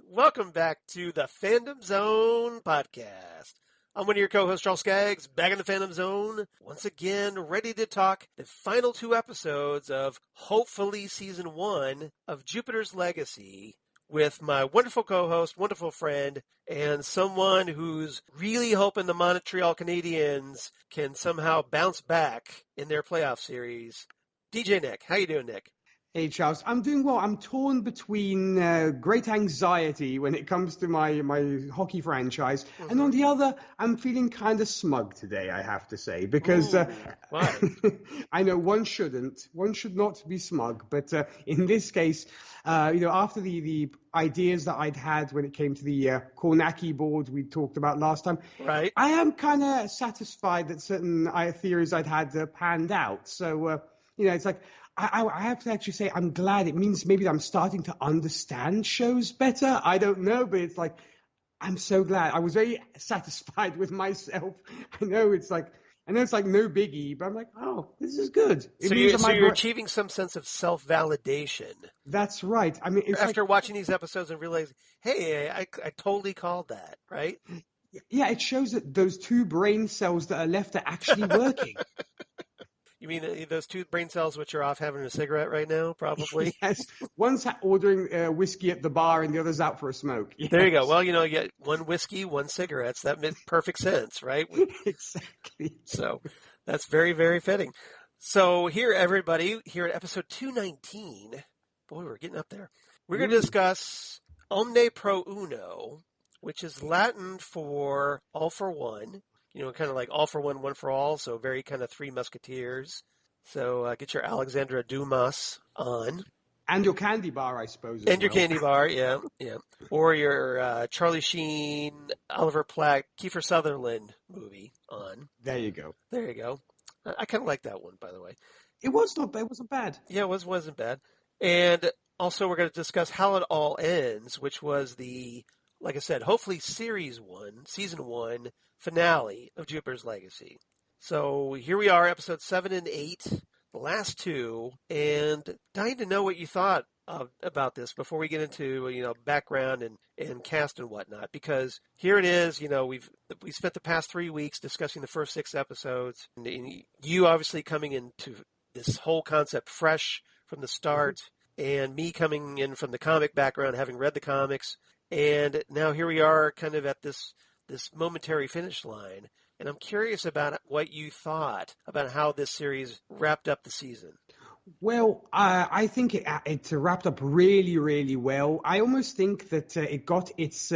Welcome back to the Fandom Zone podcast. I'm one of your co-hosts, Charles Skaggs, back in the Fandom Zone, once again, ready to talk the final 2 episodes of, hopefully, Season 1 of Jupiter's Legacy with my wonderful co-host, wonderful friend, and someone who's really hoping the Montreal Canadiens can somehow bounce back in their playoff series. DJ Nick. How you doing, Nick? Hey, Charles. I'm doing well. I'm torn between great anxiety when it comes to my hockey franchise, and on the other, I'm feeling kind of smug today, I have to say, because why? I know one should not be smug, but in this case, after the ideas that I'd had when it came to the Kornacki board we talked about last time, right? I am kind of satisfied that certain theories I'd had panned out. So, it's like, I have to actually say I'm glad. It means maybe that I'm starting to understand shows better. I don't know, but it's like, I'm so glad. I was very satisfied with myself. I know it's like no biggie, but I'm like, oh, this is good. So you're achieving some sense of self-validation. That's right. I mean, it's after watching these episodes and realizing, hey, I totally called that, right? Yeah, it shows that those 2 brain cells that are left are actually working. You mean those 2 brain cells which are off having a cigarette right now, probably? Yes. One's ordering whiskey at the bar and the other's out for a smoke. Yes. There you go. Well, you get 1 whiskey, 1 cigarettes. That makes perfect sense, right? Exactly. So that's very, very fitting. So here, everybody, here at episode 219, boy, we're getting up there. We're going to discuss Omne Pro Uno, which is Latin for all for one. Kind of like all for one, one for all, so very kind of 3 Musketeers. So get your Alexandra Dumas on. And your candy bar, I suppose. And your candy bar, yeah. Or your Charlie Sheen, Oliver Platt, Kiefer Sutherland movie on. There you go. I kind of like that one, by the way. It was not bad. It wasn't bad. Yeah, it wasn't bad. And also we're going to discuss How It All Ends, which was the, like I said, hopefully Season 1 finale of Jupiter's Legacy. So here we are, episodes 7 and 8, the last 2, and dying to know what you thought about this before we get into background and cast and whatnot. Because here it is, we spent the past 3 weeks discussing the first 6 episodes, and you obviously coming into this whole concept fresh from the start, and me coming in from the comic background, having read the comics, and now here we are, kind of at this momentary finish line, and I'm curious about what you thought about how this series wrapped up the season. Well, I think it wrapped up really, really well. I almost think that it got it's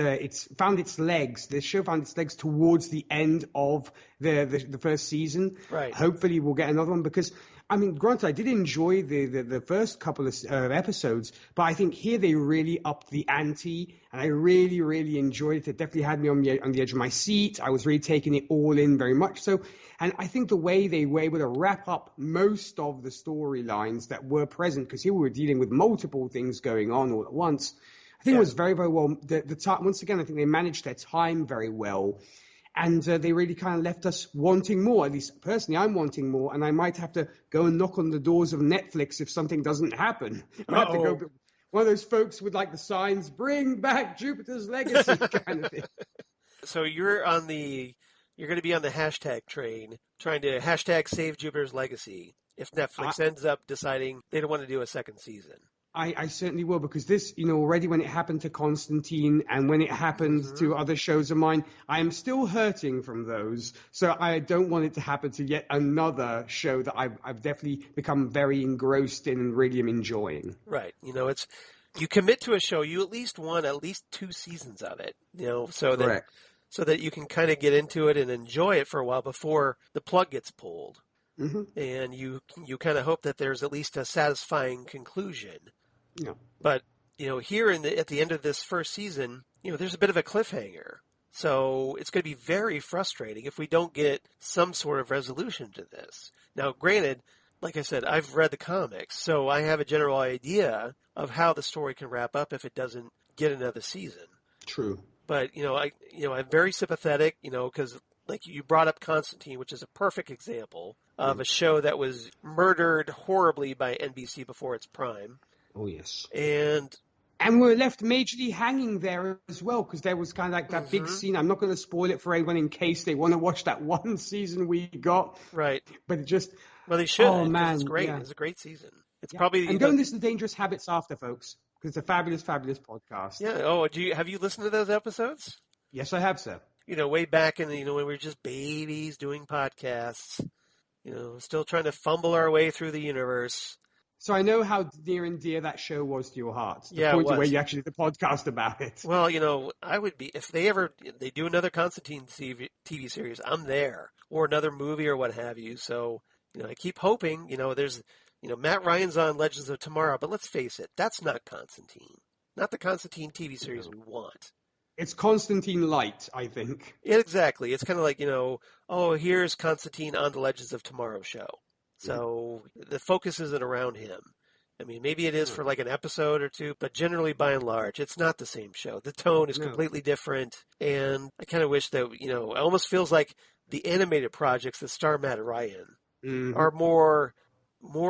found its legs. The show found its legs towards the end of the first season. Right. Hopefully, we'll get another one because. I mean, granted, I did enjoy the first couple of episodes, but I think here they really upped the ante, and I really, really enjoyed it. It definitely had me on the edge of my seat. I was really taking it all in very much so. And I think the way they were able to wrap up most of the storylines that were present, because here we were dealing with multiple things going on all at once, I think it was very, very well. The time, once again, I think they managed their time very well. And they really kind of left us wanting more. At least personally, I'm wanting more. And I might have to go and knock on the doors of Netflix if something doesn't happen. I have to go one of those folks with like the signs, "Bring back Jupiter's Legacy" kind of thing. So you're going to be on the hashtag train, trying to hashtag save Jupiter's Legacy if Netflix ends up deciding they don't want to do a second season. I certainly will, because this, already when it happened to Constantine and when it happened to other shows of mine, I am still hurting from those. So I don't want it to happen to yet another show that I've definitely become very engrossed in and really am enjoying. Right. It's you commit to a show, you at least want 2 seasons of it, so that you can kind of get into it and enjoy it for a while before the plug gets pulled. Mm-hmm. And you kind of hope that there's at least a satisfying conclusion. Yeah. But, here at the end of this first season, there's a bit of a cliffhanger. So it's going to be very frustrating if we don't get some sort of resolution to this. Now, granted, like I said, I've read the comics, so I have a general idea of how the story can wrap up if it doesn't get another season. True. But, I'm very sympathetic, because like you brought up Constantine, which is a perfect example of a show that was murdered horribly by NBC before its prime. Oh, yes. And And we're left majorly hanging there as well, because there was kind of like that big scene. I'm not going to spoil it for anyone in case they want to watch that one season we got. Right. But it just, Well, they should. oh Because it's man, great. yeah. It's a great season. It's Yeah. probably And go and listen to Dangerous Habits after, folks, because it's a fabulous, fabulous podcast. Yeah. Oh, have you listened to those episodes? Yes, I have, sir. Way back in when we were just babies doing podcasts. Still trying to fumble our way through the universe. So I know how near and dear that show was to your heart. The Yeah, point it was. where you actually did the podcast about it. Well, I would be, if they do another Constantine TV series, I'm there. Or another movie or what have you. So, I keep hoping, there's, Matt Ryan's on Legends of Tomorrow, but let's face it, that's not Constantine. Not the Constantine TV series we want. It's Constantine Light, I think. Yeah, exactly. It's kind of like, here's Constantine on the Legends of Tomorrow show. So the focus isn't around him. I mean, maybe it is for like an episode or two, but generally, by and large, it's not the same show. The tone is completely different, and I kind of wish that, it almost feels like the animated projects that star Matt Ryan are more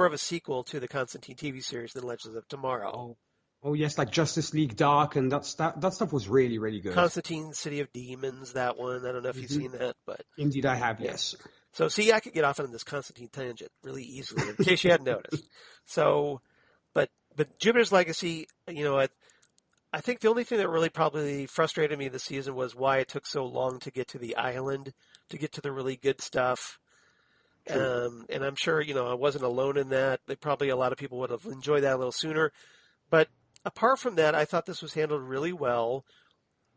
of a sequel to the Constantine TV series than Legends of Tomorrow. Oh yes, like Justice League Dark, and that stuff was really, really good. Constantine City of Demons, that one. I don't know if you've seen that, but indeed I have. Yes. So, see, I could get off on this Constantine tangent really easily, in case you hadn't noticed. So, but Jupiter's Legacy, I think the only thing that really probably frustrated me this season was why it took so long to get to the island, to get to the really good stuff. And I'm sure, I wasn't alone in that. Probably a lot of people would have enjoyed that a little sooner. But apart from that, I thought this was handled really well.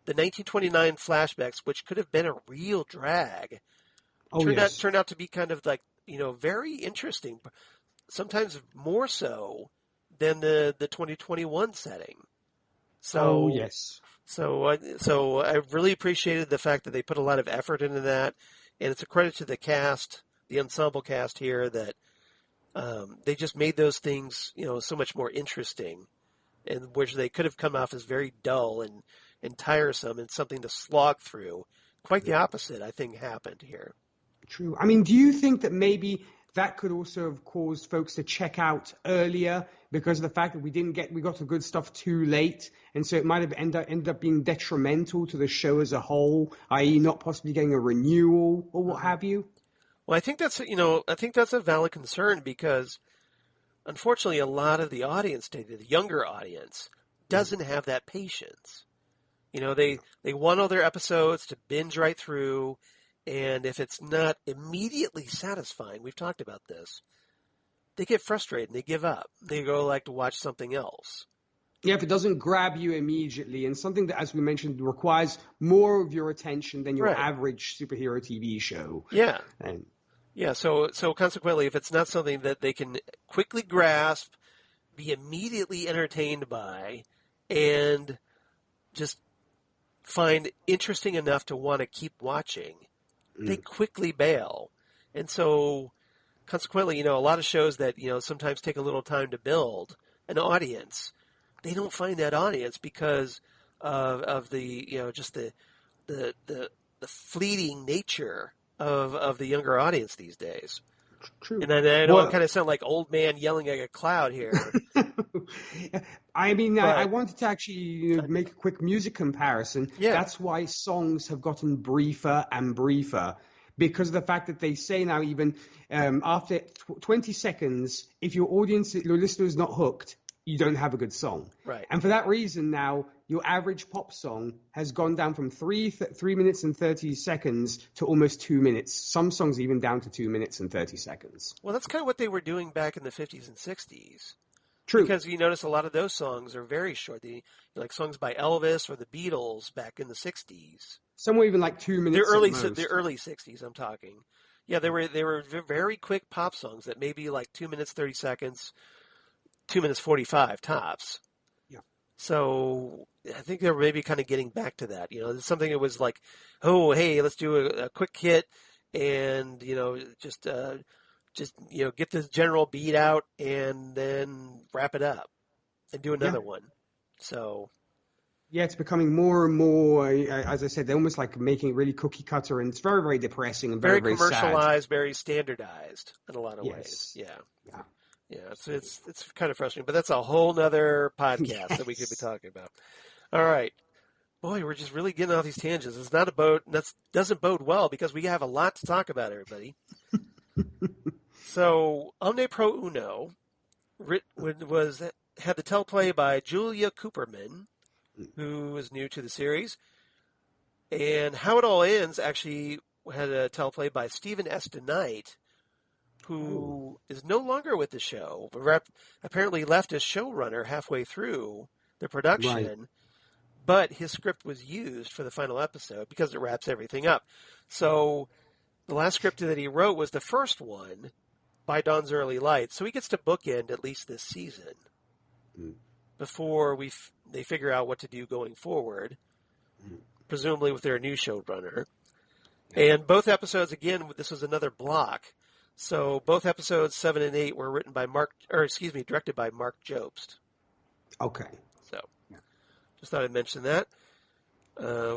The 1929 flashbacks, which could have been a real drag, turned out to be kind of like, very interesting. Sometimes more so than the 2021 setting. So, yes. So I really appreciated the fact that they put a lot of effort into that, and it's a credit to the cast, the ensemble cast here, that they just made those things, so much more interesting, and which they could have come off as very dull and tiresome and something to slog through. Quite the opposite, I think, happened here. True. I mean, do you think that maybe that could also have caused folks to check out earlier because of the fact that we got the good stuff too late, and so it might have ended up being detrimental to the show as a whole, i.e., not possibly getting a renewal or what have you? Well, I think that's a valid concern because, unfortunately, a lot of the audience, the younger audience, doesn't have that patience. They want all their episodes to binge right through. And if it's not immediately satisfying, we've talked about this, they get frustrated and they give up. They go to watch something else. Yeah, if it doesn't grab you immediately, and something that, as we mentioned, requires more of your attention than your average superhero TV show. Yeah. And so consequently, if it's not something that they can quickly grasp, be immediately entertained by, and just find interesting enough to want to keep watching, they quickly bail. And so, consequently, a lot of shows that, sometimes take a little time to build an audience, they don't find that audience because of the, just the fleeting nature of the younger audience these days. True. And I know I kind of sound like old man yelling at a cloud here. I mean, I wanted to actually make a quick music comparison. Yeah. That's why songs have gotten briefer and briefer, because of the fact that they say now even after 20 seconds, if your listener is not hooked, you don't have a good song. Right. And for that reason now, your average pop song has gone down from 3 minutes and 30 seconds to almost 2 minutes. Some songs even down to 2 minutes and 30 seconds. Well, that's kind of what they were doing back in the 50s and 60s. True. Because you notice a lot of those songs are very short. Like songs by Elvis or the Beatles back in the 60s. Some were even like 2 minutes. The early 60s, I'm talking. Yeah, they were very quick pop songs that maybe like 2 minutes 30 seconds, 2 minutes 45 tops. Yeah. So I think they were maybe kind of getting back to that. It's something that was like, oh, hey, let's do a quick hit, and just get the general beat out and then wrap it up and do another one. So. Yeah, it's becoming more and more, as I said, they're almost like making it really cookie cutter, and it's very, very depressing and very, very commercialized, sad. very standardized in a lot of ways. Yeah. Yeah, it's kind of frustrating, but that's a whole nother podcast that we could be Yes. talking about. All right. Boy, we're just really getting off these tangents. It's not a boat. That doesn't bode well because we have a lot to talk about, everybody. So, Omne Pro Uno had the teleplay by Julia Cooperman, who is new to the series, and How It All Ends actually had a teleplay by Stephen S. DeKnight, who is no longer with the show, but apparently left as showrunner halfway through the production. Right. But his script was used for the final episode because it wraps everything up. So the last script that he wrote was the first one, By Dawn's Early Light. So he gets to bookend at least this season before they figure out what to do going forward, presumably with their new showrunner. And both episodes, again, this was another block. So both episodes 7 and 8 were directed by Mark Jobst. Okay. So just thought I'd mention that.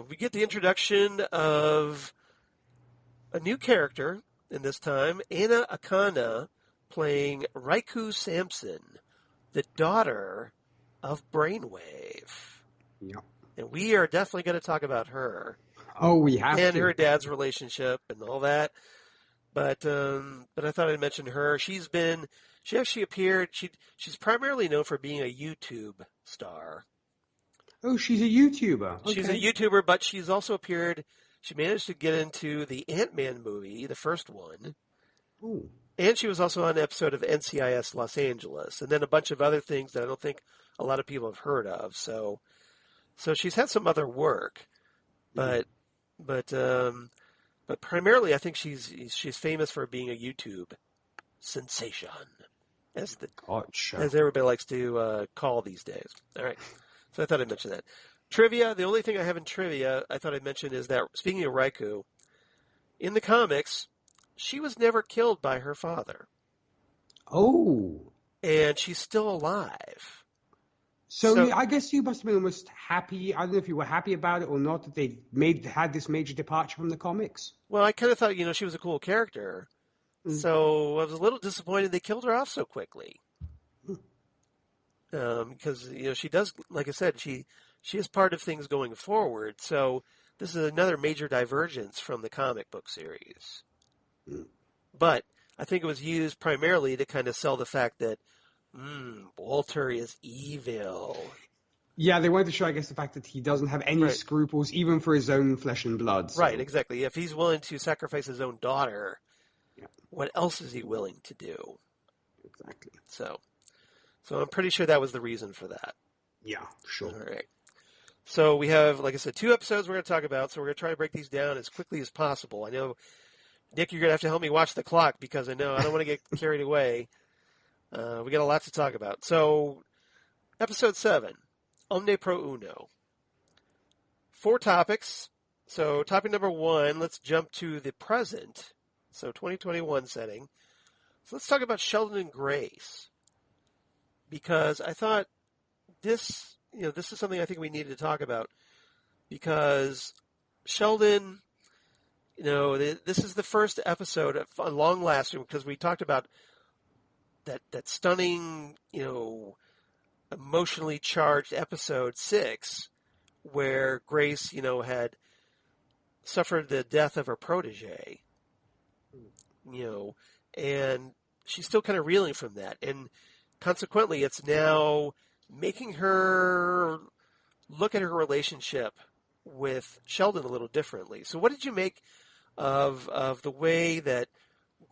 We get the introduction of a new character in this time, Anna Akana, playing Raikou Sampson, the daughter of Brainwave. Yeah. And we are definitely going to talk about her. Oh, we have and to. her dad's relationship and all that. But I thought I'd mention her. She actually appeared. She's primarily known for being a YouTube star. Oh, she's a YouTuber. Okay. She's a YouTuber, but she's also appeared. She managed to get into the Ant-Man movie, the first one. Ooh. And she was also on an episode of NCIS Los Angeles, and then a bunch of other things that I don't think a lot of people have heard of. So she's had some other work, but primarily I think she's famous for being a YouTube sensation, as everybody likes to call these days. All right, so I thought I'd mention that. Trivia. The only thing I have in trivia I thought I'd mention is that, speaking of Raikou, in the comics, she was never killed by her father. Oh. And she's still alive. So I guess you must have been almost happy. I don't know if you were happy about it or not, that they had this major departure from the comics. Well, I kind of thought, she was a cool character. So I was a little disappointed they killed her off so quickly. Because, she does, like I said, she is part of things going forward. So this is another major divergence from the comic book series. But I think it was used primarily to kind of sell the fact that Walter is evil. Yeah, they wanted to show, I guess, the fact that he doesn't have any scruples, even for his own flesh and blood. So. Right, exactly. If he's willing to sacrifice his own daughter, what else is he willing to do? Exactly. So I'm pretty sure that was the reason for that. Yeah, sure. All right. So we have, like I said, 2 episodes we're going to talk about, so we're going to try to break these down as quickly as possible. I know, Nick, you're going to have to help me watch the clock because I don't want to get carried away. We got a lot to talk about. So, episode 7, Omne Pro Uno. 4 topics. So, topic number 1, let's jump to the present. So, 2021 setting. So, let's talk about Sheldon and Grace. Because I thought this is something I think we needed to talk about. Because Sheldon, this is the first episode of long lasting, because we talked about that stunning, emotionally charged episode 6, where Grace, had suffered the death of her protege, and she's still kind of reeling from that. And consequently, it's now making her look at her relationship with Sheldon a little differently. So what did you make of the way that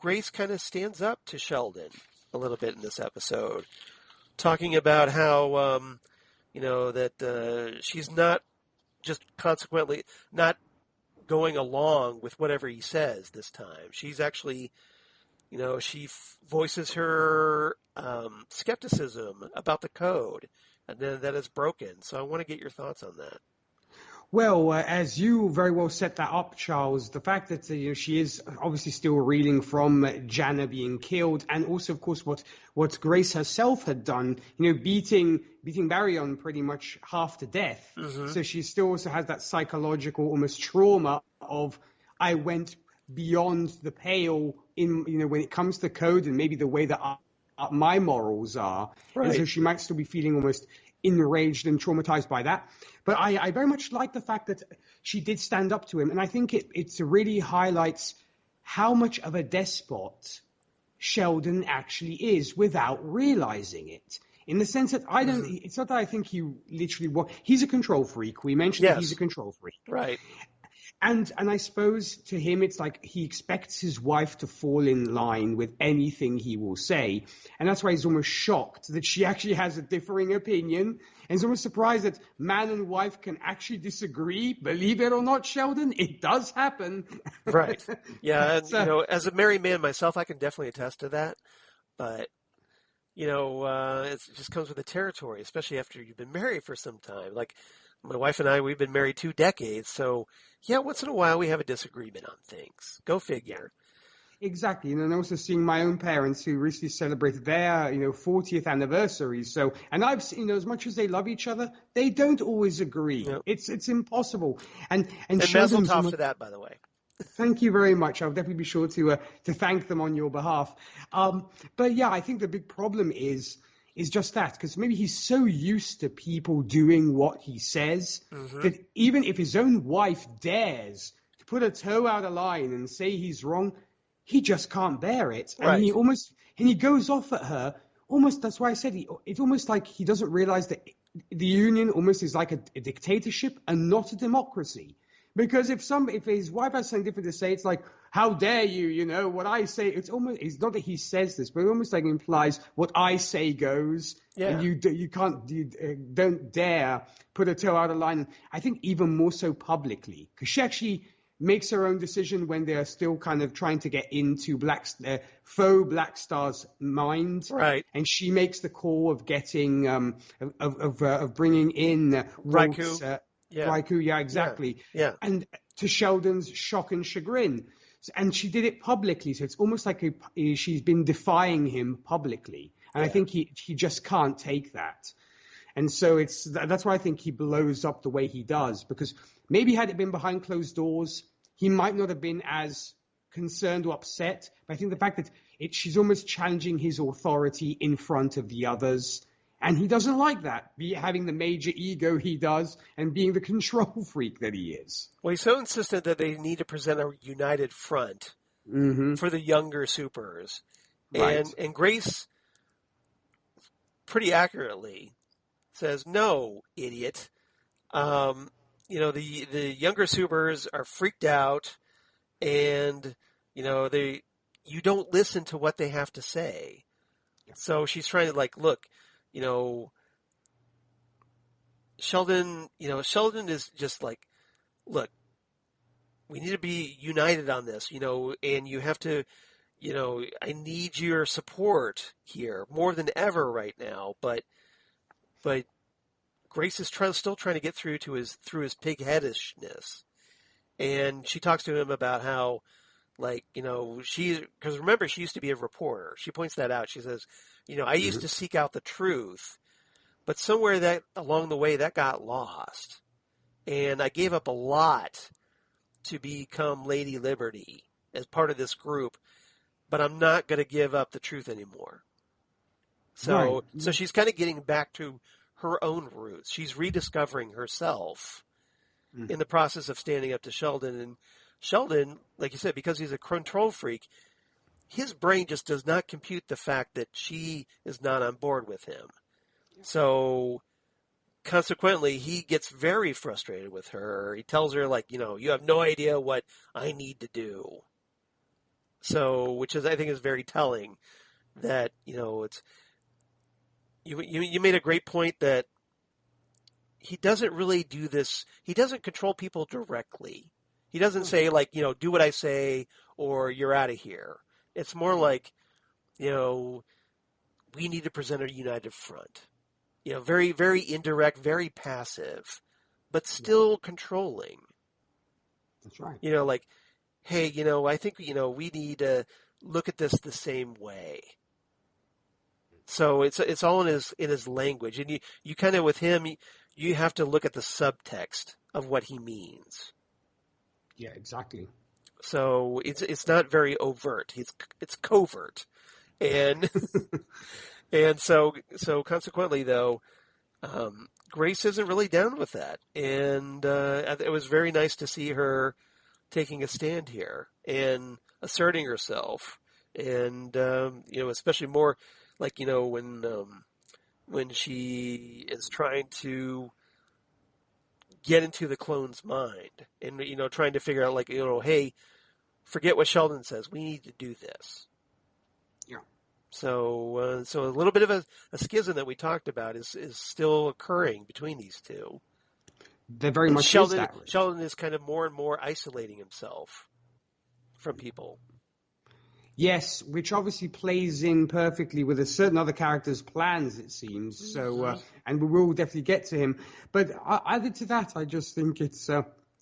Grace kind of stands up to Sheldon a little bit in this episode, talking about how, that she's not just consequently not going along with whatever he says this time. She's actually, she voices her skepticism about the code and then that it's broken. So I want to get your thoughts on that. Well, as you very well set that up, Charles, the fact that she is obviously still reeling from Jana being killed, and also, of course, what Grace herself had done, beating Marion pretty much half to death. Mm-hmm. So she still also has that psychological almost trauma of, I went beyond the pale in when it comes to code, and maybe the way that my morals are. Right. And so she might still be feeling almost enraged and traumatized by that. But I very much like the fact that she did stand up to him. And I think it really highlights how much of a despot Sheldon actually is without realizing it. In the sense that it's not that I think he literally, he's a control freak. We mentioned that he's a control freak. Right. And I suppose to him, it's like he expects his wife to fall in line with anything he will say. And that's why he's almost shocked that she actually has a differing opinion. And he's almost surprised that man and wife can actually disagree. Believe it or not, Sheldon, it does happen. Right. Yeah. And, as a married man myself, I can definitely attest to that. But, it just comes with the territory, especially after you've been married for some time. Like my wife and I, we've been married 2 decades. So, yeah, once in a while we have a disagreement on things. Go figure. Exactly. And also seeing my own parents who recently celebrated their, 40th anniversary. So, and I've seen, as much as they love each other, they don't always agree. Yep. It's impossible. And mazel tov to that, by the way. Thank you very much. I'll definitely be sure to thank them on your behalf. But yeah, I think the big problem is just that, because maybe he's so used to people doing what he says that even if his own wife dares to put a toe out of line and say he's wrong, he just can't bear it. Right. And he goes off at her. Almost, that's why I said it's almost like he doesn't realize that the union almost is like a dictatorship and not a democracy. Because if his wife has something different to say, it's like, how dare you, what I say. It's not that he says this, but it almost like implies what I say goes. Yeah. And you don't dare put a toe out of line. And I think even more so publicly, because she actually makes her own decision when they're still kind of trying to get into faux Black Star's mind. Right. And she makes the call of getting, of bringing in Raikou. Raikou, yeah, exactly. Yeah. And to Sheldon's shock and chagrin. And she did it publicly. So it's almost like she's been defying him publicly. And I think he just can't take that. And so that's why I think he blows up the way he does. Because maybe had it been behind closed doors, he might not have been as concerned or upset. But I think the fact that she's almost challenging his authority in front of the others. And he doesn't like that, having the major ego he does and being the control freak that he is. Well, he's so insistent that they need to present a united front for the younger supers. Right. And Grace pretty accurately says, no, idiot. The younger supers are freaked out and, you don't listen to what they have to say. Yeah. So she's trying to look, Sheldon is just like, look, we need to be united on this, and you have to, I need your support here more than ever right now. But Grace is still trying to get through his pigheadishness. And she talks to him about how, because remember, she used to be a reporter. She points that out. She says, I used to seek out the truth, but somewhere that along the way that got lost. And I gave up a lot to become Lady Liberty as part of this group, but I'm not going to give up the truth anymore. So she's kind of getting back to her own roots. She's rediscovering herself in the process of standing up to Sheldon. And Sheldon, like you said, because he's a control freak, his brain just does not compute the fact that she is not on board with him. So consequently, he gets very frustrated with her. He tells her, you have no idea what I need to do. So, which I think is very telling that, it's, you made a great point that he doesn't really do this. He doesn't control people directly. He doesn't say do what I say or you're out of here. It's more like, we need to present a united front. Very, very indirect, very passive, but still controlling. That's right. Hey, I think, we need to look at this the same way. So it's all in his language. And you kind of, with him, you have to look at the subtext of what he means. Yeah, exactly. So it's not very overt. It's covert. And and so consequently, though, Grace isn't really down with that, and it was very nice to see her taking a stand here and asserting herself, and especially more like when she is trying to get into the clone's mind and trying to figure out like hey, forget what Sheldon says, we need to do this. Yeah. So a little bit of a schism that we talked about is still occurring between these two. There very And much Sheldon, is that. Sheldon is kind of more and more isolating himself from people. Yes, which obviously plays in perfectly with a certain other character's plans, it seems. So, and we will definitely get to him. But added to that, I just think it's,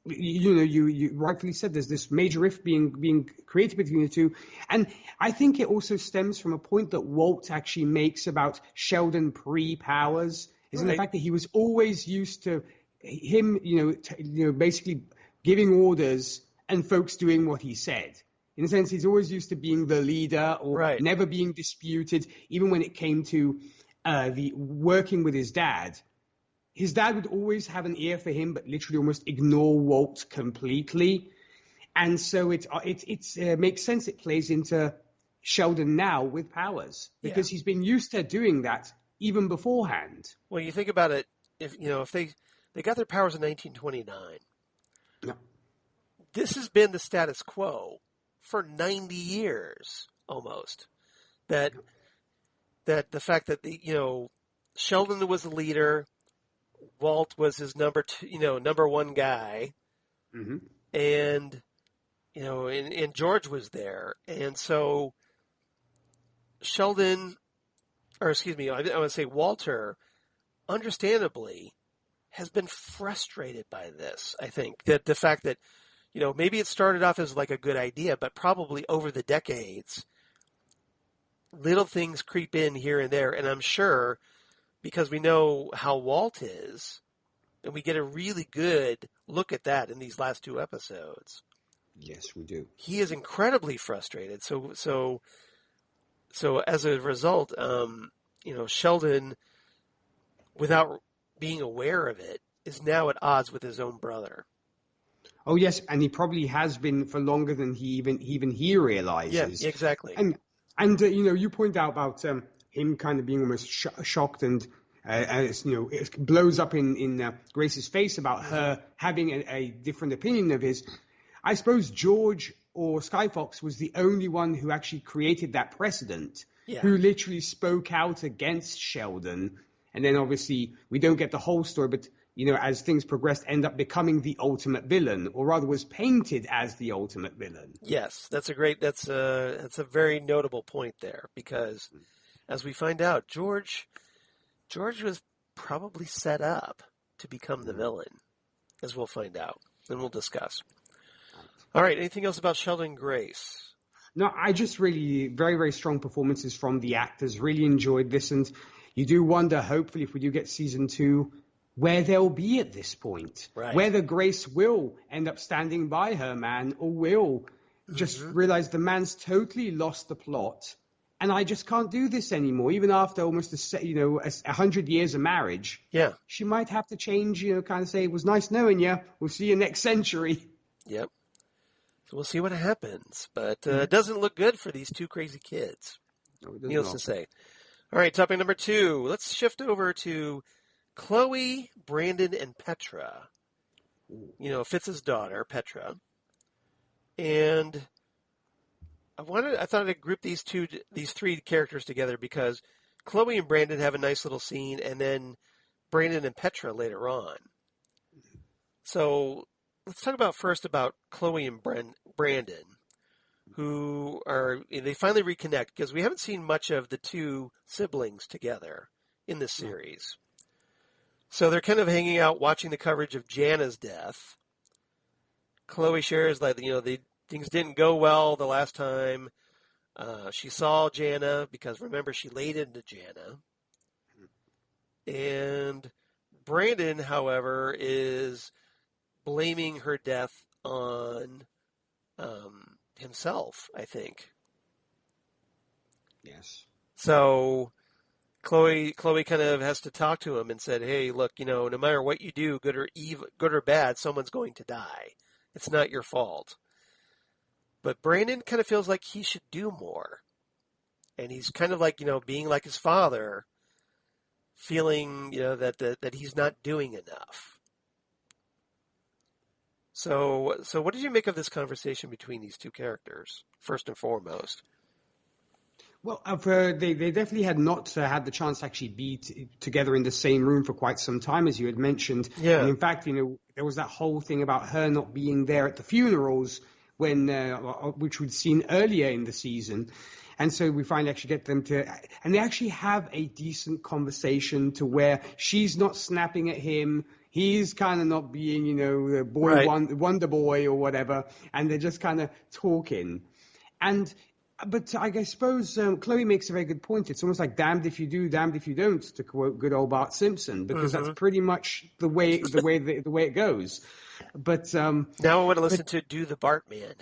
you rightfully said there's this major rift being created between the two. And I think it also stems from a point that Walt actually makes about Sheldon pre-powers, is in the fact that he was always used to him, basically giving orders and folks doing what he said. In a sense, he's always used to being the leader or never being disputed, even when it came to the working with his dad. His dad would always have an ear for him, but literally almost ignore Walt completely. And so it makes sense. It plays into Sheldon now with powers because he's been used to doing that even beforehand. Well, you think about it, if they got their powers in 1929. Yeah. This has been the status quo for 90 years almost. That the fact that Sheldon was the leader, Walt was his number one guy, and and George was there, and so Sheldon, or excuse me, I would say Walter, understandably, has been frustrated by this. I think that the fact that maybe it started off as like a good idea, but probably over the decades, little things creep in here and there. And I'm sure because we know how Walt is, and we get a really good look at that in these last two episodes. Yes, we do. He is incredibly frustrated. So as a result, Sheldon, without being aware of it, is now at odds with his own brother. Oh yes, and he probably has been for longer than he realizes. Yeah, exactly. And you point out about him kind of being almost shocked, and it blows up in Grace's face about her having a different opinion of his. I suppose George or Skyfox was the only one who actually created that precedent, who literally spoke out against Sheldon, and then obviously we don't get the whole story, but as things progressed, end up becoming the ultimate villain, or rather was painted as the ultimate villain. Yes, that's a very notable point there, because as we find out, George was probably set up to become the villain, as we'll find out, and we'll discuss. All right, anything else about Sheldon Grace? No, I just really, very, very strong performances from the actors. Really enjoyed this, and you do wonder, hopefully, if we do get season 2, where they'll be at this point. Right. Whether Grace will end up standing by her man or will just realize the man's totally lost the plot and I just can't do this anymore. Even after almost 100 years of marriage. Yeah. She might have to change, kind of say, it was nice knowing you. We'll see you next century. Yep. So we'll see what happens. But it doesn't look good for these two crazy kids. No, it does Needless not. to say. All right, topic number 2. Let's shift over to Chloe, Brandon, and Petra. Fitz's daughter, Petra. And I thought I'd group these three characters together because Chloe and Brandon have a nice little scene, and then Brandon and Petra later on. So let's talk first about Chloe and Brandon, who they finally reconnect because we haven't seen much of the two siblings together in this series. So they're kind of hanging out watching the coverage of Jana's death. Chloe shares that, things didn't go well the last time she saw Jana because, remember, she laid into Jana. And Brandon, however, is blaming her death on himself, I think. Yes. So Chloe kind of has to talk to him and said, "Hey, look, no matter what you do, good or bad, someone's going to die. It's not your fault." But Brandon kind of feels like he should do more, and he's kind of like being like his father, feeling that he's not doing enough. So what did you make of this conversation between these two characters, first and foremost? Well, they definitely had not had the chance to actually be together in the same room for quite some time, as you had mentioned. Yeah. And in fact, there was that whole thing about her not being there at the funerals when, which we'd seen earlier in the season. And so we finally actually get them to, and they actually have a decent conversation to where she's not snapping at him. He's kind of not being, the boy, Right. Wonder Boy or whatever. And they're just kind of talking. But I suppose Chloe makes a very good point. It's almost like damned if you do, damned if you don't, to quote good old Bart Simpson, because that's pretty much the way it goes. But now I want to listen to "Do the Bart Man."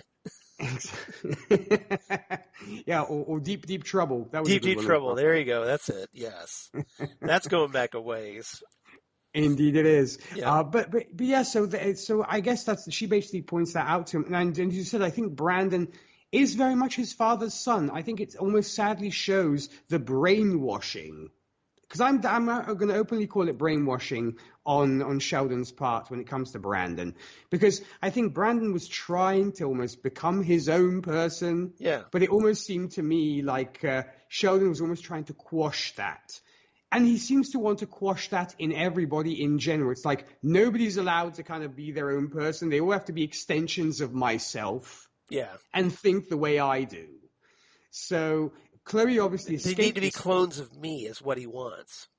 Yeah, or Deep Trouble. That was Deep Trouble. There you go. That's it. Yes, that's going back a ways. Indeed, it is. Yeah. But yeah. So I guess she basically points that out to him. And you said, I think Brandon is very much his father's son. I think it almost sadly shows the brainwashing. Because I'm going to openly call it brainwashing on Sheldon's part when it comes to Brandon. Because I think Brandon was trying to almost become his own person. Yeah. But it almost seemed to me like Sheldon was almost trying to quash that. And he seems to want to quash that in everybody in general. It's like nobody's allowed to kind of be their own person. They all have to be extensions of myself. Yeah. And think the way I do. So Chloe obviously escaped. They need to be clones of me is what he wants.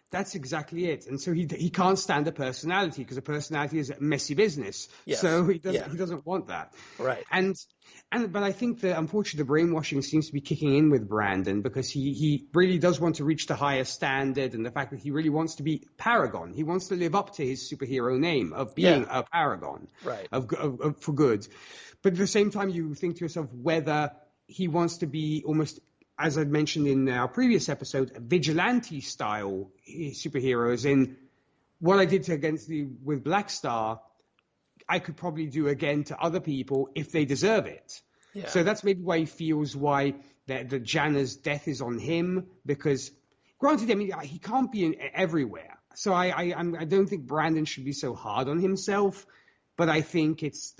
That's exactly it. And so he can't stand a personality because a personality is a messy business. Yes. So he doesn't want that. Right. But I think that unfortunately the brainwashing seems to be kicking in with Brandon because he really does want to reach the higher standard, and the fact that he really wants to be Paragon. He wants to live up to his superhero name of being a Paragon. Right. For good. But at the same time, you think to yourself whether he wants to be almost, as I mentioned in our previous episode, vigilante-style superheroes. In what I did with Black Star, I could probably do again to other people if they deserve it. Yeah. So that's maybe why he feels why the Janna's death is on him. Because, granted, I mean, he can't be everywhere. So I don't think Brandon should be so hard on himself. But I think it's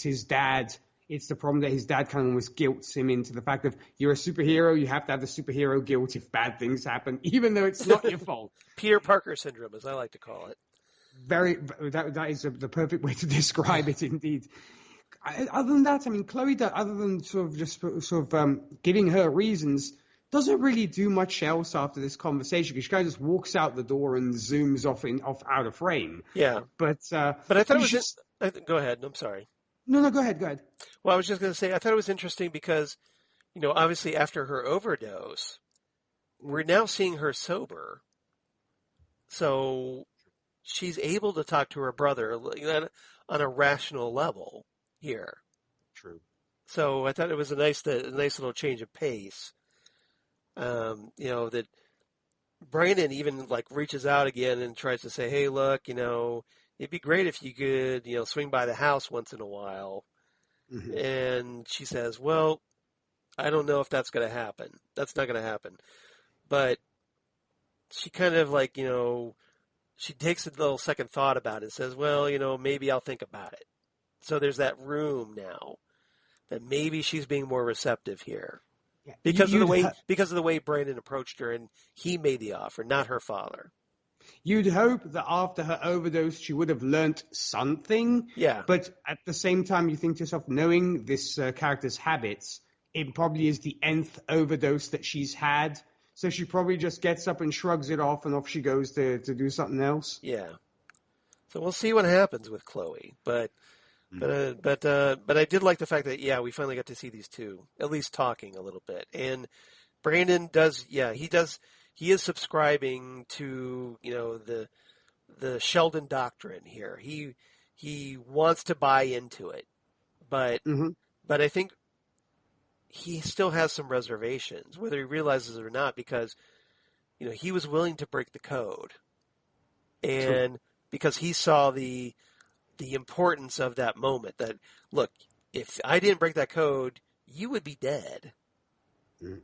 his dad. It's the problem that his dad kind of almost guilts him into the fact of you're a superhero. You have to have the superhero guilt if bad things happen, even though it's not your fault. Peter Parker syndrome, as I like to call it. That is the perfect way to describe it, indeed. Other than that, I mean, Chloe, other than giving her reasons, doesn't really do much else after this conversation because she kind of just walks out the door and zooms off out of frame. Yeah. But I thought it was go ahead. I'm sorry. No, go ahead. Well, I was just going to say, I thought it was interesting because, obviously after her overdose, we're now seeing her sober. So she's able to talk to her brother on a rational level here. True. So I thought it was a nice little change of pace. That Brandon even reaches out again and tries to say, hey, look, it'd be great if you could, swing by the house once in a while. Mm-hmm. And she says, well, I don't know if that's going to happen. That's not going to happen. But she kind of she takes a little second thought about it and says, well, maybe I'll think about it. So there's that room now that maybe she's being more receptive here. Yeah. Because of the way Brandon approached her and he made the offer, not her father. You'd hope that after her overdose, she would have learnt something. Yeah. But at the same time, you think to yourself, knowing this character's habits, it probably is the nth overdose that she's had. So she probably just gets up and shrugs it off, and off she goes to do something else. Yeah. So we'll see what happens with Chloe, but I did like the fact that we finally got to see these two at least talking a little bit, and Brandon he is subscribing to the Sheldon doctrine here. He wants to buy into it, but I think he still has some reservations, whether he realizes it or not, because, he was willing to break the code. And because he saw the importance of that moment, that, look, if I didn't break that code, you would be dead. Mm.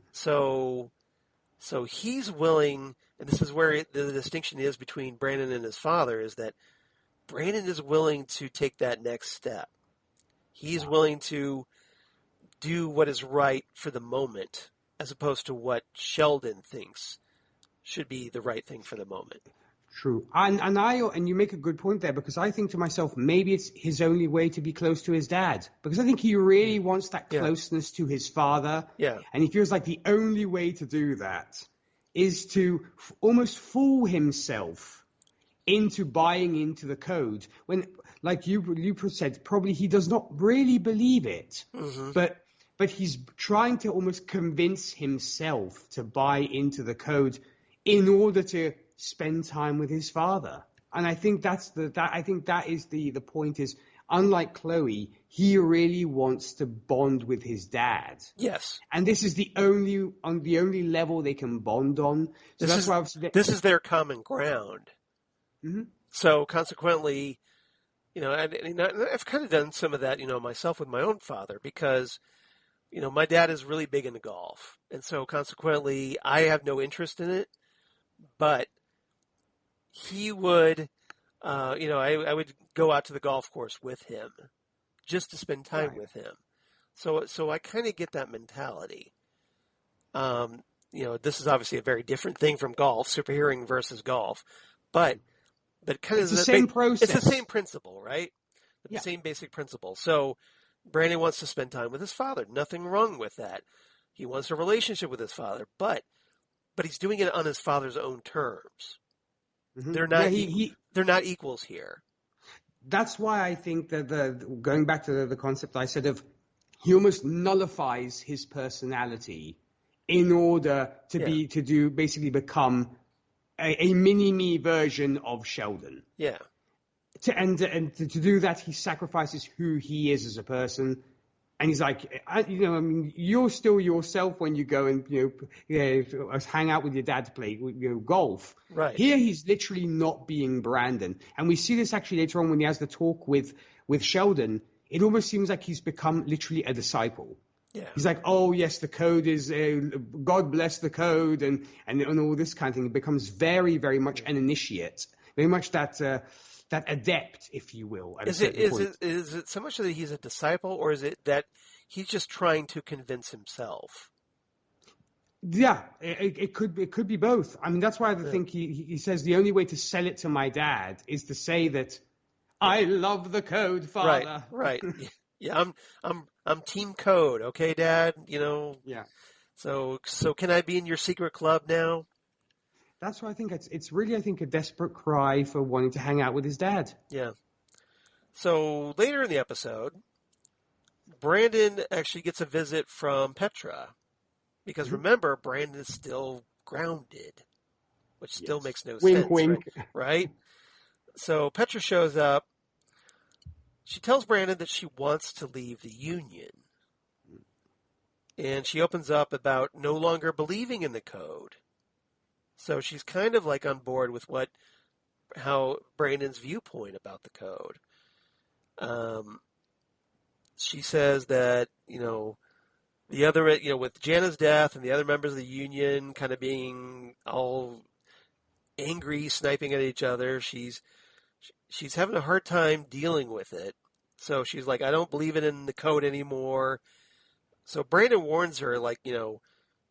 So he's willing, and this is where the distinction is between Brandon and his father, is that Brandon is willing to take that next step. He's willing to do what is right for the moment, as opposed to what Sheldon thinks should be the right thing for the moment. True. And you make a good point there, because I think to myself, maybe it's his only way to be close to his dad, because I think he really wants that closeness to his father. Yeah. And he feels like the only way to do that is to almost fool himself into buying into the code, when, like you said, probably he does not really believe it, but he's trying to almost convince himself to buy into the code in order to spend time with his father. And I think that is the point, is unlike Chloe, he really wants to bond with his dad. Yes. And this is the only level they can bond on. So this is their common ground. Mm-hmm. So consequently, and I've kind of done some of that, myself with my own father, because, my dad is really big into golf. And so consequently, I have no interest in it, but he would, I would go out to the golf course with him just to spend time with him. So I kind of get that mentality. This is obviously a very different thing from golf, superhearing versus golf, but kind of it's the same process. It's the same principle, right? The same basic principle. So Brandon wants to spend time with his father. Nothing wrong with that. He wants a relationship with his father, but he's doing it on his father's own terms. Mm-hmm. They're not equals here. That's why I think that going back to the concept I said of, he almost nullifies his personality in order to basically become a mini-me version of Sheldon. Yeah. To do that, he sacrifices who he is as a person. And he's like, you're still yourself when you go and, hang out with your dad to play, golf. Right. Here, he's literally not being Brandon. And we see this actually later on when he has the talk with Sheldon. It almost seems like he's become literally a disciple. Yeah. He's like, oh, yes, the code is, God bless the code, and all this kind of thing. It becomes very, very much an initiate, very much that adept, if you will. Is it so much that he's a disciple, or is it that he's just trying to convince himself? Yeah, it could be both. I mean, that's why I think he says the only way to sell it to my dad is to say that I love the code, Father. Right. Yeah, I'm Team Code, okay, Dad? Yeah. So can I be in your secret club now? That's why I think it's really, I think, a desperate cry for wanting to hang out with his dad. Yeah. So later in the episode, Brandon actually gets a visit from Petra. Because remember, Brandon is still grounded, which still makes no sense. Wink. Right? So Petra shows up. She tells Brandon that she wants to leave the Union. And she opens up about no longer believing in the code. So she's kind of like on board with how Brandon's viewpoint about the code. She says that, the other, with Jana's death and the other members of the Union kind of being all angry, sniping at each other, she's having a hard time dealing with it. So she's like, I don't believe it in the code anymore. So Brandon warns her, like,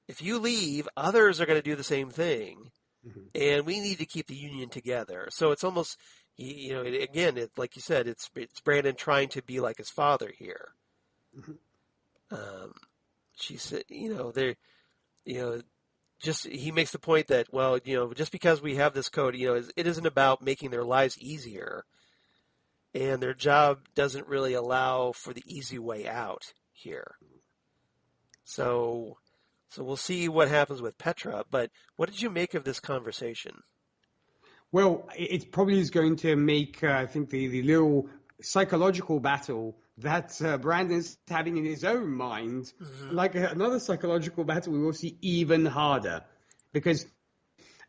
if you leave, others are going to do the same thing. Mm-hmm. And we need to keep the Union together. So it's almost, again, like you said, it's Brandon trying to be like his father here. Mm-hmm. She said, he makes the point that, well, just because we have this code, it isn't about making their lives easier. And their job doesn't really allow for the easy way out here. So we'll see what happens with Petra. But what did you make of this conversation? Well, it probably is going to make, I think, the little psychological battle that Brandon's having in his own mind, like another psychological battle we will see even harder. Because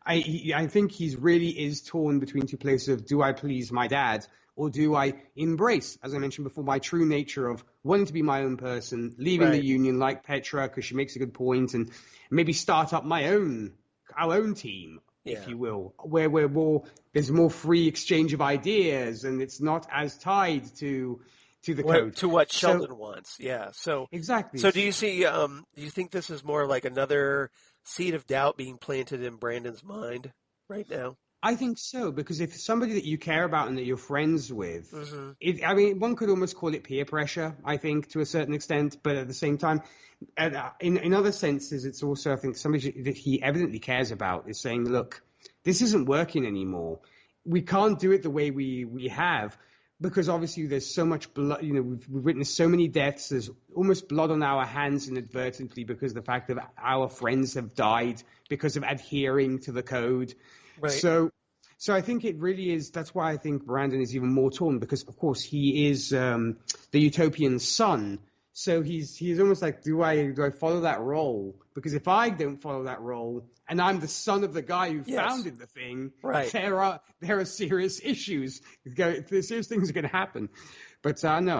I think he's really is torn between two places of, do I please my dad, or do I embrace, as I mentioned before, my true nature of wanting to be my own person, leaving the union like Petra, because she makes a good point, and maybe start up our own team, if you will, where there's more free exchange of ideas, and it's not as tied to the code. To what Sheldon wants, So exactly. So do you see? Do you think this is more like another seed of doubt being planted in Brandon's mind right now? I think so, because if somebody that you care about and that you're friends with, I mean, one could almost call it peer pressure, I think, to a certain extent, but at the same time, in other senses, it's also, I think, somebody that he evidently cares about is saying, look, this isn't working anymore. We can't do it the way we have, because obviously there's so much blood, we've witnessed so many deaths, there's almost blood on our hands inadvertently because of the fact that our friends have died because of adhering to the code. Right. So I think it really is. That's why I think Brandon is even more torn, because of course he is the Utopian son. So he's almost like, do I follow that role? Because if I don't follow that role, and I'm the son of the guy who founded the thing, there are serious issues. Serious things are going to happen. But no,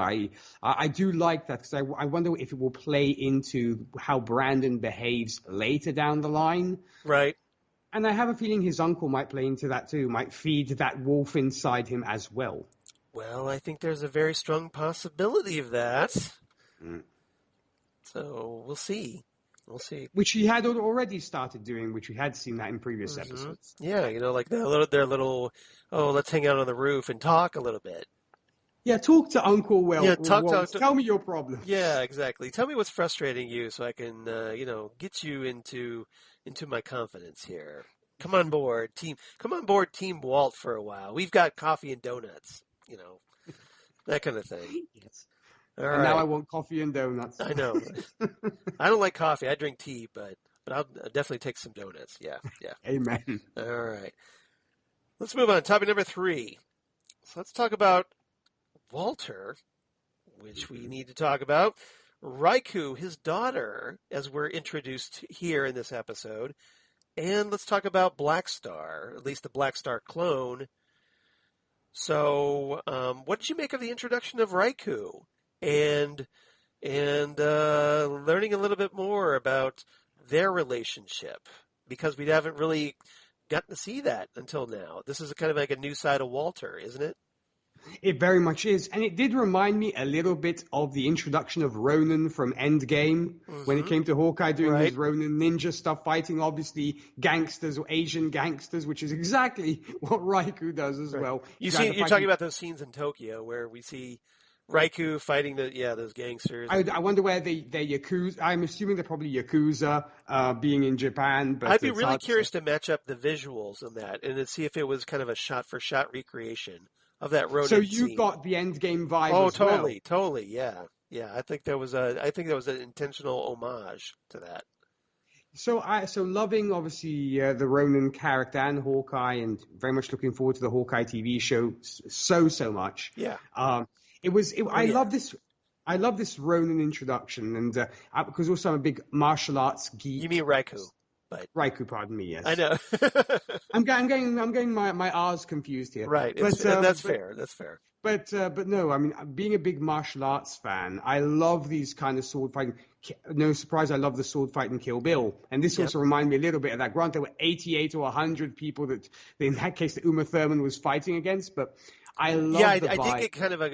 I do like that, because I wonder if it will play into how Brandon behaves later down the line. Right. And I have a feeling his uncle might play into that too, might feed that wolf inside him as well. Well, I think there's a very strong possibility of that. So we'll see. Which he had already started doing, which we had seen that in previous episodes. Yeah, like their little, let's hang out on the roof and talk a little bit. Yeah, talk to Uncle Will. Yeah, tell me your problem. Yeah, exactly. Tell me what's frustrating you so I can, get you into my confidence here. Come on board, Team Walt, for a while. We've got coffee and donuts, that kind of thing. Yes. All and right. Now I want coffee and donuts. I know. I don't like coffee. I drink tea, but I'll definitely take some donuts. Yeah. Amen. All right. Let's move on. Topic number 3. So let's talk about Walter, which we need to talk about. Raikou, his daughter, as we're introduced here in this episode. And let's talk about Black Star, at least the Black Star clone. So, what did you make of the introduction of Raikou? And learning a little bit more about their relationship, because we haven't really gotten to see that until now. This is kind of like a new side of Walter, isn't it? It very much is. And it did remind me a little bit of the introduction of Ronan from Endgame, when it came to Hawkeye doing his Ronan ninja stuff, fighting obviously gangsters or Asian gangsters, which is exactly what Raikou does as well. You're talking about those scenes in Tokyo where we see Raikou fighting those gangsters. I wonder where they're Yakuza. I'm assuming they're probably Yakuza, being in Japan. But I'd be really curious to match up the visuals in that and to see if it was kind of a shot-for-shot recreation of that Ronin So you scene. got the Endgame vibe. Oh, as totally, well. totally, yeah. I think there was an intentional homage to that. So loving obviously the Ronin character and Hawkeye, and very much looking forward to the Hawkeye TV show so much. Yeah. I love this. I love this Ronin introduction, and because also I'm a big martial arts geek. You mean Raikou? But Raikou, pardon me. Yes, I know. I'm getting my R's confused here. Right, that's fair. That's fair. But no, I mean, being a big martial arts fan, I love these kind of sword fighting. No surprise, I love the sword fight in Kill Bill. And this also reminded me a little bit of that. Granted, there were 88 or 100 people that, in that case, that Uma Thurman was fighting against, but I love the vibe. I did get kind of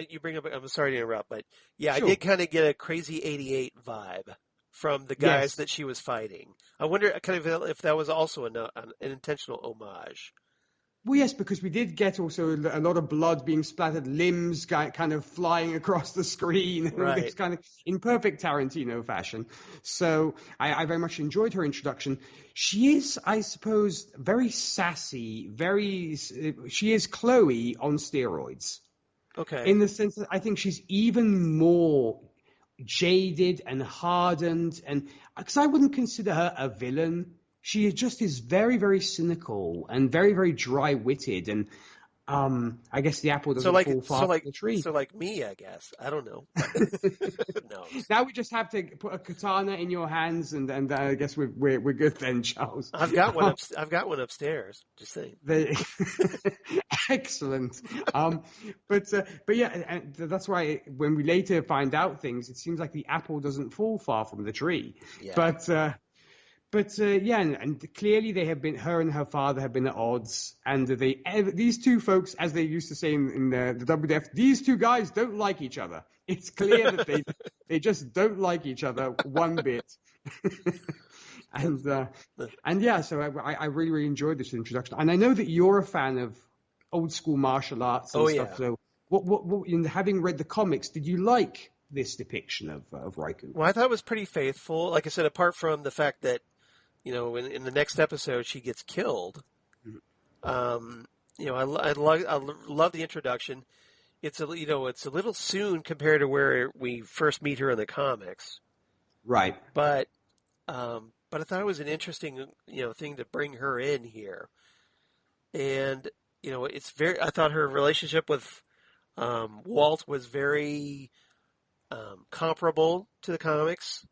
you bring up, I'm sorry to interrupt, but sure. I did kind of get a Crazy 88 vibe from the guys that she was fighting. I wonder kind of if that was also an intentional homage. Well, yes, because we did get also a lot of blood being splattered, limbs kind of flying across the screen, and this kind of in perfect Tarantino fashion. So I very much enjoyed her introduction. She is, I suppose, very sassy, she is Chloe on steroids. Okay. In the sense that I think she's even more jaded and hardened, and because I wouldn't consider her a villain. She just is very, very cynical and very, very dry-witted. And I guess the apple doesn't fall far from the tree. So like me, I guess. I don't know. Who knows? Now we just have to put a katana in your hands, and I guess we're good then, Charles. I've got one. I've got one upstairs. Just saying. Excellent. But yeah, and that's why when we later find out things, it seems like the apple doesn't fall far from the tree. Yeah. But yeah, and clearly her and her father have been at odds, and these two folks, as they used to say in the WWF, these two guys don't like each other. It's clear that they just don't like each other one bit. And yeah, so I really, really enjoyed this introduction, and I know that you're a fan of old school martial arts and stuff. So, what in having read the comics, did you like this depiction of Raikou? Well, I thought it was pretty faithful. Like I said, apart from the fact that, in the next episode she gets killed. I love the introduction. It's a little soon compared to where we first meet her in the comics. Right. But I thought it was an interesting, thing to bring her in here. And, I thought her relationship with Walt was very comparable to the comics.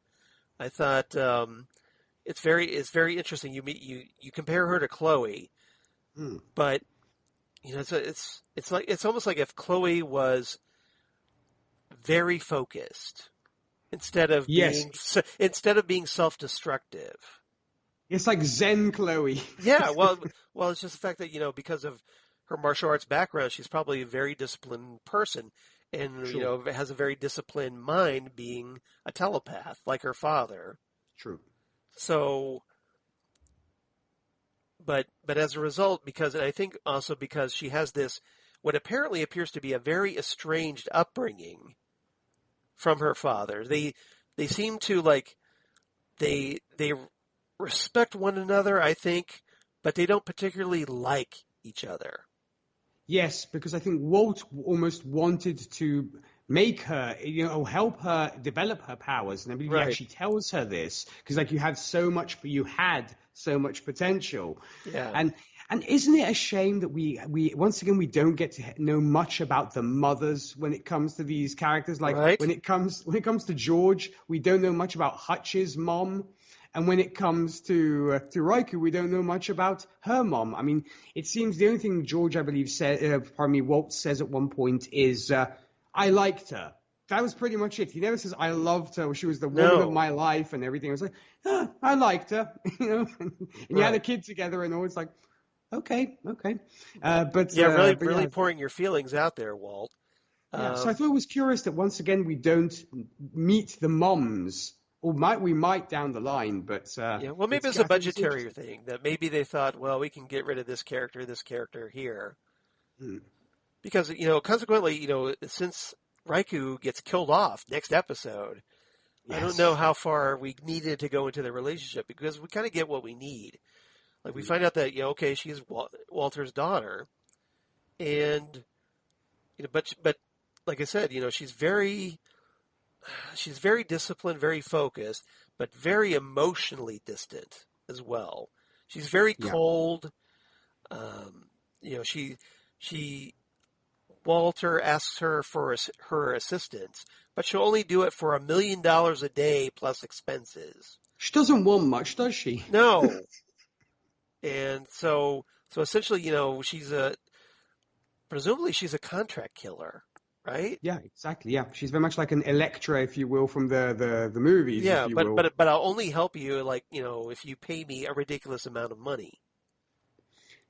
I thought it's very interesting. You compare her to Chloe, but it's almost like if Chloe was very focused instead of being self-destructive. It's like Zen Chloe. Yeah, well, it's just the fact that because of her martial arts background, she's probably a very disciplined person. And, True. Has a very disciplined mind, being a telepath like her father. True. So, but as a result, I think also because she has this, what apparently appears to be a very estranged upbringing from her father. They seem to they respect one another, I think, but they don't particularly like each other. Yes, because I think Walt almost wanted to make her, help her develop her powers. And I believe he actually tells her this because, you had so much potential. Yeah. And isn't it a shame that we once again we don't get to know much about the mothers when it comes to these characters? When it comes to George, we don't know much about Hutch's mom. And when it comes to Raikou, we don't know much about her mom. I mean, it seems the only thing George, I believe, Walt says at one point is, I liked her. That was pretty much it. He never says, I loved her. She was the woman of my life and everything. I was like, I liked her. And you had a kid together and all. It's like, okay. Really pouring your feelings out there, Walt. So I thought it was curious that once again we don't meet the moms. Or we might down the line, but maybe it's a budgetary thing that maybe they thought, well, we can get rid of this character here, because consequently, since Raikou gets killed off next episode, I don't know how far we needed to go into the relationship because we kind of get what we need. Like we find out that she's Walter's daughter, and but like I said, she's very disciplined, very focused, but very emotionally distant as well. She's very cold. Walter asks her for her assistance, but she'll only do it for $1 million a day plus expenses. She doesn't want much, does she? No. And so essentially, presumably she's a contract killer. Right? Yeah, exactly. Yeah, she's very much like an Electra, if you will, from the movies. Yeah, if you but will. but I'll only help you if you pay me a ridiculous amount of money.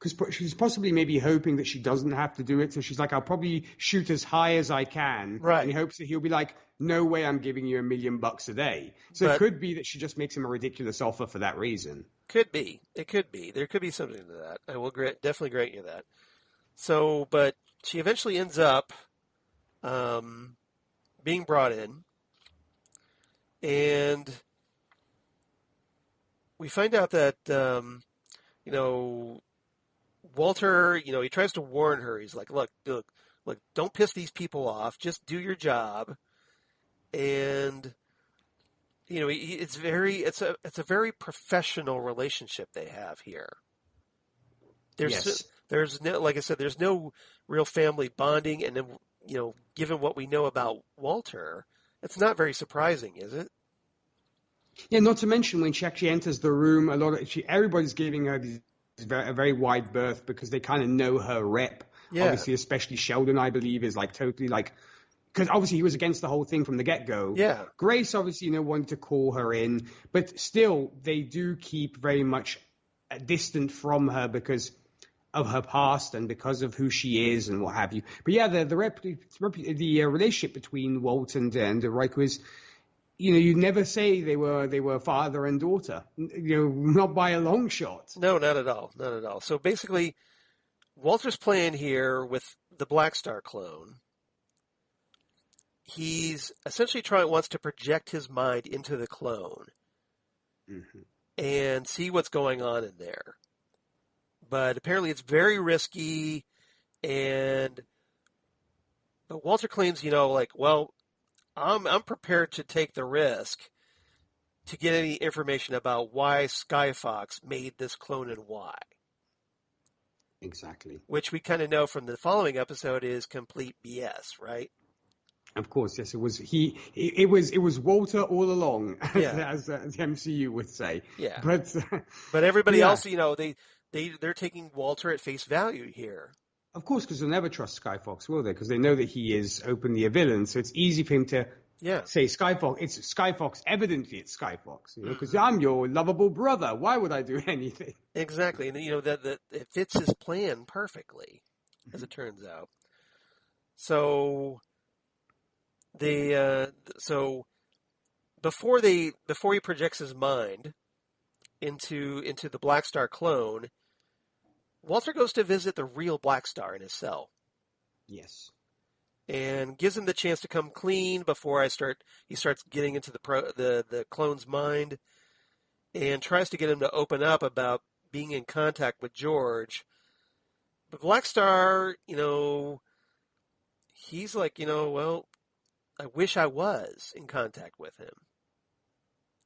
Because she's possibly maybe hoping that she doesn't have to do it, so she's like, I'll probably shoot as high as I can. Right. And he hopes that he'll be like, no way, I'm giving you $1 million a day. So it could be that she just makes him a ridiculous offer for that reason. Could be. It could be. There could be something to that. I will definitely grant you that. So, but she eventually ends up being brought in, and we find out that Walter, he tries to warn her. He's like, look, don't piss these people off. Just do your job. And it's a very professional relationship they have here. There's no, like I said, there's no real family bonding, and then, given what we know about Walter, it's not very surprising, is it? Yeah, not to mention when she actually enters the room, everybody's giving her a very wide berth because they kind of know her rep. Yeah. Obviously, especially Sheldon, I believe, is like totally like, because obviously he was against the whole thing from the get-go. Yeah. Grace obviously, wanted to call her in, but still they do keep very much distant from her because of her past and because of who she is and what have you. But yeah, the relationship between Walt and Raikou is, you never say they were father and daughter, not by a long shot. No, not at all. Not at all. So basically, Walter's plan here with the Black Star clone, he's essentially wants to project his mind into the clone and see what's going on in there. But apparently it's very risky, but Walter claims, I'm prepared to take the risk to get any information about why Skyfox made this clone and why. Exactly. Which we kind of know from the following episode is complete BS, right? Of course, yes. It was Walter all along, as the MCU would say. Yeah. But everybody else, they're taking Walter at face value here. Of course, because they'll never trust Skyfox, will they? Because they know that he is openly a villain, so it's easy for him to say Skyfox. It's Skyfox. Evidently, it's Skyfox. Because I'm your lovable brother. Why would I do anything? Exactly, and that it fits his plan perfectly, as it turns out. So before he projects his mind into the Black Star clone, Walter goes to visit the real Black Star in his cell. Yes. And gives him the chance to come clean before he starts getting into the clone's mind, and tries to get him to open up about being in contact with George. But Black Star, he's like, well, I wish I was in contact with him.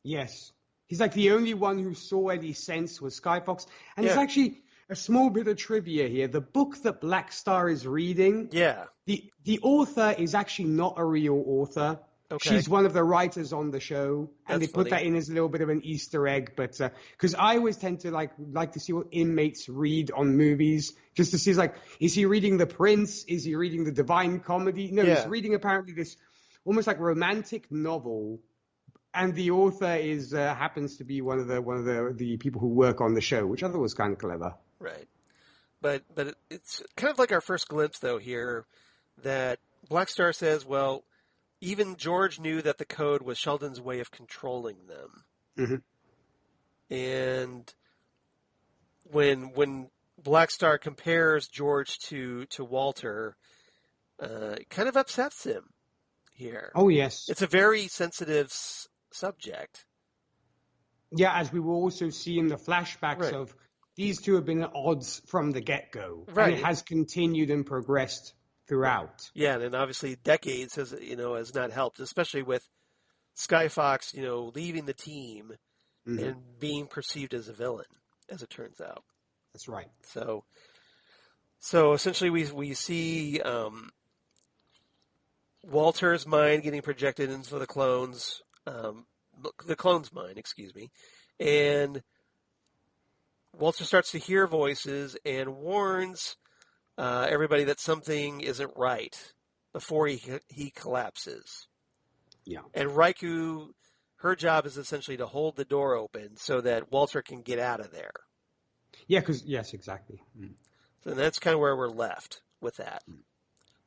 Yes. He's like the only one who saw any sense was Skyfox. And there's actually a small bit of trivia here. The book that Black Star is reading, the author is actually not a real author. Okay. She's one of the writers on the show, and they put that in as a little bit of an Easter egg. But because I always tend to like to see what inmates read on movies, just to see is he reading The Prince? Is he reading the Divine Comedy? No, he's reading apparently this almost like romantic novel, and the author is happens to be one of the people who work on the show, which I thought was kind of clever. Right, but it's kind of like our first glimpse though here that Black Star says, well, even George knew that the code was Sheldon's way of controlling them. And when Black Star compares George to Walter, it kind of upsets him here. Oh, yes. It's a very sensitive subject. Yeah, as we will also see in the flashbacks of these two have been at odds from the get-go. Right. And it has continued and progressed throughout. Yeah, and obviously decades has not helped, especially with Skyfox, leaving the team and being perceived as a villain, as it turns out. That's right. So essentially we see Walter's mind getting projected into the clone's mind, excuse me, and Walter starts to hear voices and warns everybody that something isn't right before he collapses. Yeah. And Raikou, her job is essentially to hold the door open so that Walter can get out of there. Yeah, yes, exactly. So that's kind of where we're left with that.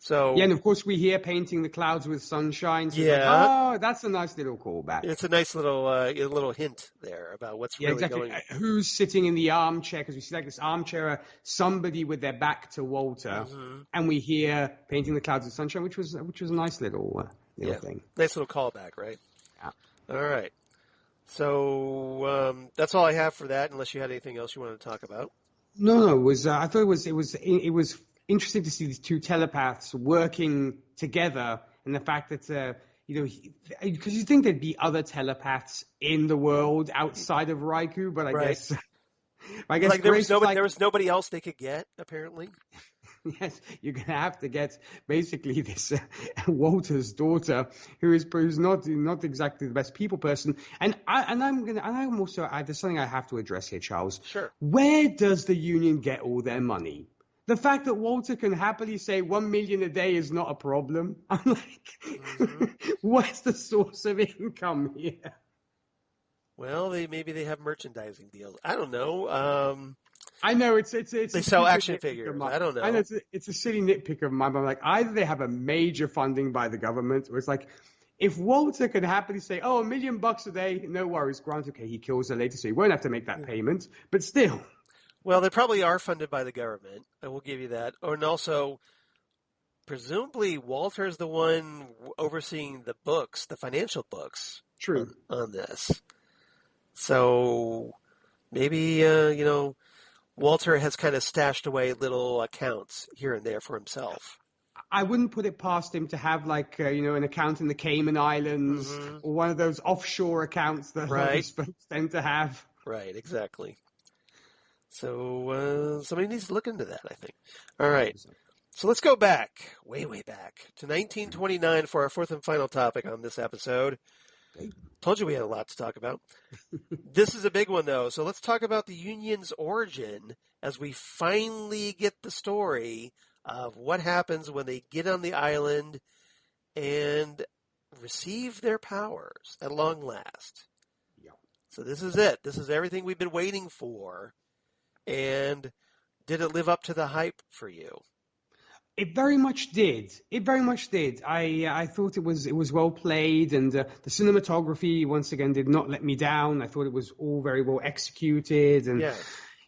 So yeah, and of course we hear painting the clouds with sunshine. So that's a nice little callback. It's a nice little hint there about what's really going on. Who's sitting in the armchair? Because we see this armchair, somebody with their back to Walter, and we hear painting the clouds with sunshine, which was a nice little thing. Nice little callback, right? Yeah. All right. So that's all I have for that. Unless you had anything else you wanted to talk about. No. I thought it was interesting to see these two telepaths working together, and the fact that because you think there'd be other telepaths in the world outside of Raikou, but I guess there was nobody else they could get apparently. Yes, you're going to have to get basically this Walter's daughter, who's not exactly the best people person, and I'm also there's something I have to address here, Charles. Sure. Where does the union get all their money? The fact that Walter can happily say 1 million a day is not a problem. I'm like, what's the source of income here? Well, maybe they have merchandising deals. I don't know. I know it's They sell action figures. I don't know. I know it's a silly nitpick of mine, but I'm like, either they have a major funding by the government, or it's like, if Walter can happily say, "Oh, $1 million a day, no worries, Grant, okay, he kills her later, so he won't have to make that payment," but still. Well, they probably are funded by the government. I will give you that. And also, presumably, Walter is the one overseeing the books, the financial books. True. On this. So maybe, Walter has kind of stashed away little accounts here and there for himself. I wouldn't put it past him to have an account in the Cayman Islands or one of those offshore accounts that these folks tend to have. Right, exactly. So somebody needs to look into that, I think. All right. So let's go back, way, way back to 1929 for our fourth and final topic on this episode. Told you we had a lot to talk about. This is a big one, though. So let's talk about the Union's origin as we finally get the story of what happens when they get on the island and receive their powers at long last. Yeah. So this is it. This is everything we've been waiting for. And did it live up to the hype for you? It very much did. It very much did. I thought it was well played, and the cinematography once again did not let me down. I thought it was all very well executed, and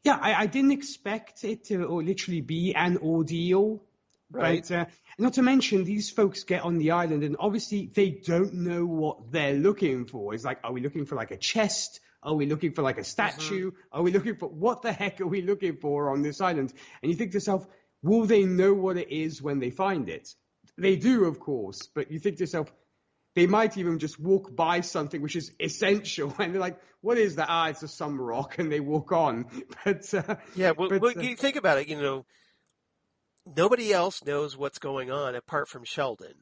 I didn't expect it to literally be an ordeal. Right. But not to mention, these folks get on the island, and obviously they don't know what they're looking for. It's like, are we looking for like a chest? Are we looking for like a statue? Are we looking for what the heck are we looking for on this island? And you think to yourself, will they know what it is when they find it? They do, of course, but you think to yourself, they might even just walk by something which is essential, and they're like, what is that? It's just some rock, and they walk on. But you think about it, nobody else knows what's going on apart from Sheldon.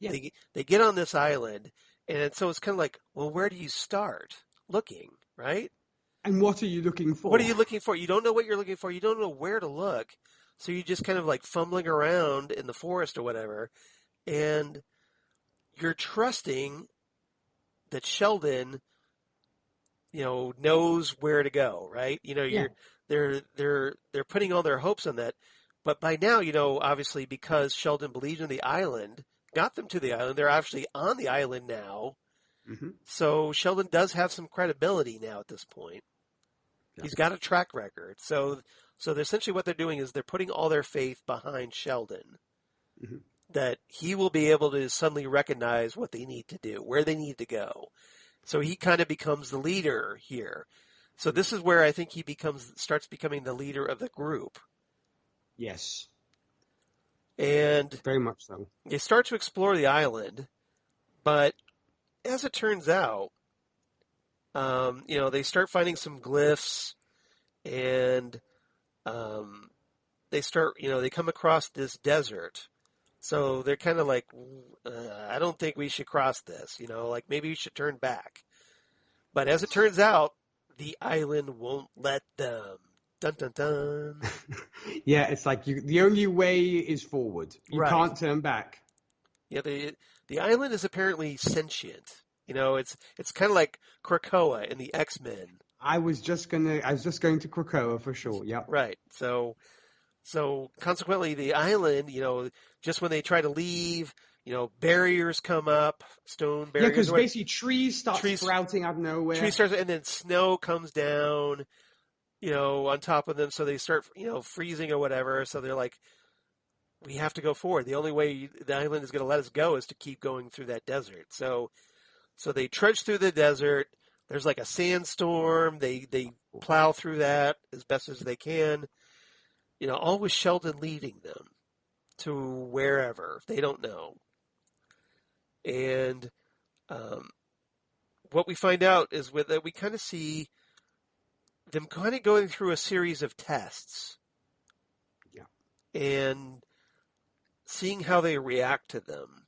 Yeah. They get on this island, and so it's kind of like, well, where do you start looking, right? And what are you looking for? What are you looking for? You don't know what you're looking for. You don't know where to look. So you're just kind of like fumbling around in the forest or whatever, and you're trusting that Sheldon, knows where to go, right? They're putting all their hopes on that. But by now, obviously because Sheldon believed in the island, got them to the island, they're actually on the island now. Mm-hmm. So Sheldon does have some credibility now at this point. Yeah. He's got a track record. So essentially what they're doing is they're putting all their faith behind Sheldon, that he will be able to suddenly recognize what they need to do, where they need to go. So he kind of becomes the leader here. So this is where I think he starts becoming the leader of the group. Yes. And very much so. They start to explore the island, but as it turns out, they start finding some glyphs, and they come across this desert. So they're kind of like, I don't think we should cross this, like maybe we should turn back. But as it turns out, the island won't let them. Dun, dun, dun. Yeah, it's like the only way is forward. You can't turn back. Yeah, the island is apparently sentient. It's kind of like Krakoa in the X-Men. I was just going to Krakoa for sure. Yeah. Right. So consequently, the island, just when they try to leave, barriers come up, stone barriers. Yeah, because basically trees start sprouting out of nowhere. And then snow comes down, on top of them. So they start, freezing or whatever. So they're like, we have to go forward. The only way the island is going to let us go is to keep going through that desert. So they trudge through the desert. There's like a sandstorm. They plow through that as best as they can. All with Sheldon leading them to wherever. They don't know. And what we find out is that we kind of see them kind of going through a series of tests. Yeah. and seeing how they react to them.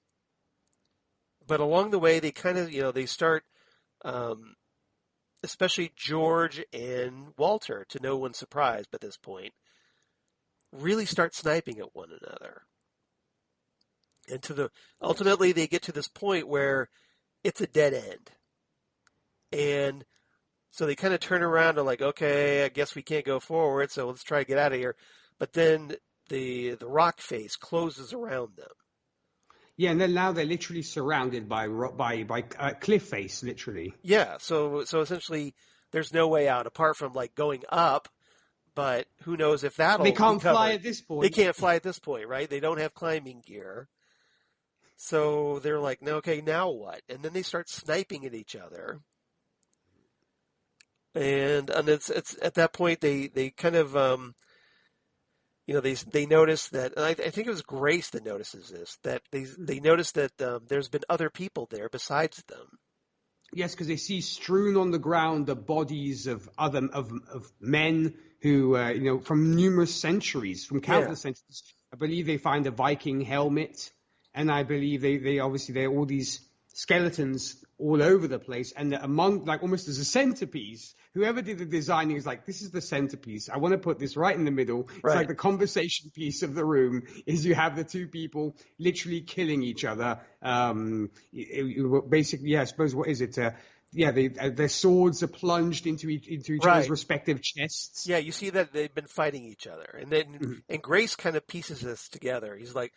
But along the way, they kind of, they start, especially George and Walter, to no one's surprise at this point, really start sniping at one another. And ultimately they get to this point where it's a dead end. And so they kind of turn around and like, okay, I guess we can't go forward, so let's try to get out of here. But then the rock face closes around them. Yeah, and then now they're literally surrounded by cliff face, literally. Yeah, so essentially there's no way out apart from like going up, but who knows if that'll They can't be covered. fly at this point. They can't fly at this point, right? They don't have climbing gear. So they're like, no, okay, now what? And then they start sniping at each other. And it's at that point they kind of they notice that, and I think it was Grace that notices this, that they notice that there's been other people there besides them. Yes, because they see strewn on the ground the bodies of men who from numerous centuries, from countless centuries. I believe they find a Viking helmet, and I believe they obviously there are all these skeletons all over the place, and among, like, almost as a centerpiece. Whoever did the designing is like, this is the centerpiece. I want to put this right in the middle. It's like the conversation piece of the room is you have the two people literally killing each other. Basically, I suppose, what is it? Their swords are plunged into each other's respective chests. Yeah, you see that they've been fighting each other. And then and Grace kind of pieces this together. She's like,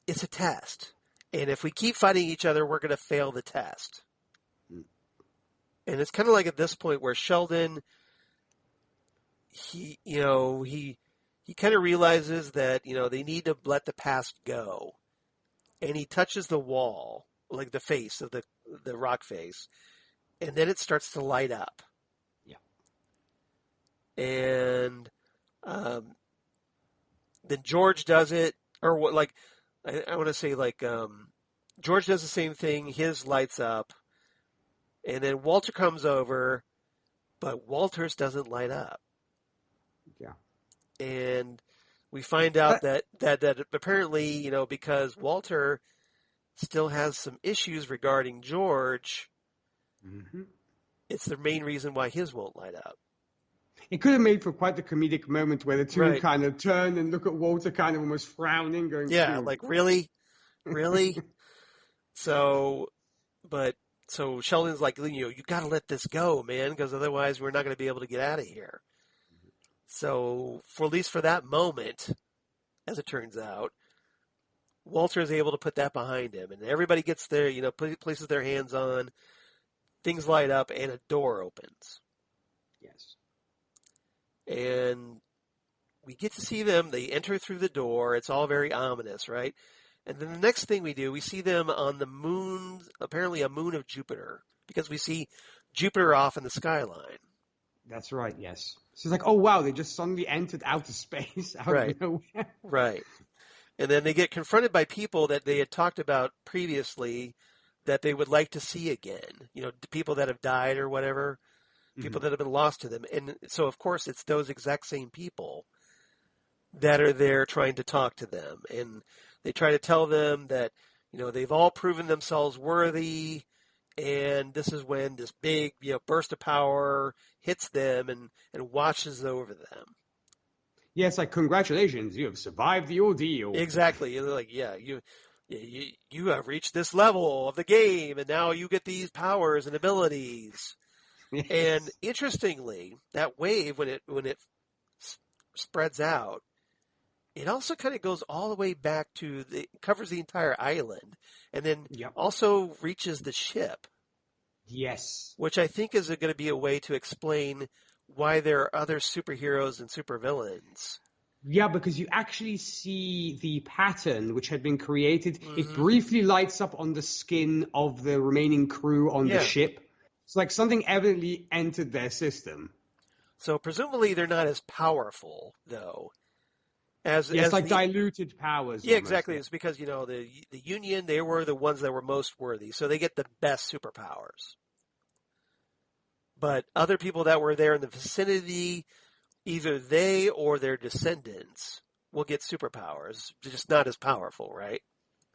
it's a test. And if we keep fighting each other, we're going to fail the test. And it's kind of like at this point where Sheldon, he kind of realizes that, they need to let the past go. And he touches the wall, like the face of the rock face, and then it starts to light up. Yeah. And then George does it, or what? Like, I want to say, like, George does the same thing. His lights up, and then Walter comes over, but Walter's doesn't light up. Yeah. And we find out that apparently, because Walter still has some issues regarding George, it's the main reason why his won't light up. It could have made for quite the comedic moment where the two kind of turn and look at Walter kind of almost frowning, going, like, really? Really? So Sheldon's like, you got to let this go, man, because otherwise we're not going to be able to get out of here. So at least for that moment, as it turns out, Walter is able to put that behind him, and everybody gets there, places their hands on, things light up, and a door opens. Yes. And we get to see them. They enter through the door. It's all very ominous, right? And then the next thing we do, we see them on the moon, apparently a moon of Jupiter, because we see Jupiter off in the skyline. That's right, yes. So it's like, oh, wow, they just suddenly entered outer space out of nowhere. Right. And then they get confronted by people that they had talked about previously that they would like to see again. People that have died or whatever, people that have been lost to them. And so, of course, it's those exact same people that are there trying to talk to them. And they try to tell them that, they've all proven themselves worthy, and this is when this big, burst of power hits them and washes over them. Yes, like, congratulations, you have survived the ordeal. Exactly. And they're like, you have reached this level of the game, and now you get these powers and abilities. Yes. And interestingly, that wave, when it spreads out, it also kind of goes all the way back to covers the entire island, and then also reaches the ship. Yes. Which I think is going to be a way to explain why there are other superheroes and supervillains. Yeah, because you actually see the pattern which had been created. It briefly lights up on the skin of the remaining crew on the ship. It's like something evidently entered their system. So presumably they're not as powerful, though. As diluted powers. Yeah, exactly. It's because, the Union, they were the ones that were most worthy. So they get the best superpowers. But other people that were there in the vicinity either they or their descendants will get superpowers, just not as powerful, right?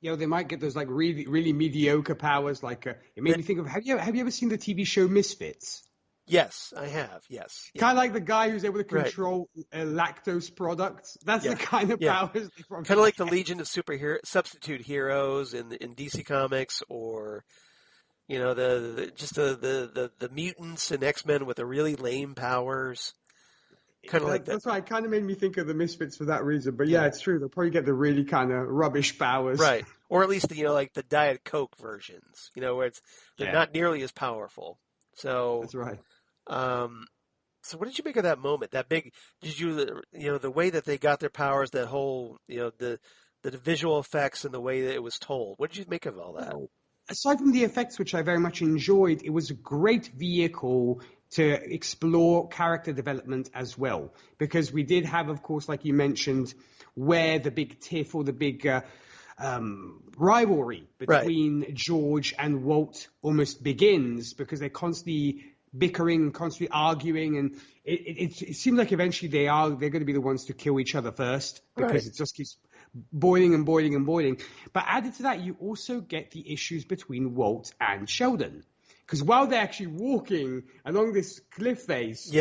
They might get those like really, really mediocre powers. Like it made me think of have you ever seen the TV show Misfits? Yes, I have. Yes. Yeah. Kind of like the guy who's able to Right. control lactose products. That's the kind of Yeah. powers they probably Kind of like the get. Legion of Substitute Heroes in DC Comics, or the mutants and X-Men with the really lame powers. Kind of like that. That's why it kind of made me think of the Misfits for that reason. But yeah, it's true. They'll probably get the really kind of rubbish powers. Right. Or at least, like the Diet Coke versions, where they're not nearly as powerful. So that's right. So what did you make of that moment? That big, did you, the way that they got their powers, that whole, the visual effects and the way that it was told. What did you make of all that? Well, aside from the effects, which I very much enjoyed, it was a great vehicle to explore character development as well. Because we did have, of course, like you mentioned, where the big tiff or the big rivalry between George and Walt almost begins, because they're constantly bickering, constantly arguing, and it seems like eventually they're going to be the ones to kill each other first, because it just keeps boiling and boiling and boiling. But added to that, you also get the issues between Walt and Sheldon, because while they're actually walking along this cliff face,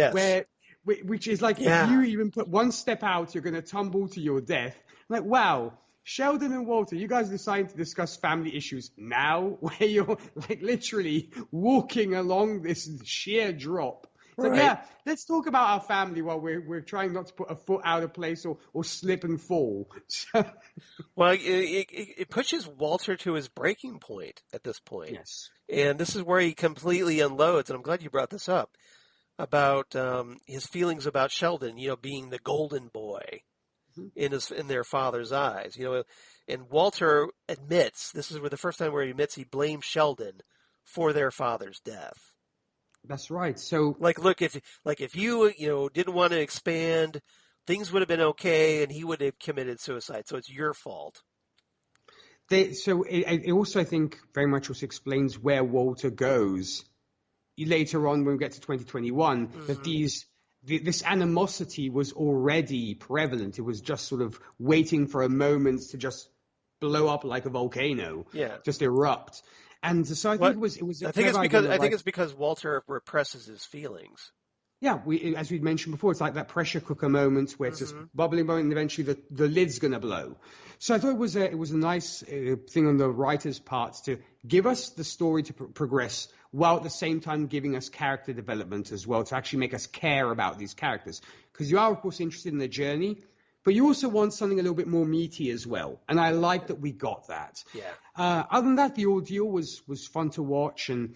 which is like if you even put one step out, you're going to tumble to your death. I'm like, wow. Sheldon and Walter, you guys decided to discuss family issues now, where you're like literally walking along this sheer drop. So let's talk about our family while we're trying not to put a foot out of place or slip and fall. Well, it pushes Walter to his breaking point at this point. Yes. And this is where he completely unloads, and I'm glad you brought this up, about his feelings about Sheldon, being the golden boy in their father's eyes, and Walter admits, this is the first time where he admits he blames Sheldon for their father's death. That's right. So, look, if you didn't want to expand, things would have been okay, and he would have committed suicide. So it's your fault. It also, I think, very much also explains where Walter goes later on when we get to 2021. That this animosity was already prevalent. It was just sort of waiting for a moment to just blow up like a volcano, just erupt. And so I think it was. I think it's because Walter represses his feelings. Yeah, as we'd mentioned before, it's like that pressure cooker moment where it's just bubbling, and eventually the lid's going to blow. So I thought it was a nice thing on the writer's part to give us the story to progress, while at the same time giving us character development as well, to actually make us care about these characters. Because you are, of course, interested in the journey, but you also want something a little bit more meaty as well. And I like that we got that. Yeah. Other than that, the ordeal was fun to watch. And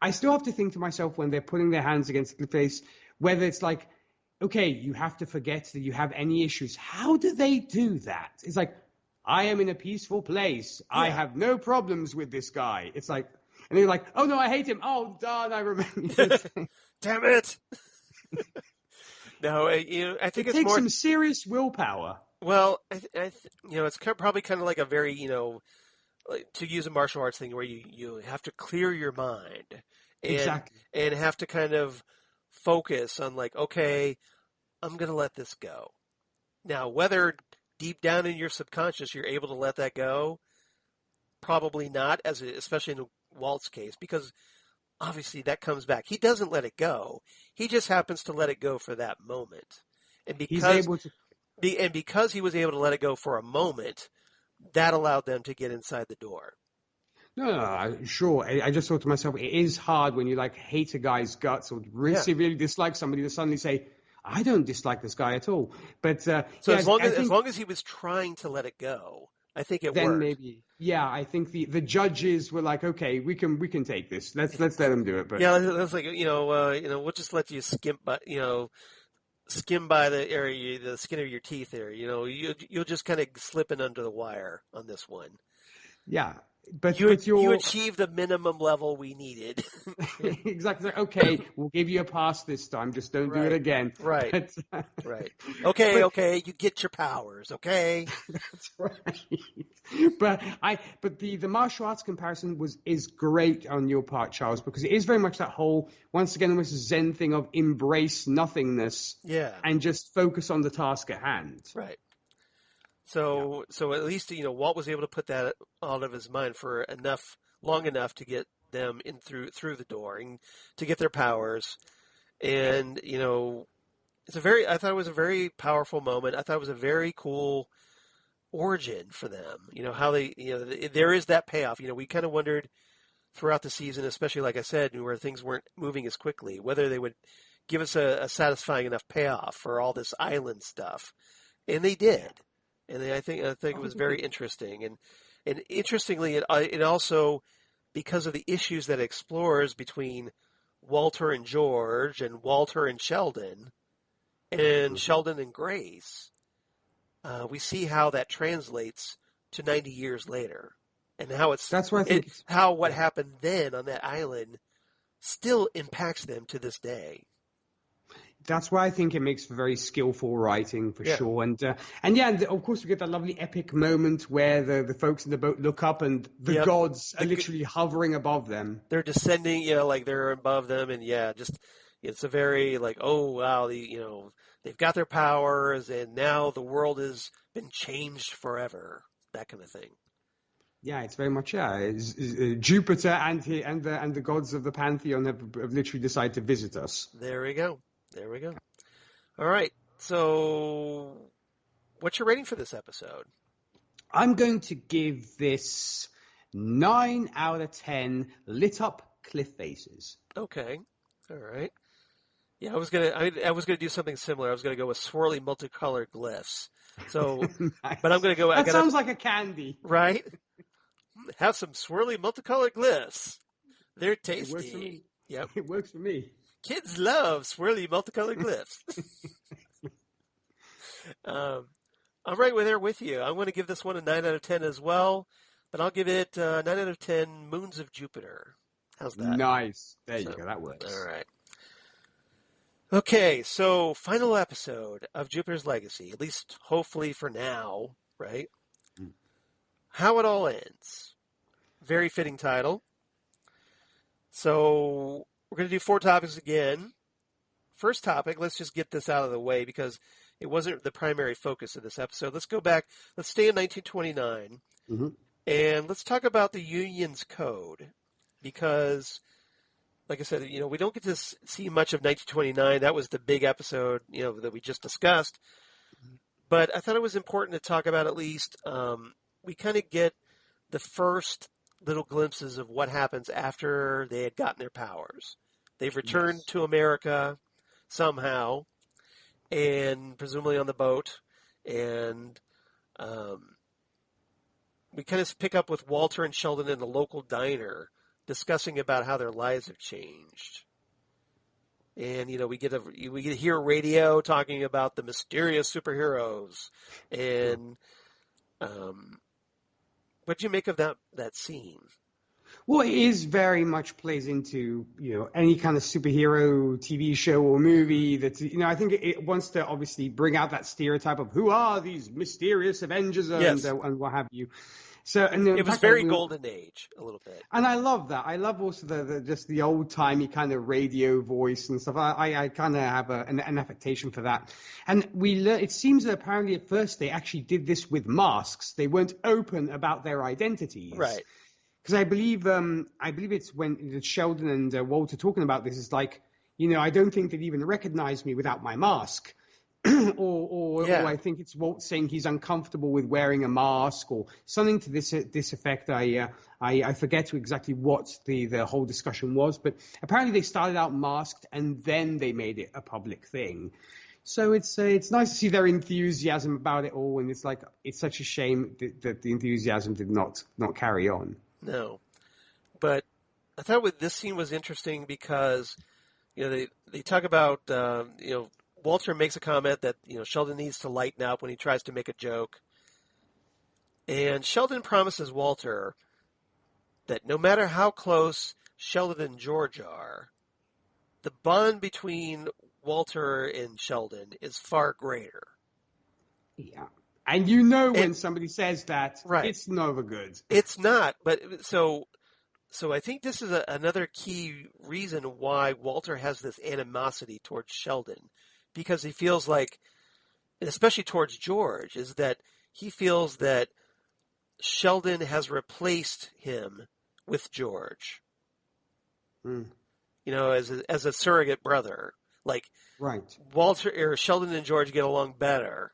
I still have to think to myself, when they're putting their hands against the face, whether it's like, okay, you have to forget that you have any issues. How do they do that? It's like, I am in a peaceful place. Yeah. I have no problems with this guy. It's like, and they're like, oh no, I hate him. Oh, darn, I remember. Damn it. No, I think it it's takes more some serious willpower. Well, it's probably kind of like a very, to use a martial arts thing where you have to clear your mind and have to kind of focus on like, okay, I'm going to let this go. Now, whether deep down in your subconscious you're able to let that go, probably not, especially in Walt's case, because obviously that comes back. He doesn't let it go. He just happens to let it go for that moment. And because he was able to let it go for a moment, that allowed them to get inside the door. No, sure. I just thought to myself, it is hard when you like hate a guy's guts or really dislike somebody to suddenly say, I don't dislike this guy at all. But as long as he was trying to let it go, I think it then worked. Maybe, I think the judges were like, okay, we can take this. Let's let them do it. But that's like we'll just let you skim by the area, the skin of your teeth there. You'll just kind of slip in under the wire on this one. Yeah. You But you're achieved the minimum level we needed. exactly okay. We'll give you a pass this time. Just don't do it Right. again. Right. But, Right. Okay. but Okay. You get your powers. Okay. that's right. But the martial arts comparison is great on your part, Charles, because it is very much that whole once again almost Zen thing of embrace nothingness Yeah. and just focus on the task at hand. Right. So at least Walt was able to put that out of his mind for long enough to get them in through the door and to get their powers. And I thought it was a very powerful moment. I thought it was a very cool origin for them. How they there is that payoff. We kind of wondered throughout the season, especially like I said, where things weren't moving as quickly, whether they would give us a satisfying enough payoff for all this island stuff, and they did. And I think it was very interesting, and interestingly, it also, because of the issues that it explores between Walter and George, and Walter and Sheldon, and Sheldon and Grace, we see how that translates to 90 years later, and how what happened then on that island still impacts them to this day. That's why I think it makes for very skillful writing for sure. And of course we get that lovely epic moment where the folks in the boat look up and the gods are literally hovering above them. They're descending, like they're above them, and it's a very like, oh wow, they've got their powers, and now the world has been changed forever. That kind of thing. Yeah, it's very much It's Jupiter and the gods of the pantheon have literally decided to visit us. There we go. All right. So, what's your rating for this episode? I'm going to give this 9 out of 10 lit up cliff faces. Okay. All right. Yeah, I was gonna do something similar. I was gonna go with swirly multicolored glyphs. So, Nice. But I'm gonna go. Sounds like a candy, right? Have some swirly multicolored glyphs. They're tasty. It works for me. Yep. It works for me. Kids love swirly multicolored glyphs. I'm right there with you. I'm going to give this one a 9 out of 10 as well, but I'll give it 9 out of 10 Moons of Jupiter. How's that? Nice. There you go. That works. All right. Okay, so final episode of Jupiter's Legacy, at least hopefully for now, right? How It All Ends. Very fitting title. So we're going to do 4 topics again. First topic, let's just get this out of the way because it wasn't the primary focus of this episode. Let's go back. Let's stay in 1929. And let's talk about the Union's Code because, like I said, we don't get to see much of 1929. That was the big episode, that we just discussed. But I thought it was important to talk about at least we kind of get the first little glimpses of what happens after they had gotten their powers. They've returned to America somehow, and presumably on the boat. And we kind of pick up with Walter and Sheldon in the local diner discussing about how their lives have changed. And, we get to hear radio talking about the mysterious superheroes. And what'd you make of that scene? Well, it is very much plays into, any kind of superhero TV show or movie that, I think it wants to obviously bring out that stereotype of who are these mysterious Avengers and what have you. So, and it was very golden age a little bit. And I love that. I love also the old timey kind of radio voice and stuff. I kind of have an affectation for that. And it seems that apparently at first they actually did this with masks. They weren't open about their identities. Right. Because I believe it's when Sheldon and Walter talking about this is like, I don't think they'd even recognize me without my mask. or I think it's Walt saying he's uncomfortable with wearing a mask or something to this effect. I forget exactly what the whole discussion was, but apparently they started out masked and then they made it a public thing. So it's nice to see their enthusiasm about it all, and it's like it's such a shame that the enthusiasm did not carry on. No, but I thought this scene was interesting because they talk about Walter makes a comment that Sheldon needs to lighten up when he tries to make a joke, and Sheldon promises Walter that no matter how close Sheldon and George are, the bond between Walter and Sheldon is far greater. Yeah. And you know when And- somebody says that, Right. it's never good. It's not, but so I think this is another key reason why Walter has this animosity towards Sheldon, because he feels like, and especially towards George, is that he feels that Sheldon has replaced him with George. Mm. You know, as a surrogate brother. Like Right. Walter or Sheldon and George get along better.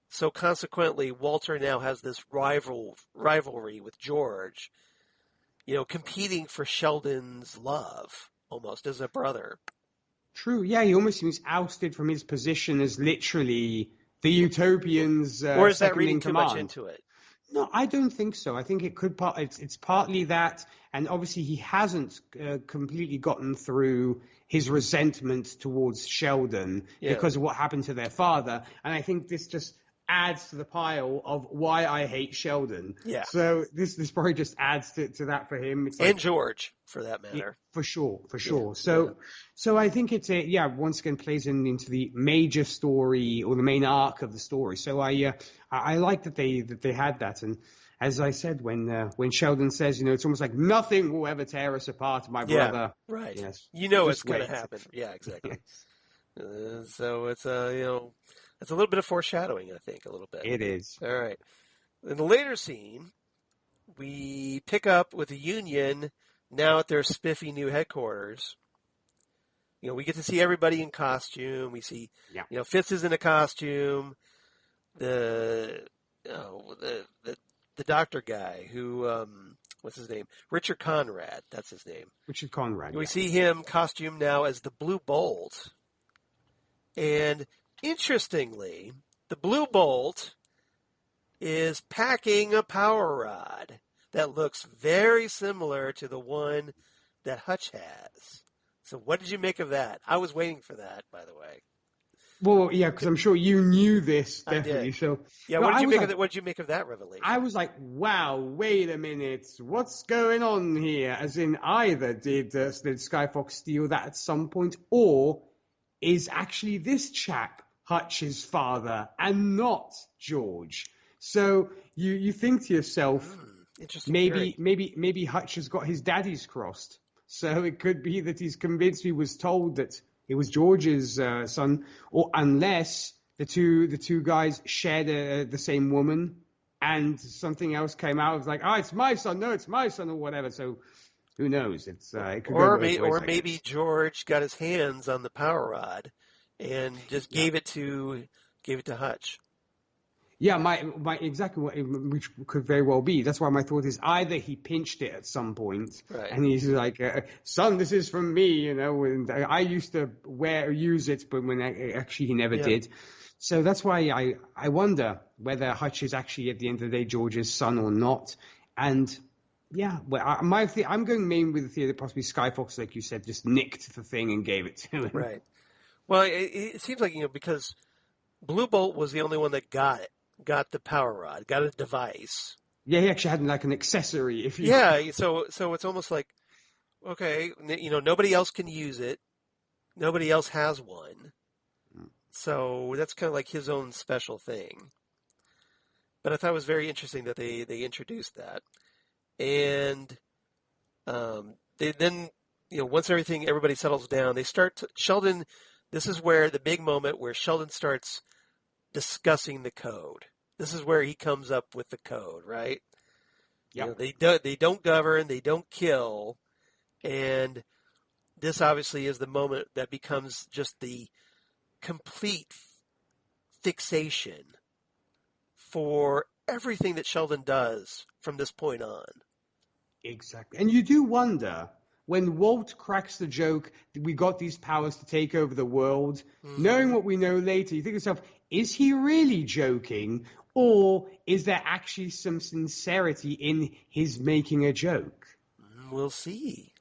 So consequently, Walter now has this rivalry with George, you know, competing for Sheldon's love, almost as a brother. True. Yeah, he almost seems ousted from his position as literally the Utopians' Or is that second reading in too command. much into it? No, I don't think so. I think it could. It's partly that, and obviously he hasn't completely gotten through his resentment towards Sheldon because of what happened to their father. And I think this just adds to the pile of why I hate Sheldon. Yeah. So this probably just adds to that for him. It's And George, for that matter. Yeah, for sure. Yeah. So I think it's once again plays into the major story or the main arc of the story. So I like that they had that. And as I said, when Sheldon says, you know, it's almost like nothing will ever tear us apart, my brother. Right. Yes. You know Just it's going to wait. happen. Yeah, exactly. So it's you know, it's a little bit of foreshadowing, I think, a little bit. It is. All right. In the later scene, we pick up with the Union now at their spiffy new headquarters. You know, we get to see everybody in costume. We see, you know, Fitz is in a costume. The doctor guy who, what's his name? Richard Conrad. That's his name. Richard Conrad. We see him costumed now as the Blue Bolt. And interestingly, the Blue Bolt is packing a power rod that looks very similar to the one that Hutch has. So what did you make of that? I was waiting for that, by the way. Well, yeah, because I'm sure you knew this, definitely. I did. So yeah, no, what did you make of that revelation? I was like, wow, wait a minute, what's going on here? As in, either did Skyfox steal that at some point, or is actually this chap Hutch's father and not George? So you think to yourself, interesting maybe Hutch has got his daddies crossed. So it could be that he's convinced he was told that it was George's son, or unless the two guys shared the same woman, and something else came out of like, it's my son, no, it's my son, or whatever. So who knows? It could go both ways, maybe George got his hands on the power rod and just gave it to Hutch. Yeah, my exactly which could very well be. That's why my thought is either he pinched it at some point, right, and he's like, "Son, this is from me," you know. And I used to use it, but when actually he never did. So that's why I wonder whether Hutch is actually at the end of the day George's son or not. And yeah, well, I'm going main with the theory that possibly Skyfox, like you said, just nicked the thing and gave it to him. Right. Well, it seems like, you know, because Blue Bolt was the only one that got the power rod, got a device. Yeah, he actually had like an accessory. So it's almost like, okay, you know, nobody else can use it. Nobody else has one. So that's kind of like his own special thing. But I thought it was very interesting that they introduced that. And they then, you know, once everybody settles down, Sheldon, this is where the big moment where Sheldon starts discussing the code. This is where he comes up with the code, right? Yeah. You know, they don't govern, they don't kill, and this obviously is the moment that becomes just the complete fixation for everything that Sheldon does from this point on. Exactly. And you do wonder, when Walt cracks the joke that we got these powers to take over the world, knowing what we know later, you think to yourself, is he really joking? Or is there actually some sincerity in his making a joke? We'll see.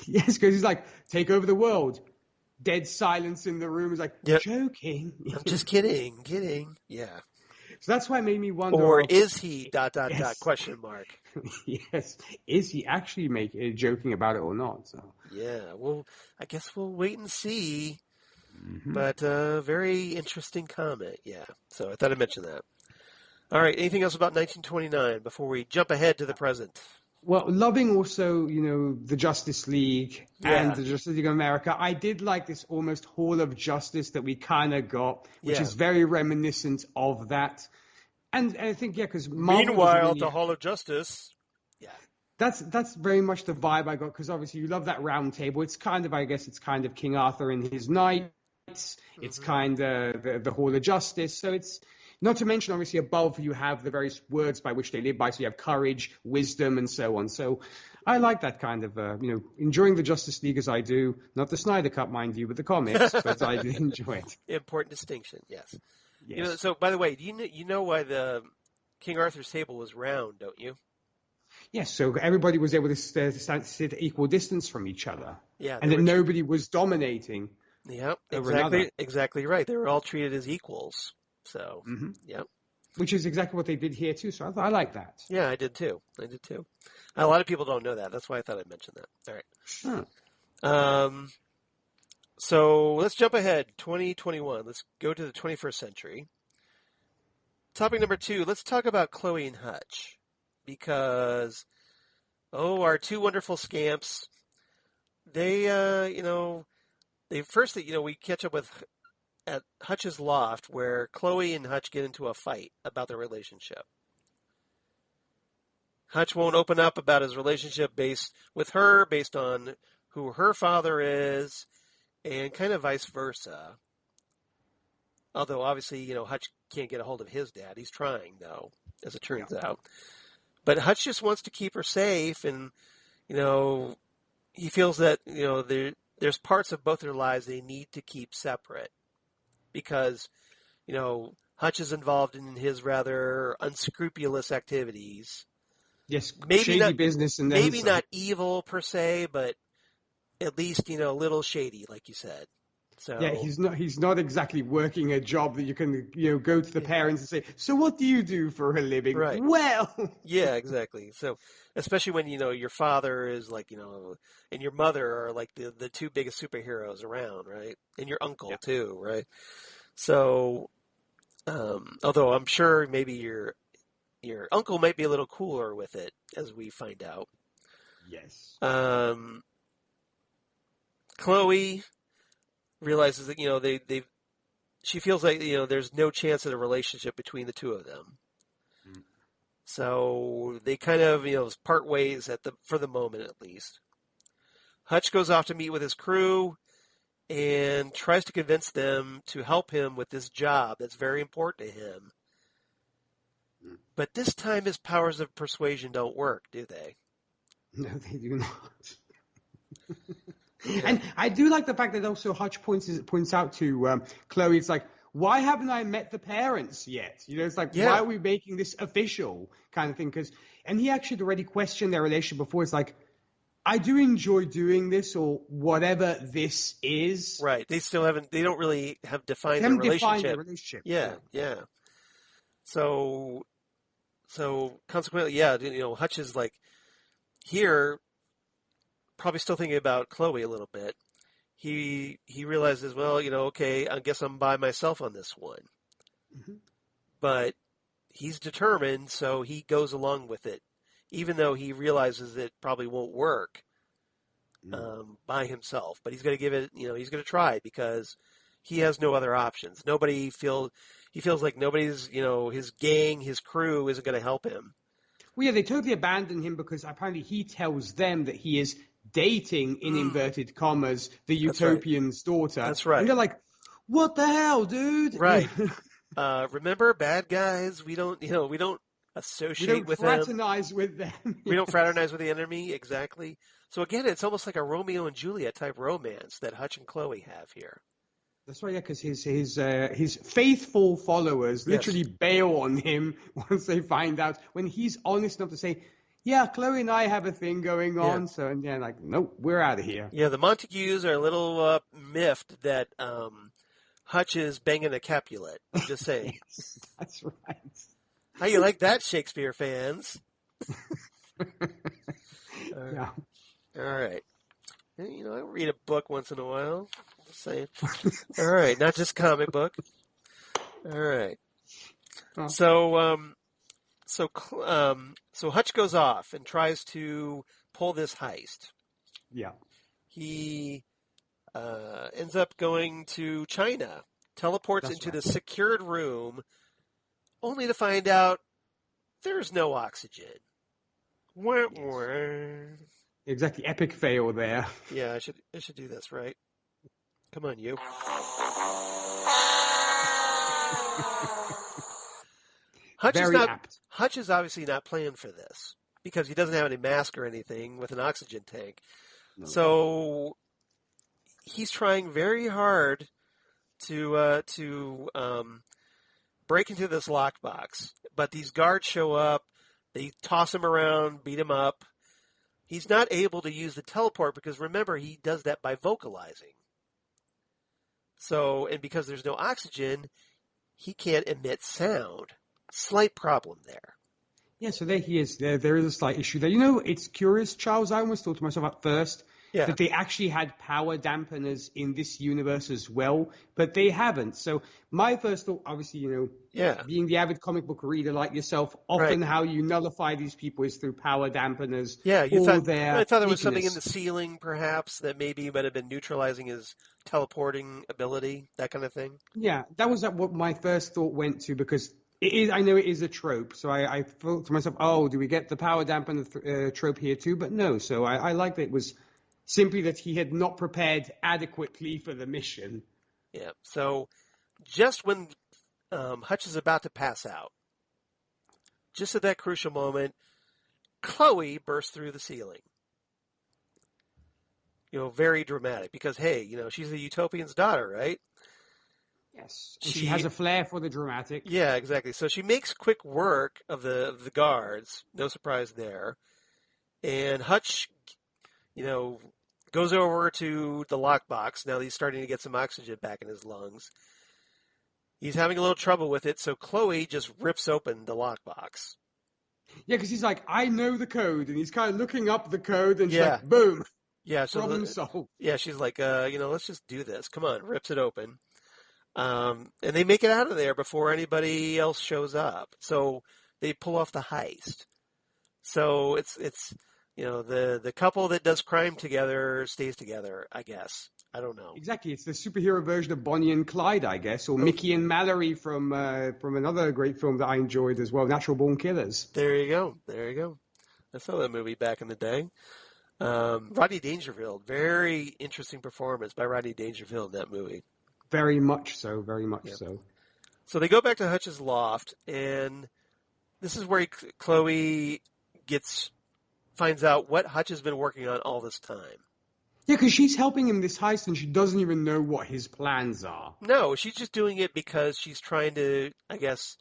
Yes, because he's like, take over the world. Dead silence in the room. He's like, joking. I'm just kidding. Yeah. So that's why it made me wonder. Or is he ... Yes. question mark? Yes. Is he actually joking about it or not? So. Yeah. Well, I guess we'll wait and see. Mm-hmm. But very interesting comment. Yeah. So I thought I'd mention that. All right. Anything else about 1929 before we jump ahead to the present? Well, loving also, the Justice League and the Justice League of America. I did like this almost Hall of Justice that we kind of got, which is very reminiscent of that. And I think, because Marvel Meanwhile, the Hall of Justice. Yeah. That's very much the vibe I got, because obviously you love that round table. It's kind of, I guess, it's kind of King Arthur and his knights. It's kind of the Hall of Justice. So it's, not to mention, obviously, above you have the various words by which they live by. So you have courage, wisdom, and so on. So I like that kind of, enjoying the Justice League as I do. Not the Snyder Cut, mind you, but the comics, but I do enjoy it. Important distinction, yes. Yes. So, by the way, you know why the King Arthur's table was round, don't you? Yes, so everybody was able to sit at equal distance from each other. Yeah. And that nobody was dominating. Yeah, exactly. Exactly right. They were all treated as equals. So, yeah. Which is exactly what they did here, too. So I like that. Yeah, I did, too. A lot of people don't know that. That's why I thought I'd mention that. All right. So let's jump ahead. 2021. Let's go to the 21st century. Topic number 2. Let's talk about Chloe and Hutch. Because, our two wonderful scamps, they, we catch up with at Hutch's loft where Chloe and Hutch get into a fight about their relationship. Hutch won't open up about his relationship based on who her father is, and kind of vice versa. Although obviously, Hutch can't get a hold of his dad. He's trying, though, as it turns out. But Hutch just wants to keep her safe, and, he feels that, there's parts of both their lives they need to keep separate. Because, Hutch is involved in his rather unscrupulous activities. Yes, maybe shady not, business. And maybe not evil per se, but at least, a little shady, like you said. So yeah, he's not exactly working a job that you can, go to the parents and say, so what do you do for a living? Right. Well. Yeah, exactly. So especially when, your father is like, and your mother are like the two biggest superheroes around, right? And your uncle too, right? So, although I'm sure maybe your uncle might be a little cooler with it, as we find out. Yes. Chloe realizes that, she feels like, there's no chance at a relationship between the two of them. So they kind of, part ways for the moment at least. Hutch goes off to meet with his crew and tries to convince them to help him with this job that's very important to him. But this time his powers of persuasion don't work, do they? No, they do not. And I do like the fact that also Hutch points out to Chloe, it's like, why haven't I met the parents yet? It's like, why are we making this official kind of thing? And he actually had already questioned their relationship before. It's like, I do enjoy doing this or whatever this is. Right. They don't really have defined their relationship. Yeah. So consequently, Hutch is like here, probably still thinking about Chloe a little bit. He realizes, well, okay, I guess I'm by myself on this one. But he's determined, so he goes along with it, even though he realizes it probably won't work by himself. But he's going to give it, he's going to try because he has no other options. He feels like nobody's, his gang, his crew isn't going to help him. Well, yeah, they totally abandon him because apparently he tells them that he is dating, in inverted commas, the Utopian's daughter. That's right. And they're like, what the hell, dude? Right. Remember, bad guys, we don't associate with them. We don't fraternize with them. We don't fraternize with the enemy, exactly. So again, it's almost like a Romeo and Juliet type romance that Hutch and Chloe have here. That's right, yeah, because his faithful followers literally bail on him once they find out, when he's honest enough to say, yeah, Chloe and I have a thing going on. So, nope, we're out of here. Yeah, the Montagues are a little miffed that Hutch is banging a Capulet. I'm just saying. Yes, that's right. How you like that, Shakespeare fans? Yeah. All right. You know, I read a book once in a while. Just saying. All right, not just comic book. All right. Oh. So Hutch goes off and tries to pull this heist. Yeah. He ends up going to China, teleports That's into right. the secured room, only to find out there's no oxygen. Wah, wah. Exactly. Epic fail there. Yeah, I should do this, right? Come on, you. Very apt. Hutch is obviously not playing for this because he doesn't have any mask or anything with an oxygen tank. No. So he's trying very hard to break into this lockbox. But these guards show up. They toss him around, beat him up. He's not able to use the teleport because, remember, he does that by vocalizing. So, and because there's no oxygen, he can't emit sound. Slight problem there. Yeah, so there he is. There is a slight issue there. You know, it's curious, Charles. I almost thought to myself at first that they actually had power dampeners in this universe as well, but they haven't. So my first thought, obviously, you know, being the avid comic book reader like yourself, often how you nullify these people is through power dampeners. Yeah, I thought there was weakness. something in the ceiling, perhaps, that maybe might have been neutralizing his teleporting ability, that kind of thing. Yeah, that was what my first thought went to, because I know it is a trope, so I thought to myself, oh, do we get the power dampener trope here too? But no, so I like that it was simply that he had not prepared adequately for the mission. Yeah, so just when Hutch is about to pass out, just at that crucial moment, Chloe bursts through the ceiling. You know, very dramatic, because, hey, you know, she's the Utopian's daughter, right? Yes, and she has a flair for the dramatic. Yeah, exactly. So she makes quick work of the guards. No surprise there. And Hutch, you know, goes over to the lockbox. Now he's starting to get some oxygen back in his lungs. He's having a little trouble with it, so Chloe just rips open the lockbox. Yeah, because he's like, I know the code, and he's kind of looking up the code, and she's like, boom. Yeah, problem solved. Yeah, she's like, you know, let's just do this. Come on, rips it open. And they make it out of there before anybody else shows up. So they pull off the heist. So it's you know, the couple that does crime together stays together, I guess. I don't know. Exactly. It's the superhero version of Bonnie and Clyde, I guess, or Mickey and Mallory from another great film that I enjoyed as well, Natural Born Killers. There you go. I saw that movie back in the day. Rodney Dangerfield, very interesting performance by Rodney Dangerfield in that movie. Very much so. So they go back to Hutch's loft, and this is where Chloe finds out what Hutch has been working on all this time. Yeah, because she's helping him this heist, and she doesn't even know what his plans are. No, she's just doing it because she's trying to, I guess,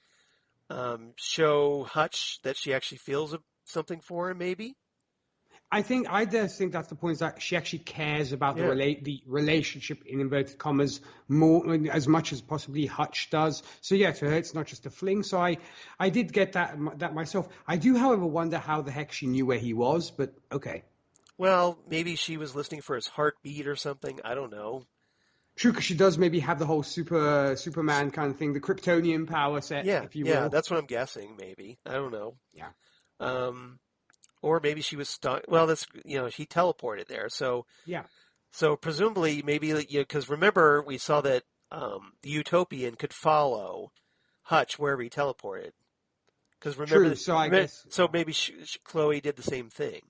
show Hutch that she actually feels something for him, maybe? I just think that's the point, is that she actually cares about the relationship, in inverted commas, more, as much as possibly Hutch does. So yeah, to her it's not just a fling. So I did get that myself. I do, however, wonder how the heck she knew where he was, but okay. Well, maybe she was listening for his heartbeat or something. I don't know. True, because she does maybe have the whole Superman kind of thing, the Kryptonian power set, if you will. Yeah, that's what I'm guessing, maybe. I don't know. Yeah. Or maybe she was stuck. Well, that's, you know, she teleported there. So yeah. So presumably, maybe, because remember we saw that the Utopian could follow Hutch wherever he teleported. Because remember, true. So I guess so maybe Chloe did the same thing.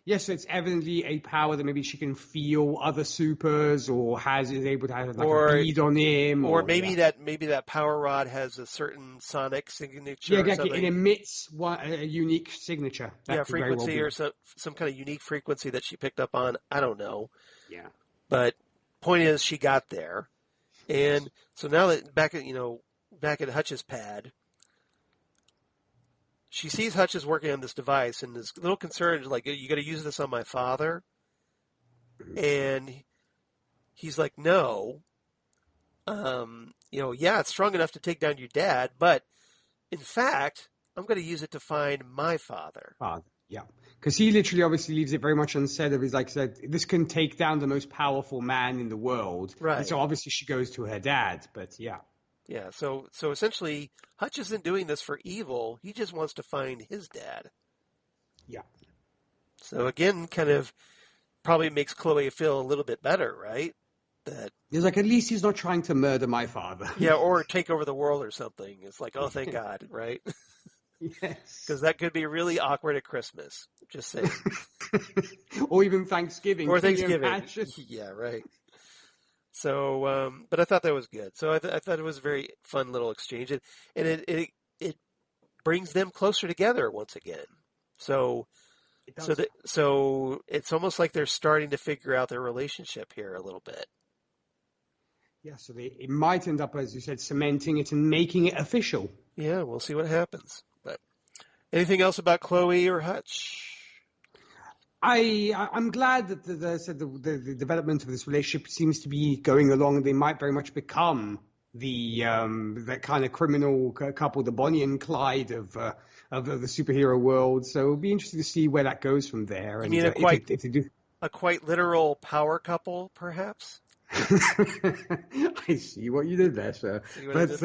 Yes, so it's evidently a power that maybe she can feel other supers, or is able to have like a bead on him, or maybe that power rod has a certain sonic signature. Yeah, exactly. It emits a unique signature. That frequency, or some kind of unique frequency that she picked up on. I don't know. Yeah. But point is, she got there, and so now that back at Hutch's pad. She sees Hutch is working on this device and is a little concerned, like, you got to use this on my father? And he's like, no. yeah, it's strong enough to take down your dad, but in fact, I'm going to use it to find my father. Yeah. Because he literally obviously leaves it very much unsaid of his, like I said, this can take down the most powerful man in the world. Right. And so obviously she goes to her dad, but yeah. Yeah, so essentially, Hutch isn't doing this for evil. He just wants to find his dad. Yeah. So again, kind of probably makes Chloe feel a little bit better, right? That He's like, at least he's not trying to murder my father. Yeah, or take over the world or something. It's like, oh, thank God, right? Yes. Because that could be really awkward at Christmas. Just saying. Or even Thanksgiving. Or Can you Thanksgiving. imagine? Yeah, right. So, but I thought that was good. So I thought it was a very fun little exchange, and it brings them closer together once again. So so it's almost like they're starting to figure out their relationship here a little bit. Yeah, so it might end up, as you said, cementing it and making it official. Yeah, we'll see what happens. But anything else about Chloe or Hutch? I'm glad that the development of this relationship seems to be going along, and they might very much become that kind of criminal couple, the Bonnie and Clyde of the superhero world. So it'll be interesting to see where that goes from there. I And mean, if they do a quite literal power couple, perhaps. I see what you did there, sir. But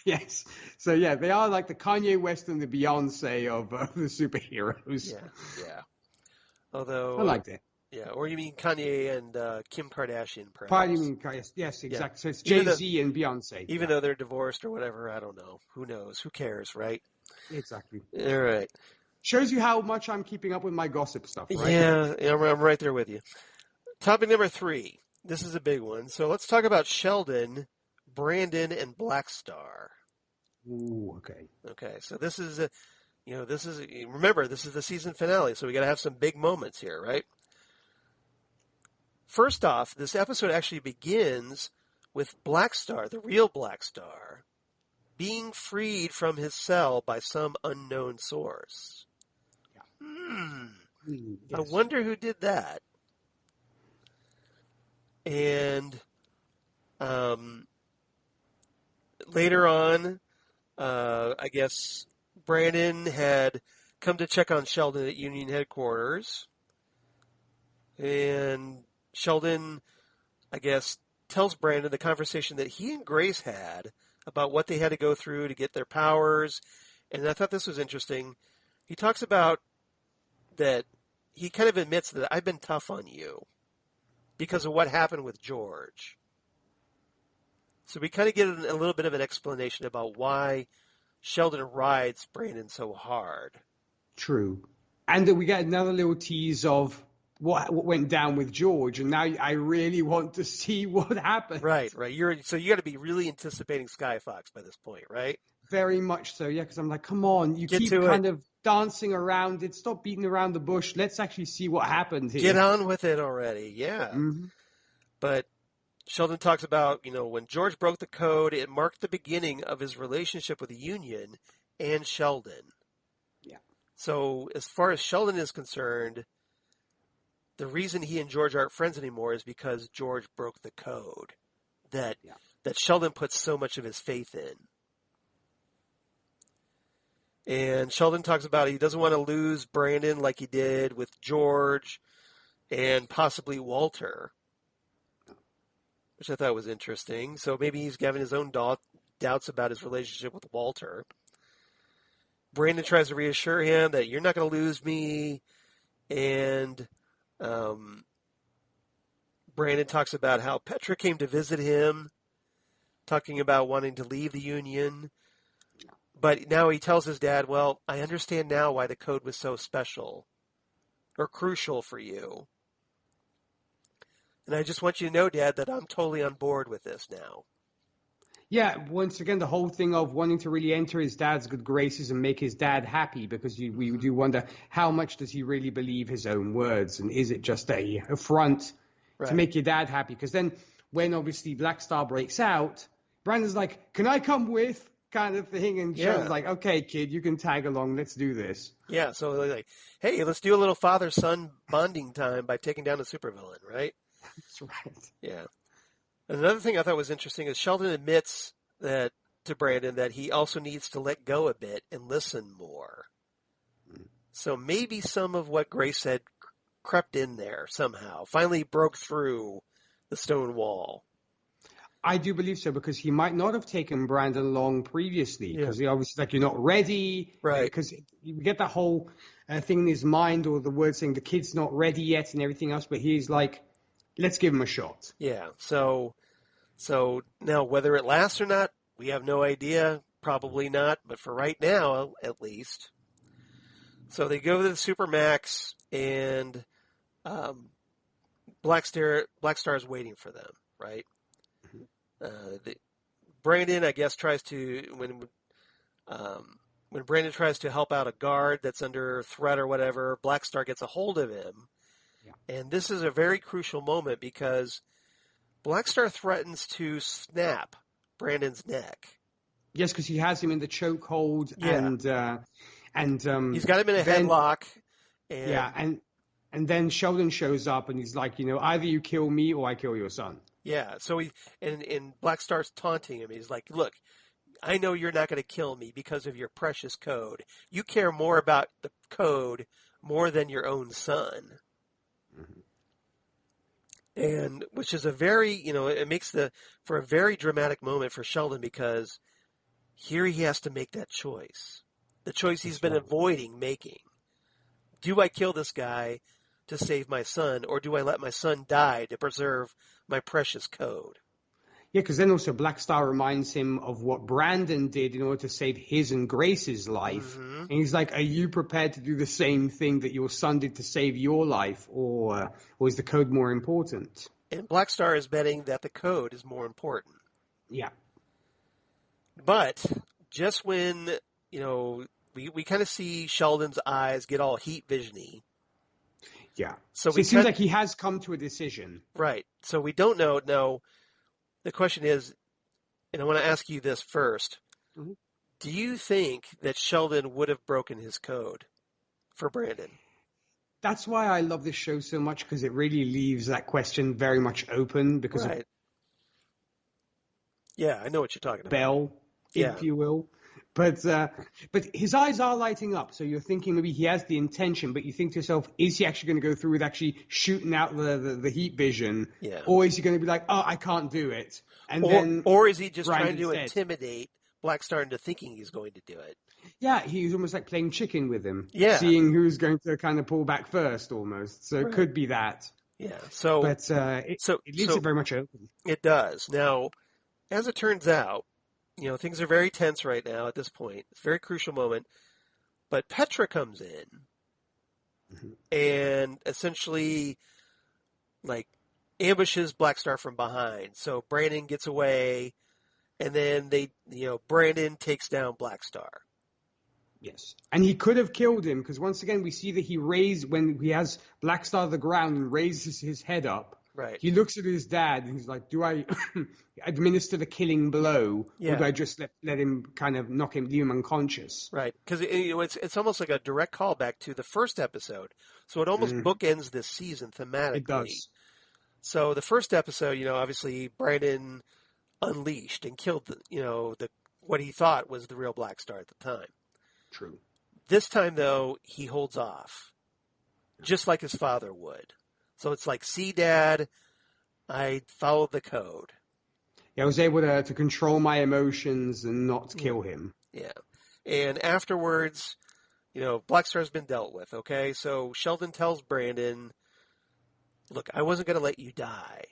yes, so yeah, they are like the Kanye West and the Beyonce of the superheroes. Yeah. Although I liked it. Yeah, or you mean Kanye and Kim Kardashian, perhaps? Probably mean yes, exactly. Yeah. So it's Jay-Z and Beyonce. Even though they're divorced or whatever, I don't know. Who knows? Who cares, right? Exactly. All right. Shows you how much I'm keeping up with my gossip stuff, right? Yeah, I'm right there with you. Topic number 3. This is a big one. So let's talk about Sheldon, Brandon, and Blackstar. Ooh, okay. Okay, so this is remember, this is the season finale, so we got to have some big moments here, right? First off, this episode actually begins with Blackstar, the real Blackstar, being freed from his cell by some unknown source. Yeah. Yes. I wonder who did that. And later on, I guess Brandon had come to check on Sheldon at Union headquarters. And Sheldon, I guess, tells Brandon the conversation that he and Grace had about what they had to go through to get their powers. And I thought this was interesting. He talks about that he kind of admits that I've been tough on you because of what happened with George. So we kind of get a little bit of an explanation about why Sheldon rides Brandon so hard. True. And we get another little tease of what went down with George, and now I really want to see what happened. Right. You got to be really anticipating Skyfox by this point, right? Very much so, yeah, because I'm like, come on, you keep kind of dancing around it, stop beating around the bush, let's actually see what happened here. Get on with it already, yeah. Mm-hmm. But Sheldon talks about, when George broke the code, it marked the beginning of his relationship with the Union and Sheldon. Yeah. So as far as Sheldon is concerned, the reason he and George aren't friends anymore is because George broke the code that Sheldon puts so much of his faith in. And Sheldon talks about he doesn't want to lose Brandon like he did with George and possibly Walter, which I thought was interesting. So maybe he's having his own doubts about his relationship with Walter. Brandon tries to reassure him that you're not going to lose me. And Brandon talks about how Petra came to visit him, talking about wanting to leave the Union. But now he tells his dad, well, I understand now why the code was so special or crucial for you. And I just want you to know, Dad, that I'm totally on board with this now. Yeah, once again, the whole thing of wanting to really enter his dad's good graces and make his dad happy, because we do wonder how much does he really believe his own words, and is it just a front to make your dad happy? Because then when obviously Blackstar breaks out, Brandon's like, can I come with? Kind of thing, and Sheldon's like, okay, kid, you can tag along, let's do this. Yeah, so they're like, hey, let's do a little father-son bonding time by taking down a supervillain, right? That's right. Yeah. Another thing I thought was interesting is Sheldon admits that to Brandon that he also needs to let go a bit and listen more. So maybe some of what Grace said crept in there somehow, finally broke through the stone wall. I do believe so, because he might not have taken Brandon along previously, because he obviously like, you're not ready. Right. Because you get that whole thing in his mind, or the word saying the kid's not ready yet and everything else, but he's like, let's give him a shot. Yeah. So now whether it lasts or not, we have no idea. Probably not, but for right now, at least. So they go to the Supermax, and Black Star is waiting for them, right? Brandon, I guess, tries to when Brandon tries to help out a guard that's under threat or whatever, Black Star gets a hold of him, and this is a very crucial moment because Black Star threatens to snap Brandon's neck. Yes, because he has him in the chokehold, and he's got him in a headlock. And then Sheldon shows up, and he's like, either you kill me or I kill your son. Yeah, so and Black Star's taunting him. He's like, look, I know you're not going to kill me because of your precious code. You care more about the code more than your own son. Mm-hmm. And which is a very, it makes for a very dramatic moment for Sheldon, because here he has to make that choice. The choice he's been avoiding making. Do I kill this guy to save my son, or do I let my son die to preserve my precious code? Yeah, because then also Black Star reminds him of what Brandon did in order to save his and Grace's life. Mm-hmm. And he's like, are you prepared to do the same thing that your son did to save your life, or is the code more important? And Black Star is betting that the code is more important. Yeah. But just when, we kind of see Sheldon's eyes get all heat vision-y. Yeah. So it seems like he has come to a decision. Right. So we don't know. No. The question is, and I want to ask you this first. Mm-hmm. Do you think that Sheldon would have broken his code for Brandon? That's why I love this show so much, because it really leaves that question very much open. Because right. Yeah, I know what you're talking about. Bell, if you will. But his eyes are lighting up, so you're thinking maybe he has the intention, but you think to yourself, is he actually going to go through with actually shooting out the heat vision? Yeah. Or is he going to be like, oh, I can't do it? Or is he just trying to intimidate Black Star into thinking he's going to do it? Yeah, he's almost like playing chicken with him. Yeah. Seeing who's going to kind of pull back first, almost. So it could be that. Yeah. But it leaves it very much open. It does. Now, as it turns out, things are very tense right now at this point. It's a very crucial moment. But Petra comes in and essentially, ambushes Black Star from behind. So Brandon gets away, and then Brandon takes down Black Star. Yes. And he could have killed him, because once again, we see that when he has Black Star to the ground and raises his head up, right. He looks at his dad and he's like, do I administer the killing blow, or do I just let him kind of leave him unconscious? Right, because it's almost like a direct callback to the first episode. So it almost bookends this season thematically. It does. So the first episode, obviously Brandon unleashed and killed what he thought was the real Black Star at the time. True. This time, though, he holds off, just like his father would. So it's like, see, Dad, I followed the code. Yeah, I was able to control my emotions and not kill him. Yeah. And afterwards, Black Star's been dealt with, okay? So Sheldon tells Brandon, look, I wasn't going to let you die.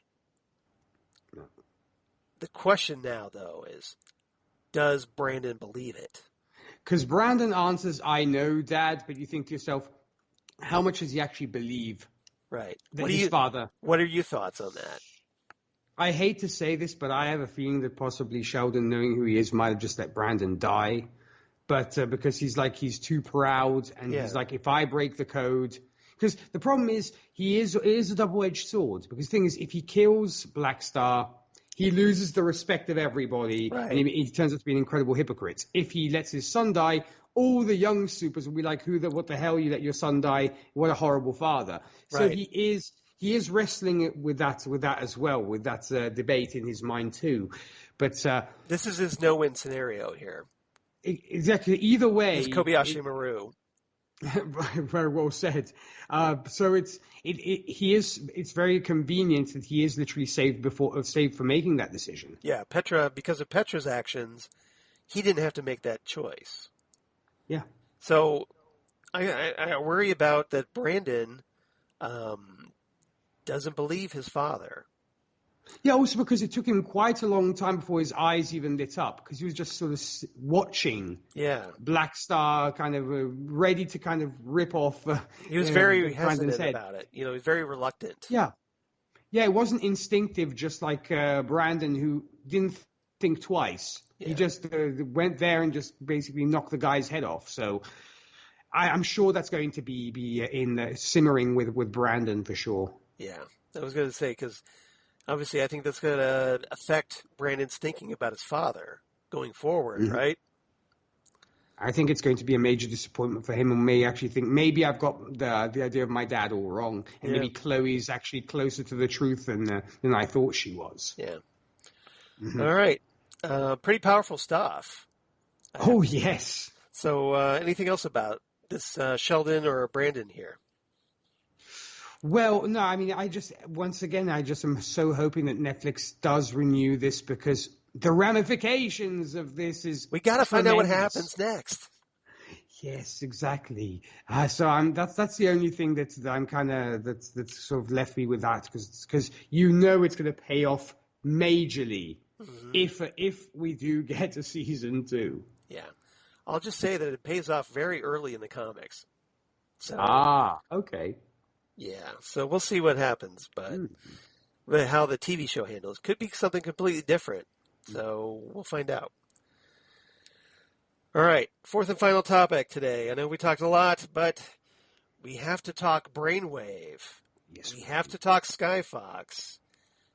No. The question now, though, is, does Brandon believe it? Because Brandon answers, I know, Dad, but you think to yourself, how much does he actually believe? Right. His father. What are your thoughts on that? I hate to say this, but I have a feeling that possibly Sheldon, knowing who he is, might have just let Brandon die. But because he's too proud, and he's like, if I break the code... Because the problem is, it is a double-edged sword. Because the thing is, if he kills Black Star, he loses the respect of everybody, and he turns out to be an incredible hypocrite. If he lets his son die, all the young supers will be like, what the hell, you let your son die? What a horrible father. So he he is wrestling with that as well, with that debate in his mind too. But this is his no-win scenario here. Exactly. Either way, it's Kobayashi Maru. Very well said. So it's very convenient that he is literally saved for making that decision. Yeah, Petra, because of Petra's actions, he didn't have to make that choice. Yeah. So I worry about that Brandon doesn't believe his father. Yeah, also because it took him quite a long time before his eyes even lit up, because he was just sort of watching Black Star kind of ready to kind of rip off he was very hesitant about it. He was very reluctant. Yeah, it wasn't instinctive, just like Brandon, who didn't think twice. He just went there and just basically knocked the guy's head off. So I'm sure that's going to be in simmering with Brandon for sure. Yeah, I was going to say, because obviously I think that's going to affect Brandon's thinking about his father going forward, right? I think it's going to be a major disappointment for him, and may actually think maybe I've got the idea of my dad all wrong, and maybe Chloe's actually closer to the truth than I thought she was. Yeah. Mm-hmm. All right. Pretty powerful stuff. Oh, yes. So anything else about this Sheldon or Brandon here? Well, no, I mean, I just am so hoping that Netflix does renew this, because the ramifications of this is we got to find out what happens next. Yes, exactly. So that's the only thing that I'm kind of that's sort of left me with that, because it's going to pay off majorly if we do get a season 2. Yeah, I'll just say that it pays off very early in the comics. So, okay. Yeah, so we'll see what happens, but how the TV show handles could be something completely different. So we'll find out. All right, fourth and final topic today. I know we talked a lot, but we have to talk Brainwave. Yes, we have to talk Skyfox,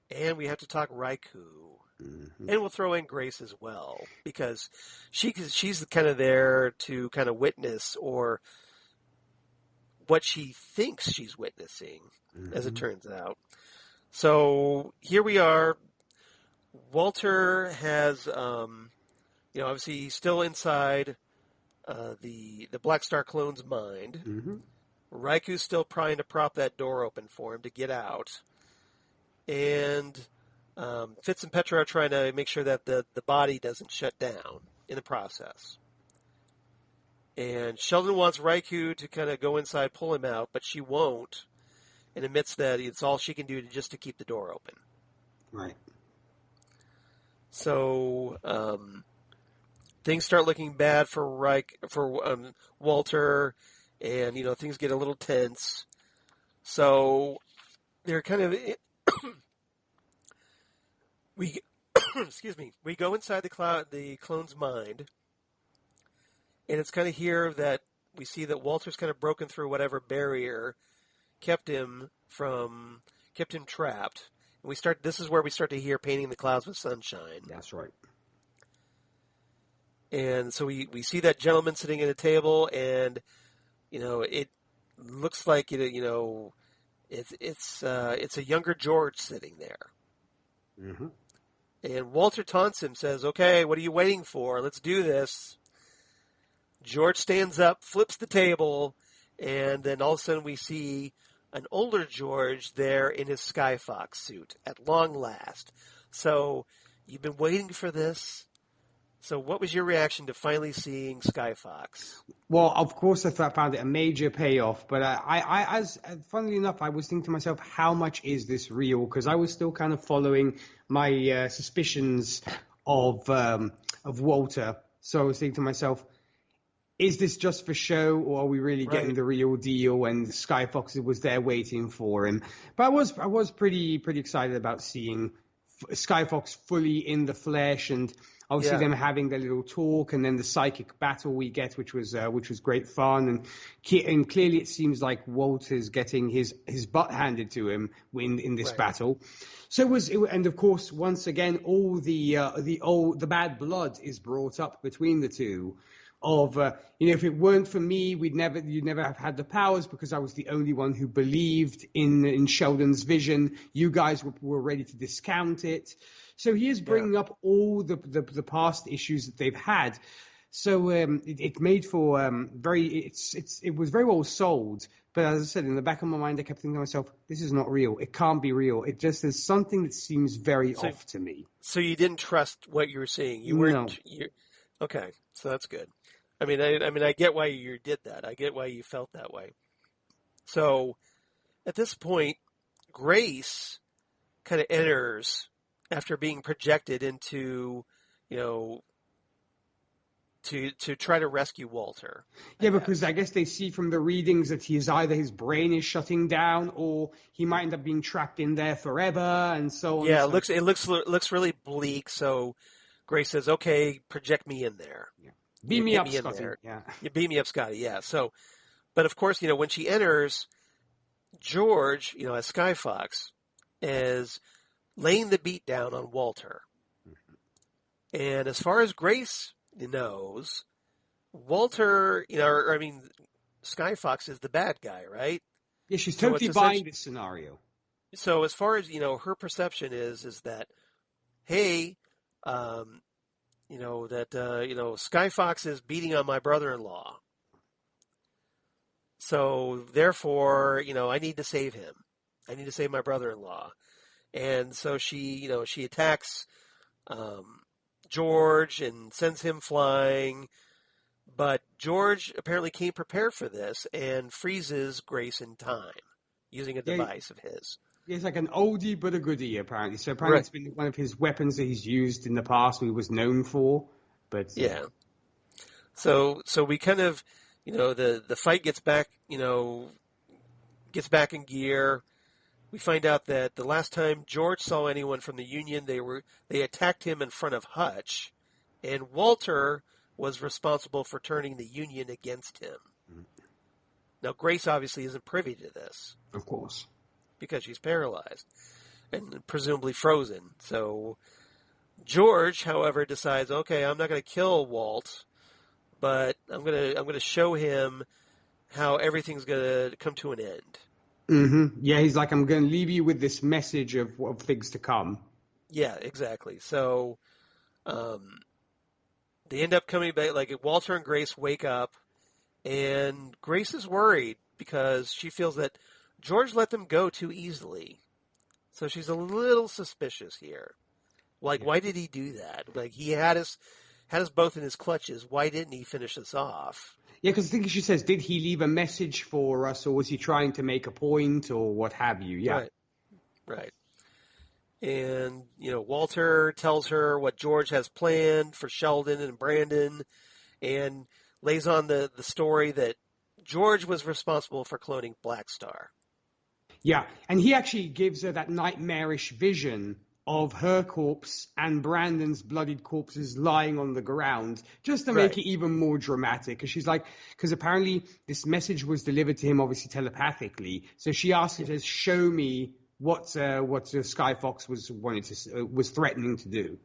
and we have to talk Raikou. And we'll throw in Grace as well, because she's kind of there to kind of witness or what she thinks she's witnessing, as it turns out. So here we are. Walter has, obviously he's still inside the Black Star clone's mind. Raikou's still trying to prop that door open for him to get out. And Fitz and Petra are trying to make sure that the body doesn't shut down in the process. And Sheldon wants Raikou to kind of go inside, pull him out, but she won't, and admits that it's all she can do to keep the door open. Right. So things start looking bad for Walter, and things get a little tense. So they're kind of we go inside the clone's mind. And it's kind of here that we see that Walter's kind of broken through whatever barrier kept him trapped. And this is where we start to hear Painting the Clouds with Sunshine. That's right. And so we see that gentleman sitting at a table, and it looks like it's a younger George sitting there. And Walter taunts him, says, "Okay, what are you waiting for? Let's do this." George stands up, flips the table, and then all of a sudden we see an older George there in his Skyfox suit at long last. So you've been waiting for this. So what was your reaction to finally seeing Skyfox? Well, of course, I found it a major payoff. But funnily enough, I was thinking to myself, how much is this real? Because I was still kind of following my suspicions of Walter. So I was thinking to myself, is this just for show, or are we really getting the real deal? And Skyfox was there waiting for him. But I was pretty excited about seeing Skyfox fully in the flesh, and obviously them having their little talk, and then the psychic battle we get, which was great fun. And clearly it seems like Walter's getting his butt handed to him in this battle. So and of course once again all the bad blood is brought up between the two, of, if it weren't for me, you'd never have had the powers because I was the only one who believed in Sheldon's vision. You guys were ready to discount it. So he is bringing up all the past issues that they've had. So it made for it was very well sold. But as I said, in the back of my mind, I kept thinking to myself, this is not real. It can't be real. It just is something that seems very off to me. So you didn't trust what you were seeing. You weren't. No. Okay, so that's good. I mean, I get why you did that. I get why you felt that way. So at this point, Grace kind of enters after being projected into, to try to rescue Walter. Because I guess they see from the readings that his brain is shutting down, or he might end up being trapped in there forever, and so on. Yeah, it looks really bleak. So Grace says, "Okay, project me in there. Yeah. Beam me up, Scotty. Yeah, you beam me up, Scotty. Yeah." So, but of course, when she enters, George, as Skyfox, is laying the beat down on Walter, and as far as Grace knows, Walter, Skyfox is the bad guy, right? Yeah, she's totally buying this scenario. So as far as, her perception is that, hey, Skyfox is beating on my brother-in-law. So therefore, I need to save him. I need to save my brother-in-law. And so she attacks, George and sends him flying, but George apparently came prepared for this and freezes Grace in time using a device of his. It's like an oldie but a goodie, apparently. So apparently It's been one of his weapons that he's used in the past, he was known for. But yeah. So we kind of, the fight gets back in gear. We find out that the last time George saw anyone from the Union, they attacked him in front of Hutch, and Walter was responsible for turning the Union against him. Mm-hmm. Now, Grace obviously isn't privy to this. Of course. Because she's paralyzed and presumably frozen. So George, however, decides, okay, I'm not going to kill Walt, but I'm going to show him how everything's going to come to an end. Mm-hmm. Yeah, he's like, I'm going to leave you with this message of things to come. Yeah, exactly. So they end up coming back, like Walter and Grace wake up, and Grace is worried because she feels that George let them go too easily. So she's a little suspicious here. Like, why did he do that? Like, he had us both in his clutches. Why didn't he finish us off? Yeah, because I think she says, did he leave a message for us, or was he trying to make a point, or what have you? Yeah. Right. And, Walter tells her what George has planned for Sheldon and Brandon, and lays on the story that George was responsible for cloning Black Star. Yeah, and he actually gives her that nightmarish vision of her corpse and Brandon's bloodied corpses lying on the ground, just to make it even more dramatic. Because apparently this message was delivered to him, obviously telepathically. So she asked him to show me what Skyfox was threatening to do.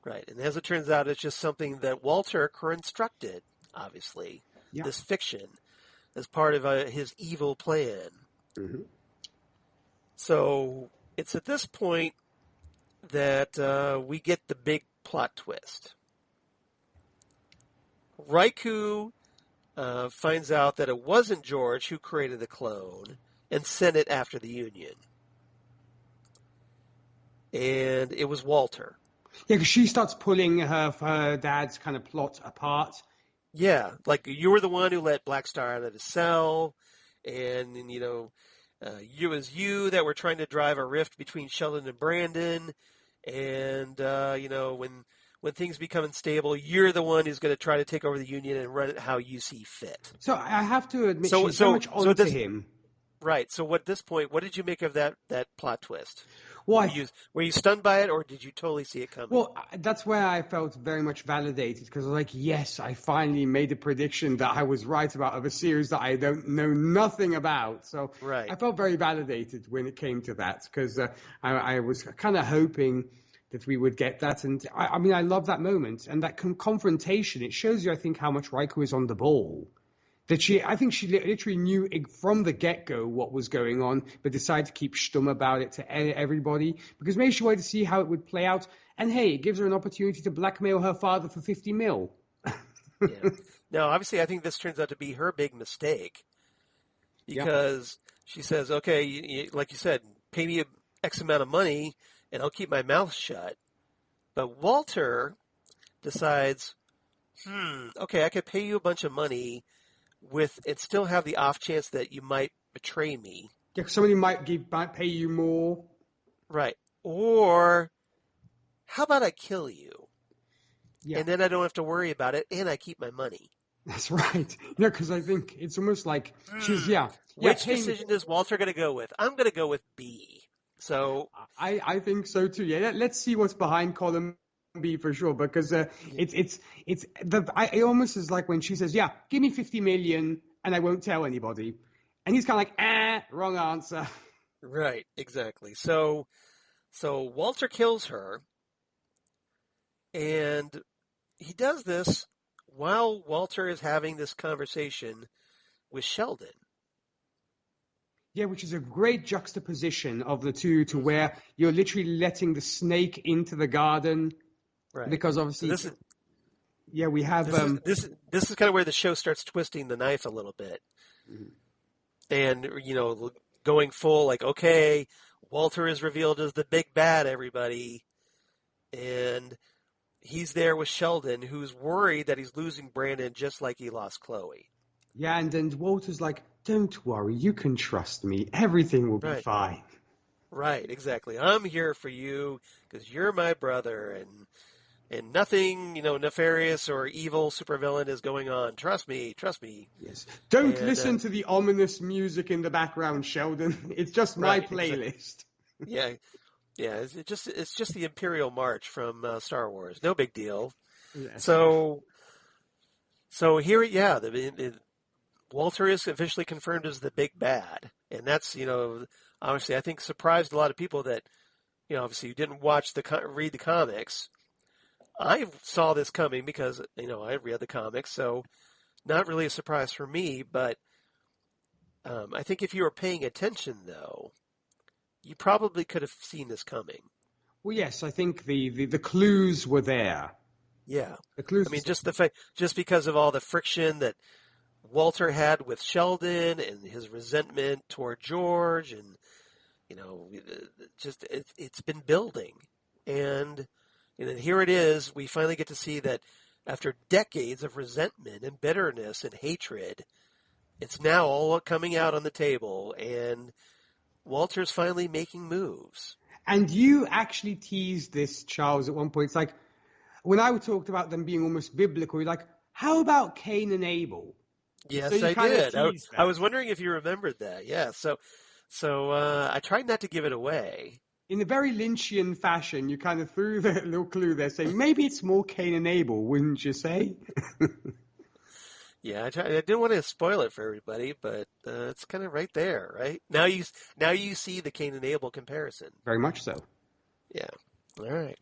Right, and as it turns out, it's just something that Walter constructed. Obviously, this fiction as part of his evil plan. Mm-hmm. So it's at this point that we get the big plot twist. Raikou finds out that it wasn't George who created the clone and sent it after the Union. And it was Walter. Yeah, because she starts pulling her dad's kind of plot apart. Yeah, like you were the one who let Black Star out of the cell, and it was you that were trying to drive a rift between Sheldon and Brandon, and when things become unstable, you're the one who's going to try to take over the Union and run it how you see fit. So I have to admit, she's so much onto him. Right. So at this point, what did you make of that plot twist? Well, were you stunned by it, or did you totally see it coming? Well, that's where I felt very much validated, because I was like, yes, I finally made a prediction that I was right about of a series that I don't know nothing about. So I felt very validated when it came to that, because I was kind of hoping that we would get that. And I mean, I love that moment and that confrontation. It shows you, I think, how much Raikou is on the ball. I think she literally knew from the get-go what was going on, but decided to keep stum about it to everybody because maybe she wanted to see how it would play out. And hey, it gives her an opportunity to blackmail her father for 50 mil. Yeah. Now, obviously, I think this turns out to be her big mistake because she says, okay, like you said, pay me X amount of money and I'll keep my mouth shut. But Walter decides, okay, I could pay you a bunch of money and still have the off chance that you might betray me. Yeah, somebody might pay you more. Right. Or how about I kill you? Yeah. And then I don't have to worry about it and I keep my money. That's right. Because I think it's almost like she's, Which decision is Walter going to go with? I'm going to go with B. So I think so too. Yeah. Let's see what's behind column B for sure, because it almost is like when she says, "Yeah, give me 50 million and I won't tell anybody," and he's kind of like, wrong answer. Right, exactly. So Walter kills her, and he does this while Walter is having this conversation with Sheldon. Yeah, which is a great juxtaposition of the two to where you're literally letting the snake into the garden. Right. Because obviously, so we have this is kind of where the show starts twisting the knife a little bit, and going full like, okay, Walter is revealed as the big bad, everybody, and he's there with Sheldon, who's worried that he's losing Brandon just like he lost Chloe. Yeah, and then Walter's like, "Don't worry, you can trust me. Everything will be fine." Right, exactly. I'm here for you because you're my brother, and nothing, nefarious or evil supervillain is going on. Trust me. Yes. Don't listen to the ominous music in the background, Sheldon. It's just my playlist. Exactly. Yeah. It's just the Imperial March from Star Wars. No big deal. Yes. So here, Walter is officially confirmed as the big bad, and that's obviously I think surprised a lot of people that obviously you didn't read the comics. I saw this coming because, I read the comics, so not really a surprise for me, but I think if you were paying attention, though, you probably could have seen this coming. Well, yes, I think the clues were there. Yeah. The clues. I mean, just because of all the friction that Walter had with Sheldon and his resentment toward George, and, it's been building. And here it is. We finally get to see that after decades of resentment and bitterness and hatred, it's now all coming out on the table, and Walter's finally making moves. And you actually teased this, Charles, at one point. It's like, when I talked about them being almost biblical, you're like, how about Cain and Abel? Yes, so I did. I was wondering if you remembered that. Yeah, so I tried not to give it away. In a very Lynchian fashion, you kind of threw that little clue there, saying maybe it's more Cain and Abel, wouldn't you say? Yeah, I didn't want to spoil it for everybody, but it's kind of right there, right? Now you see the Cain and Abel comparison. Very much so. Yeah. All right.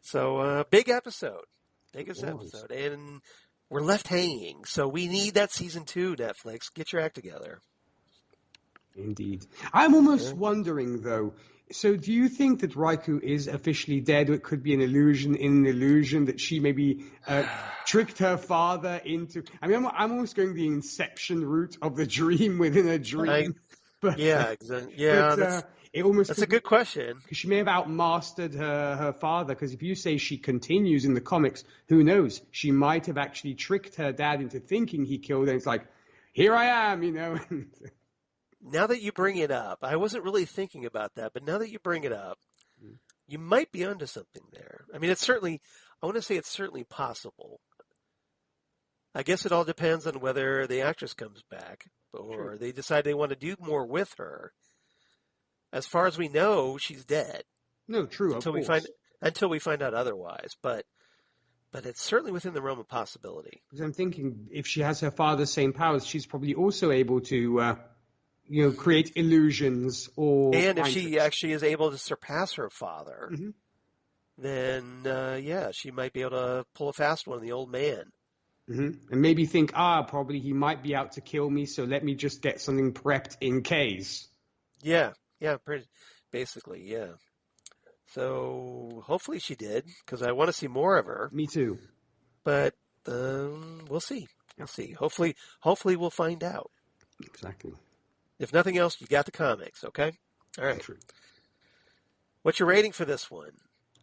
So big episode, and we're left hanging. So we need that season 2, Netflix. Get your act together. Indeed. I'm almost wondering, though, so do you think that Raikou is officially dead, or it could be an illusion that she maybe tricked her father into... I mean, I'm almost going the Inception route of the dream within a dream. Exactly. That's a good question. Because she may have outmastered her father, because if you say she continues in the comics, who knows? She might have actually tricked her dad into thinking he killed her. It's like, here I am, Now that you bring it up, I wasn't really thinking about that, but now that you bring it up, you might be onto something there. I mean, I want to say it's certainly possible. I guess it all depends on whether the actress comes back or they decide they want to do more with her. As far as we know, she's dead. No, true, until we find out otherwise, but it's certainly within the realm of possibility. Because I'm thinking if she has her father's same powers, she's probably also able to create illusions, and if she actually is able to surpass her father, then yeah, she might be able to pull a fast one on the old man. Mm-hmm. And maybe think, probably he might be out to kill me, so let me just get something prepped in case. Yeah, basically, yeah. So hopefully she did, because I want to see more of her. Me too. But we'll see. We'll see. Hopefully we'll find out. Exactly. If nothing else, you got the comics, okay? All right. True. What's your rating for this one?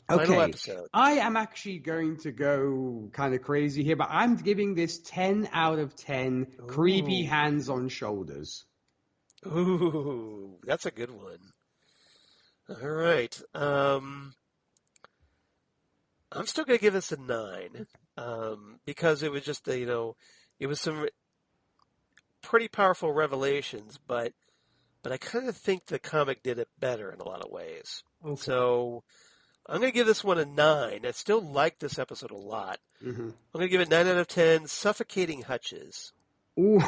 Final episode. I am actually going to go kind of crazy here, but I'm giving this 10 out of 10 creepy hands on shoulders. Ooh, that's a good one. All right. I'm still going to give this a 9 because it was just, it was some pretty powerful revelations, but I kind of think the comic did it better in a lot of ways. Okay. So I'm going to give this one a 9. I still like this episode a lot. Mm-hmm. I'm going to give it 9 out of 10 suffocating hutches. Ooh,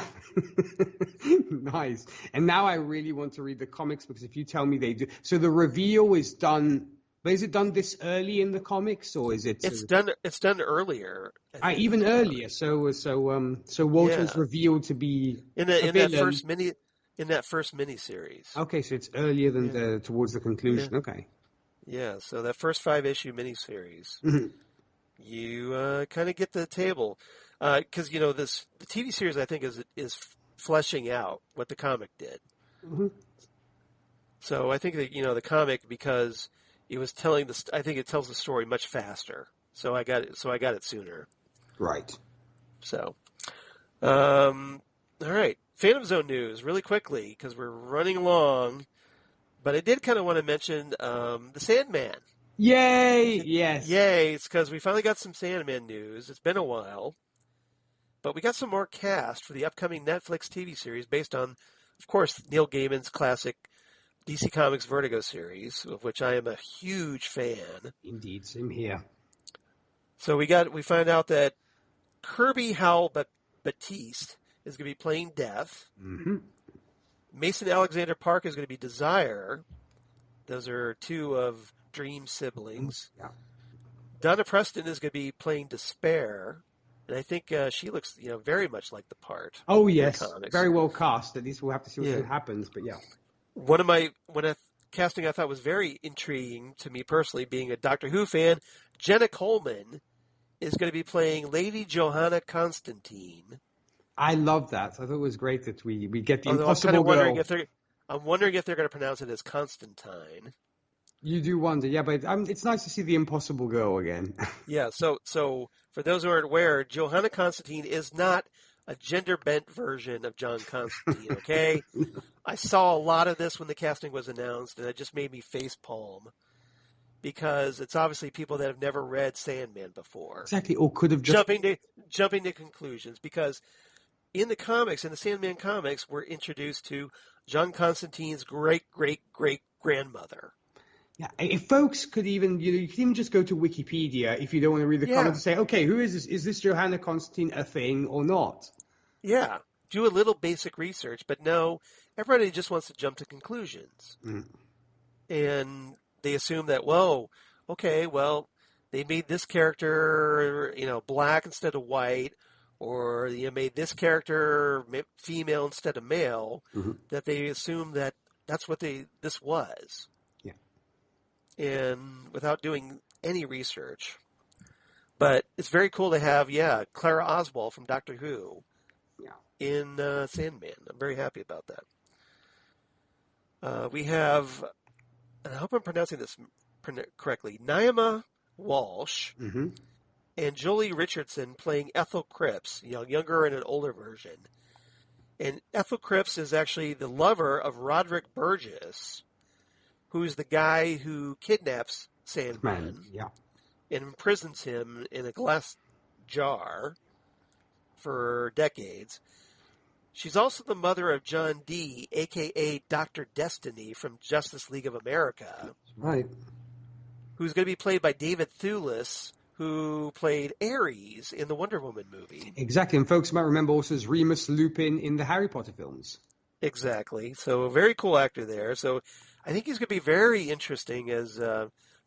nice. And now I really want to read the comics because if you tell me they do. So the reveal is done. But is it done this early in the comics or is it? It's done earlier. Even earlier. So Walter's revealed to be in that first miniseries. Okay, so it's earlier than towards the conclusion. Yeah. Okay. Yeah, so that first 5-issue miniseries, you kind of get the table. Because the TV series I think is fleshing out what the comic did. Mm-hmm. So I think that the comic, because it was telling I think it tells the story much faster. So I got it sooner. Right. So, all right, Phantom Zone news really quickly because we're running along. But I did kind of want to mention the Sandman. Yay! Yes. Yay! It's because we finally got some Sandman news. It's been a while. But we got some more cast for the upcoming Netflix TV series based on, of course, Neil Gaiman's classic DC Comics Vertigo series, of which I am a huge fan. Indeed, same here. So we find out that Kirby Howell Batiste is going to be playing Death. Mm-hmm. Mason Alexander Park is going to be Desire. Those are two of Dream's siblings. Yeah. Donna Preston is going to be playing Despair. And I think she looks, very much like the part. Oh, yes. Very well cast. At least we'll have to see what happens, but yeah. One of casting I thought was very intriguing to me personally, being a Doctor Who fan, Jenna Coleman is going to be playing Lady Johanna Constantine. I love that. I thought it was great that we get the impossible girl. I'm wondering if they're going to pronounce it as Constantine. You do wonder, yeah, but it's nice to see the impossible girl again. Yeah, so for those who aren't aware, Johanna Constantine is not a gender-bent version of John Constantine, okay? I saw a lot of this when the casting was announced, and it just made me facepalm. Because it's obviously people that have never read Sandman before. Exactly, or could have just... Jumping to conclusions, because in the Sandman comics, we're introduced to John Constantine's great-great-great-grandmother. Yeah, if folks could even, you can even just go to Wikipedia if you don't want to read the comments and say, okay, who is this? Is this Johanna Constantine a thing or not? Yeah, do a little basic research, but no, everybody just wants to jump to conclusions. Mm. And they assume that, they made this character, black instead of white, or made this character female instead of male, that they assume that that's what this was. And without doing any research. But it's very cool to have, Clara Oswald from Doctor Who in Sandman. I'm very happy about that. We have, and I hope I'm pronouncing this correctly, Naima Walsh and Jolie Richardson playing Ethel Cripps, younger and an older version. And Ethel Cripps is actually the lover of Roderick Burgess, who's the guy who kidnaps Sandman and imprisons him in a glass jar for decades. She's also the mother of John Dee, a.k.a. Dr. Destiny from Justice League of America. Right. Who's going to be played by David Thewlis, who played Ares in the Wonder Woman movie. Exactly, and folks might remember also as Remus Lupin in the Harry Potter films. Exactly. So a very cool actor there. So I think he's going to be very interesting as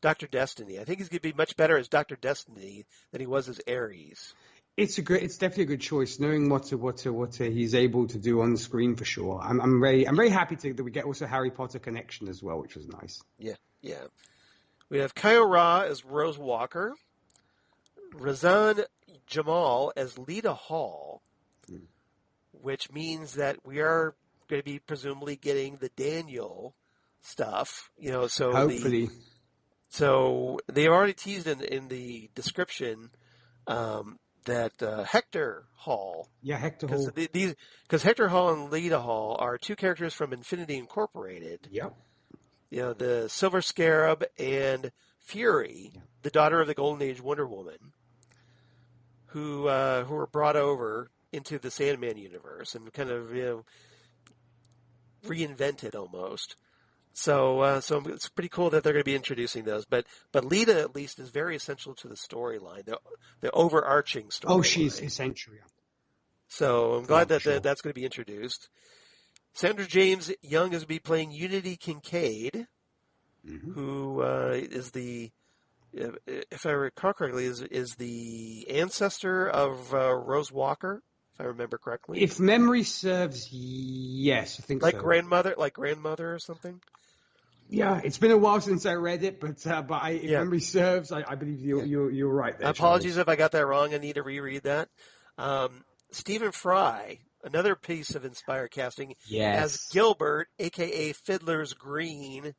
Dr. Destiny. I think he's going to be much better as Dr. Destiny than he was as Ares. It's definitely a good choice. Knowing what he's able to do on the screen for sure. I'm very happy that we get also Harry Potter connection as well, which was nice. Yeah. We have Kyo Ra as Rose Walker, Razan Jamal as Lita Hall, which means that we are going to be presumably getting the Daniel stuff. So hopefully. So they've already teased in the description that Hector Hall. Yeah, Hector Hall. Because Hector Hall and Lita Hall are two characters from Infinity Incorporated. Yep. The Silver Scarab and Fury, the daughter of the Golden Age Wonder Woman, who were brought over into the Sandman universe and kind of reinvented almost. So it's pretty cool that they're going to be introducing those. But Lita at least is very essential to the storyline, the overarching storyline. Oh, she's essential. Yeah. So I'm glad that's going to be introduced. Sandra James Young is going to be playing Unity Kincaid, who is the, if I recall correctly, is the ancestor of Rose Walker, if I remember correctly. If memory serves, yes, I think like so. grandmother or something. Yeah, it's been a while since I read it, but if memory serves, I believe you're right there. Apologies if I got that wrong. I need to reread that. Stephen Fry, another piece of inspired casting, as Gilbert, a.k.a. Fiddler's Green.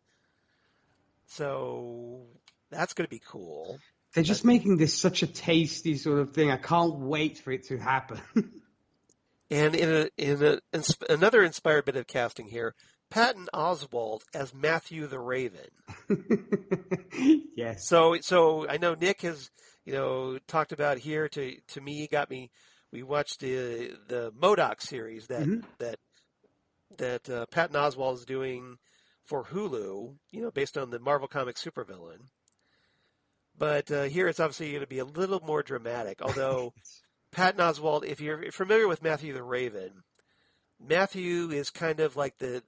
So that's going to be cool. They're just making this such a tasty sort of thing. I can't wait for it to happen. And in another inspired bit of casting here, Patton Oswalt as Matthew the Raven. Yes. So I know Nick has talked about here to me got me. We watched the MODOK series that Patton Oswalt is doing for Hulu, based on the Marvel Comics supervillain. But here it's obviously going to be a little more dramatic. Although Patton Oswalt, if you're familiar with Matthew the Raven, Matthew is kind of like the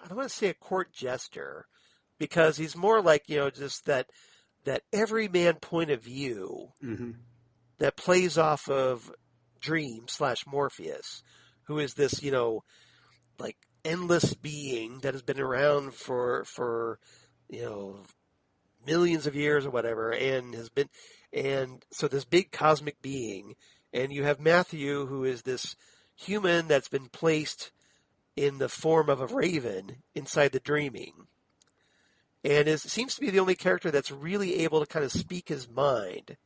I don't want to say a court jester, because he's more like just that everyman point of view that plays off of Dream / Morpheus, who is this like endless being that has been around for millions of years or whatever, and so this big cosmic being, and you have Matthew, who is this human that's been placed in the form of a raven inside the dreaming, and seems to be the only character that's really able to kind of speak his mind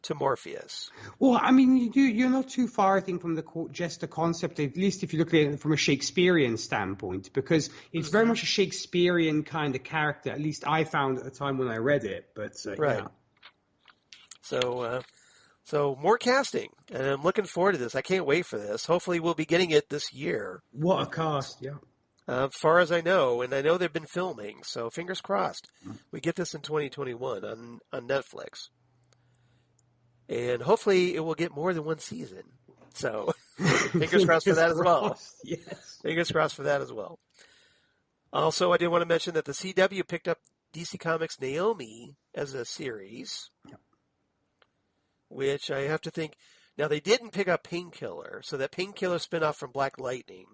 to Morpheus. Well, I mean, you're not too far, I think, from the jester concept, at least if you look at it from a Shakespearean standpoint, because it's very much a Shakespearean kind of character, at least I found at the time when I read it. But right. So more casting, and I'm looking forward to this. I can't wait for this. Hopefully we'll be getting it this year. What a cast, yeah. As far as I know, and I know they've been filming, so fingers crossed we get this in 2021 on Netflix. And hopefully it will get more than one season. So fingers crossed for that as well. Yes. Fingers crossed for that as well. Also, I did want to mention that the CW picked up DC Comics Naomi as a series, which I have to think. Now, they didn't pick up Painkiller, so that Painkiller spinoff from Black Lightning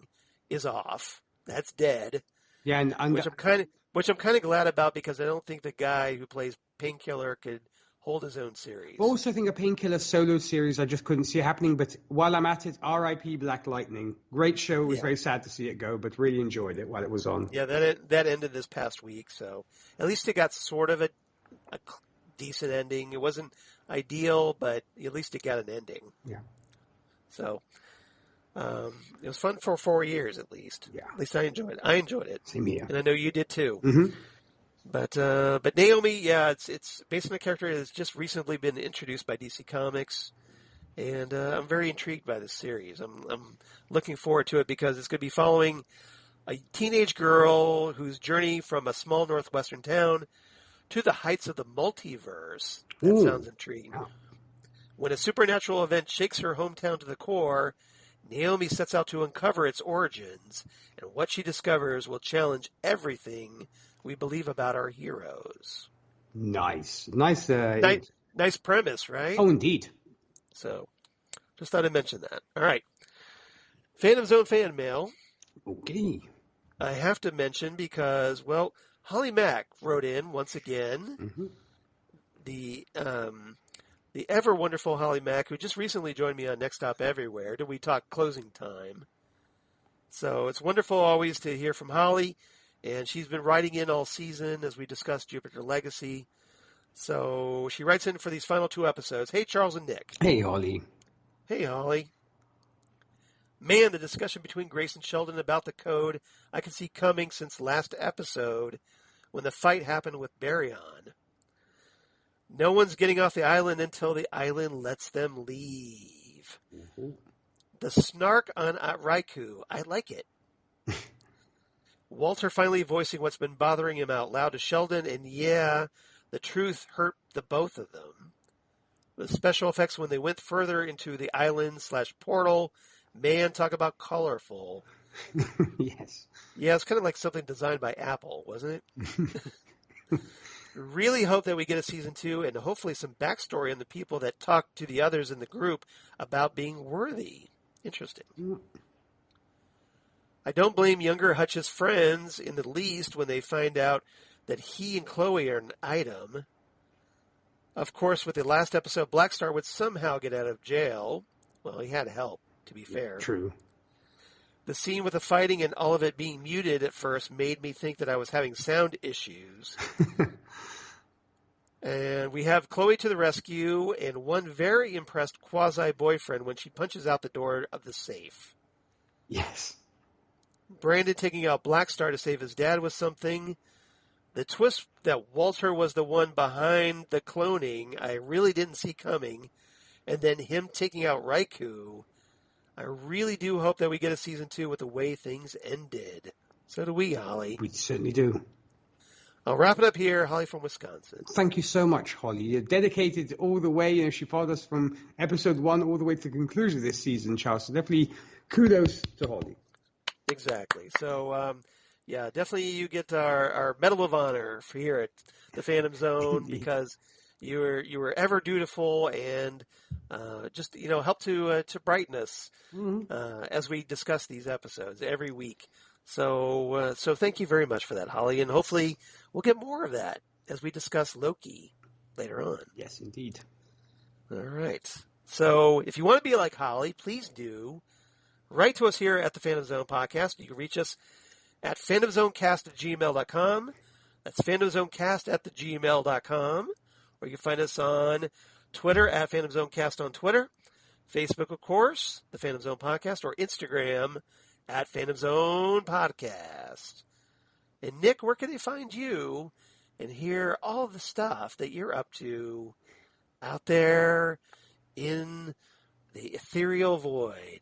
is off. That's dead. Yeah, which I'm kind of glad about, because I don't think the guy who plays Painkiller could hold his own series. Also, I think a Painkiller solo series I just couldn't see happening. But while I'm at it, R.I.P. Black Lightning. Great show. It was very sad to see it go, but really enjoyed it while it was on. Yeah, that ended this past week, so at least it got sort of a decent ending. It wasn't ideal, but at least it got an ending. Yeah. So it was fun for 4 years at least. Yeah. At least I enjoyed it. Same here. And I know you did too. Mm-hmm. But Naomi, it's based on a character that has just recently been introduced by DC Comics, and I'm very intrigued by this series. I'm looking forward to it because it's going to be following a teenage girl whose journey from a small northwestern town to the heights of the multiverse. That sounds intriguing. Wow. When a supernatural event shakes her hometown to the core, Naomi sets out to uncover its origins, and what she discovers will challenge everything we believe about our heroes. Nice. Nice premise, right? Oh, indeed. So, just thought I'd mention that. All right. Phantom Zone fan mail. Okay. I have to mention because, well, Holly Mack wrote in once again. Mm-hmm. The ever wonderful Holly Mack, who just recently joined me on Next Stop Everywhere. Did we talk closing time? So it's wonderful always to hear from Holly, and she's been writing in all season as we discussed Jupiter Legacy. So she writes in for these final 2 episodes. Hey, Charles and Nick. Hey, Holly. Hey, Holly. Man, the discussion between Grace and Sheldon about the code I can see coming since last episode when the fight happened with Baryon. No one's getting off the island until the island lets them leave. Mm-hmm. The snark on Raikou, I like it. Walter finally voicing what's been bothering him out loud to Sheldon, and yeah, the truth hurt the both of them. The special effects when they went further into the island/portal, man, talk about colorful. Yes. Yeah, it's kind of like something designed by Apple, wasn't it? Really hope that we get a season 2 and hopefully some backstory on the people that talk to the others in the group about being worthy. Interesting. I don't blame younger Hutch's friends in the least when they find out that he and Chloe are an item. Of course, with the last episode, Blackstar would somehow get out of jail. Well, he had help, to be fair. True. The scene with the fighting and all of it being muted at first made me think that I was having sound issues. And we have Chloe to the rescue and one very impressed quasi-boyfriend when she punches out the door of the safe. Yes. Brandon taking out Blackstar to save his dad was something. The twist that Walter was the one behind the cloning, I really didn't see coming. And then him taking out Raikou, I really do hope that we get a season 2 with the way things ended. So do we, Holly. We certainly do. I'll wrap it up here. Holly from Wisconsin. Thank you so much, Holly. You're dedicated all the way. She followed us from episode 1 all the way to the conclusion of this season, Charles. So definitely kudos to Holly. Exactly. So, yeah, definitely you get our Medal of Honor for here at the Phantom Zone because you were ever dutiful and just help to brighten us as we discuss these episodes every week. So thank you very much for that, Holly, and hopefully we'll get more of that as we discuss Loki later on. Yes, indeed. All right. So if you want to be like Holly, please do write to us here at the Phantom Zone Podcast. You can reach us at phantomzonecast@gmail.com. That's phantomzonecast@gmail.com. Or you can find us on Twitter at Phantom Zone Cast on Twitter, Facebook, of course, the Phantom Zone Podcast, or Instagram at Phantom Zone Podcast. And Nick, where can they find you and hear all the stuff that you're up to out there in the ethereal void?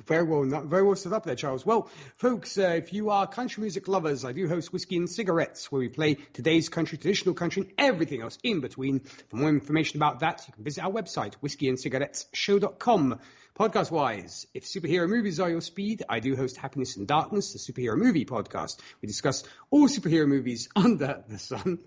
Very well set up there, Charles. Well, folks, if you are country music lovers, I do host Whiskey and Cigarettes, where we play today's country, traditional country, and everything else in between. For more information about that, you can visit our website, whiskeyandcigarettesshow.com. Podcast-wise, if superhero movies are your speed, I do host Happiness and Darkness, the superhero movie podcast. We discuss all superhero movies under the sun.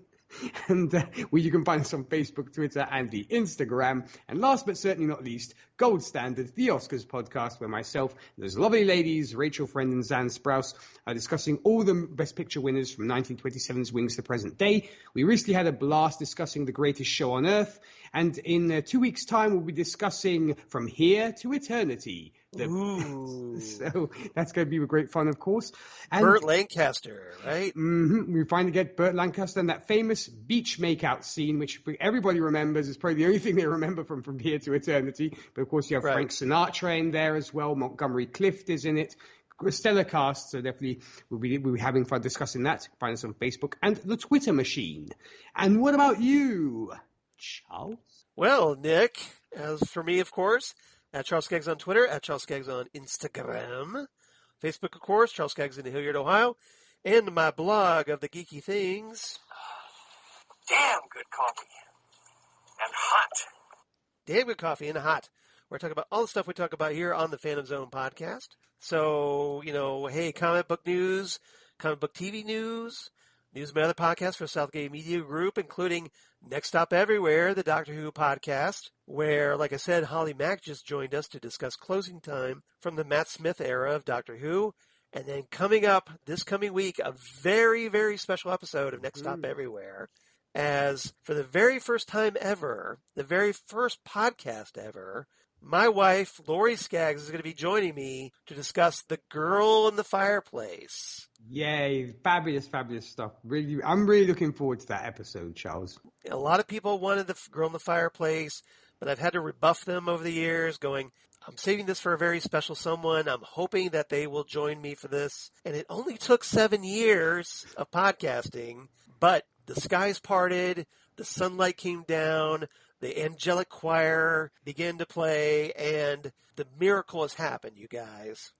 And you can find us on Facebook, Twitter, and the Instagram. And last but certainly not least, Gold Standard, the Oscars podcast, where myself and those lovely ladies, Rachel Friend and Zan Sprouse, are discussing all the Best Picture winners from 1927's Wings to the present day. We recently had a blast discussing The Greatest Show on Earth. And in 2 weeks' time, we'll be discussing From Here to Eternity. So that's going to be great fun, of course. And Burt Lancaster, right? We finally get Burt Lancaster and that famous beach makeout scene, which everybody remembers. Is probably the only thing they remember from Here to Eternity. But of course, you have Frank Sinatra in there as well. Montgomery Clift is in it. Stellar cast, so definitely we'll be having fun discussing that. Find us on Facebook and the Twitter machine. And what about you, Charles? Well, Nick, as for me, of course, at Charles Skaggs on Twitter, at Charles Skaggs on Instagram, Facebook, of course, Charles Skaggs in Hilliard, Ohio, and my blog of the geeky things. Damn good coffee. And hot. Damn good coffee and hot. We're talking about all the stuff we talk about here on the Phantom Zone podcast. So, hey, comic book news, comic book TV news of my other podcasts for Southgate Media Group, including Next Stop Everywhere, the Doctor Who podcast, where, like I said, Holly Mack just joined us to discuss Closing Time from the Matt Smith era of Doctor Who. And then coming up this coming week, a very, very special episode of Next Stop Everywhere, as for the very first time ever, the very first podcast ever, my wife, Lori Skaggs, is going to be joining me to discuss The Girl in the Fireplace. Yay, fabulous, fabulous stuff. Really, I'm really looking forward to that episode, Charles. A lot of people wanted The Girl in the Fireplace, but I've had to rebuff them over the years, going, I'm saving this for a very special someone. I'm hoping that they will join me for this. And it only took 7 years of podcasting, but the skies parted, the sunlight came down, the angelic choir began to play, and the miracle has happened, you guys.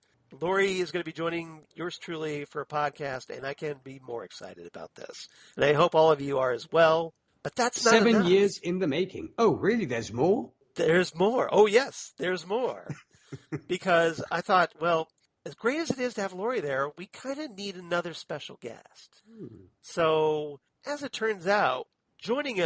Lori is going to be joining yours truly for a podcast, and I can't be more excited about this. And I hope all of you are as well. But that's not 7 enough. years in the making. Oh, really? There's more? There's more. Oh, yes, there's more. Because I thought, well, as great as it is to have Lori there, we kind of need another special guest. So, as it turns out, joining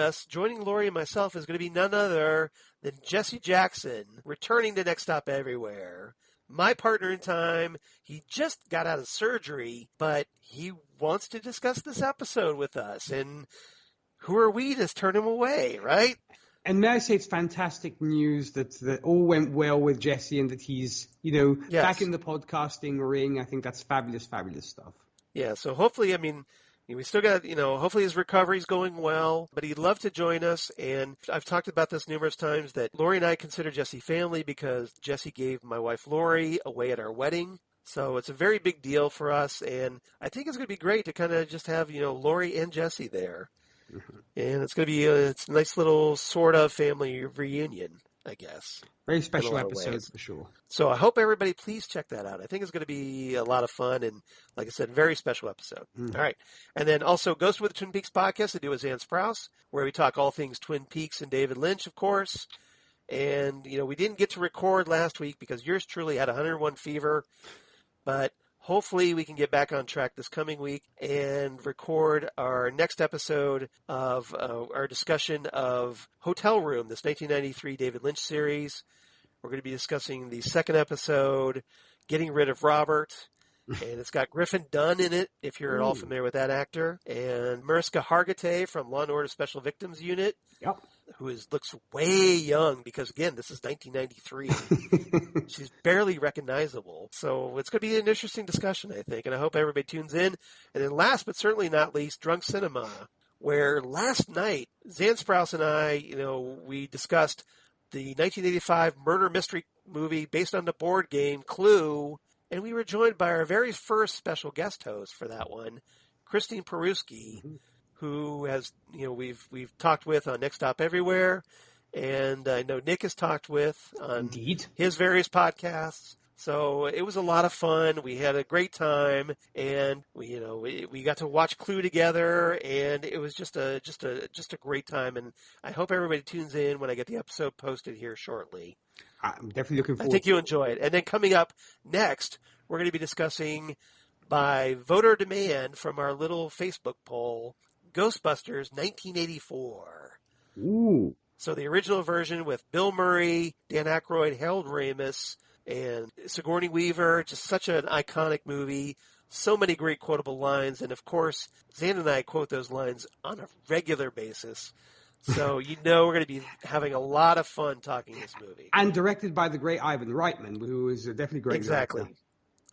Lori and myself is going to be none other than Jesse Jackson, returning to Next Stop Everywhere. My partner in time. He just got out of surgery, but he wants to discuss this episode with us. And who are we to turn him away, right? And may I say it's fantastic news that all went well with Jesse and that he's, yes, back in the podcasting ring. I think that's fabulous, fabulous stuff. Yeah, so hopefully, we still got, hopefully his recovery's going well, but he'd love to join us. And I've talked about this numerous times that Lori and I consider Jesse family because Jesse gave my wife Lori away at our wedding. So it's a very big deal for us. And I think it's going to be great to kind of just have, Lori and Jesse there. And it's going to be it's a nice little sort of family reunion, I guess. Very special episode for sure. So I hope everybody please check that out. I think it's going to be a lot of fun and, like I said, very special episode. All right. And then also Ghost with the Twin Peaks podcast I do with Zan Sprouse, where we talk all things Twin Peaks and David Lynch, of course. And, we didn't get to record last week because yours truly had 101 fever, but hopefully we can get back on track this coming week and record our next episode of our discussion of Hotel Room, this 1993 David Lynch series. We're going to be discussing the second episode, Getting Rid of Robert. And it's got Griffin Dunn in it, if you're at all familiar with that actor. And Mariska Hargitay from Law & Order Special Victims Unit. Yep. Who looks way young because, again, this is 1993. She's barely recognizable. So it's going to be an interesting discussion, I think, and I hope everybody tunes in. And then last but certainly not least, Drunk Cinema, where last night, Zan Sprouse and I, we discussed the 1985 murder mystery movie based on the board game Clue, and we were joined by our very first special guest host for that one, Christine Peruski, who has, we've talked with on Next Stop Everywhere, and I know Nick has talked with on his various podcasts. So it was a lot of fun. We had a great time, and we got to watch Clue together, and it was just a great time. And I hope everybody tunes in when I get the episode posted here shortly. I'm definitely looking forward. I think you enjoy it. And then coming up next, we're going to be discussing, by voter demand from our little Facebook poll, Ghostbusters 1984. Ooh. So the original version with Bill Murray, Dan Aykroyd, Harold Ramis, and Sigourney Weaver. Just such an iconic movie. So many great quotable lines. And of course, Zan and I quote those lines on a regular basis. So we're going to be having a lot of fun talking this movie. And directed by the great Ivan Reitman, who is definitely great.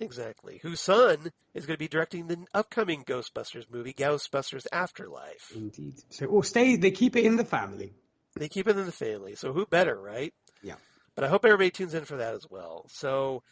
Exactly. Whose son is going to be directing the upcoming Ghostbusters movie, Ghostbusters Afterlife. Indeed. So, they keep it in the family. They keep it in the family. So who better, right? Yeah. But I hope everybody tunes in for that as well. So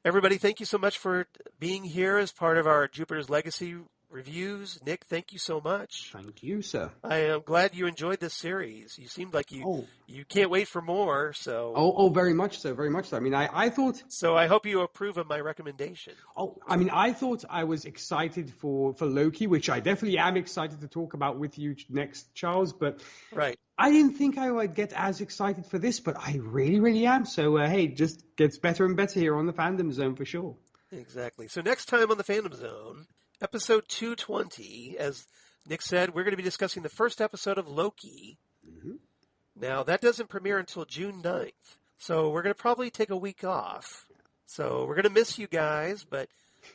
everybody, thank you so much for being here as part of our Jupiter's Legacy reviews. Nick, thank you so much. Thank you, sir. I am glad you enjoyed this series. You seemed like you can't wait for more. So very much so, very much so. I thought. So I hope you approve of my recommendation. I thought I was excited for Loki, which I definitely am excited to talk about with you next, Charles. But right. I didn't think I would get as excited for this, but I really, really am. So, hey, it just gets better and better here on the Fandom Zone for sure. Exactly. So next time on the Fandom Zone, episode 220, as Nick said, we're going to be discussing the first episode of Loki. Mm-hmm. Now, that doesn't premiere until June 9th, so we're going to probably take a week off. So we're going to miss you guys, but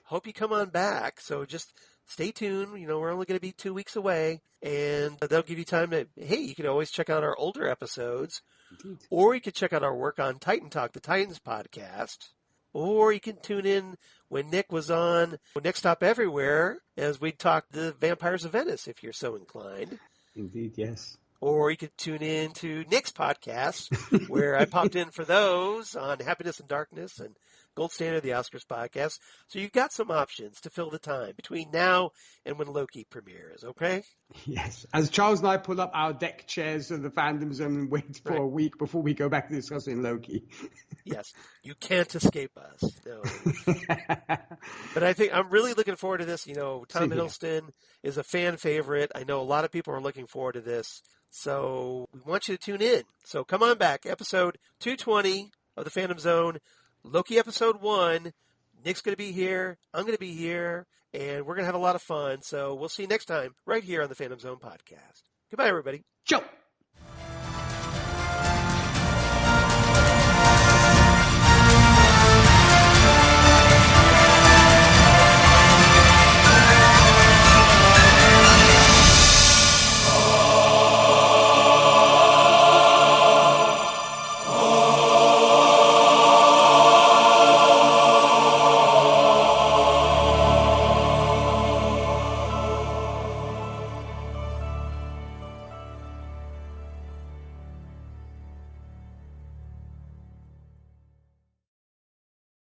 hope you come on back. So just stay tuned. You know, we're only going to be 2 weeks away, and that'll give you time to, hey, you can always check out our older episodes, Indeed. or you can check out our work on Titan Talk, the Titans podcast, or you can tune in when Nick was on Next Stop Everywhere as we talked the Vampires of Venice, if you're so inclined. Indeed, yes. Or you could tune in to Nick's podcast, where I popped in for those on Happiness and Darkness and Gold Standard of the Oscars podcast. So you've got some options to fill the time between now and when Loki premieres, okay? Yes. As Charles and I pull up our deck chairs of the Fandom Zone and wait for a week before we go back to discussing Loki. Yes. You can't escape us. No. But I think I'm really looking forward to this. You know, Tom Hiddleston is a fan favorite. I know a lot of people are looking forward to this. So we want you to tune in. So come on back. Episode 220 of the Phantom Zone. Loki episode 1. Nick's going to be here. I'm going to be here. And we're going to have a lot of fun. So we'll see you next time right here on the Phantom Zone podcast. Goodbye, everybody. Ciao.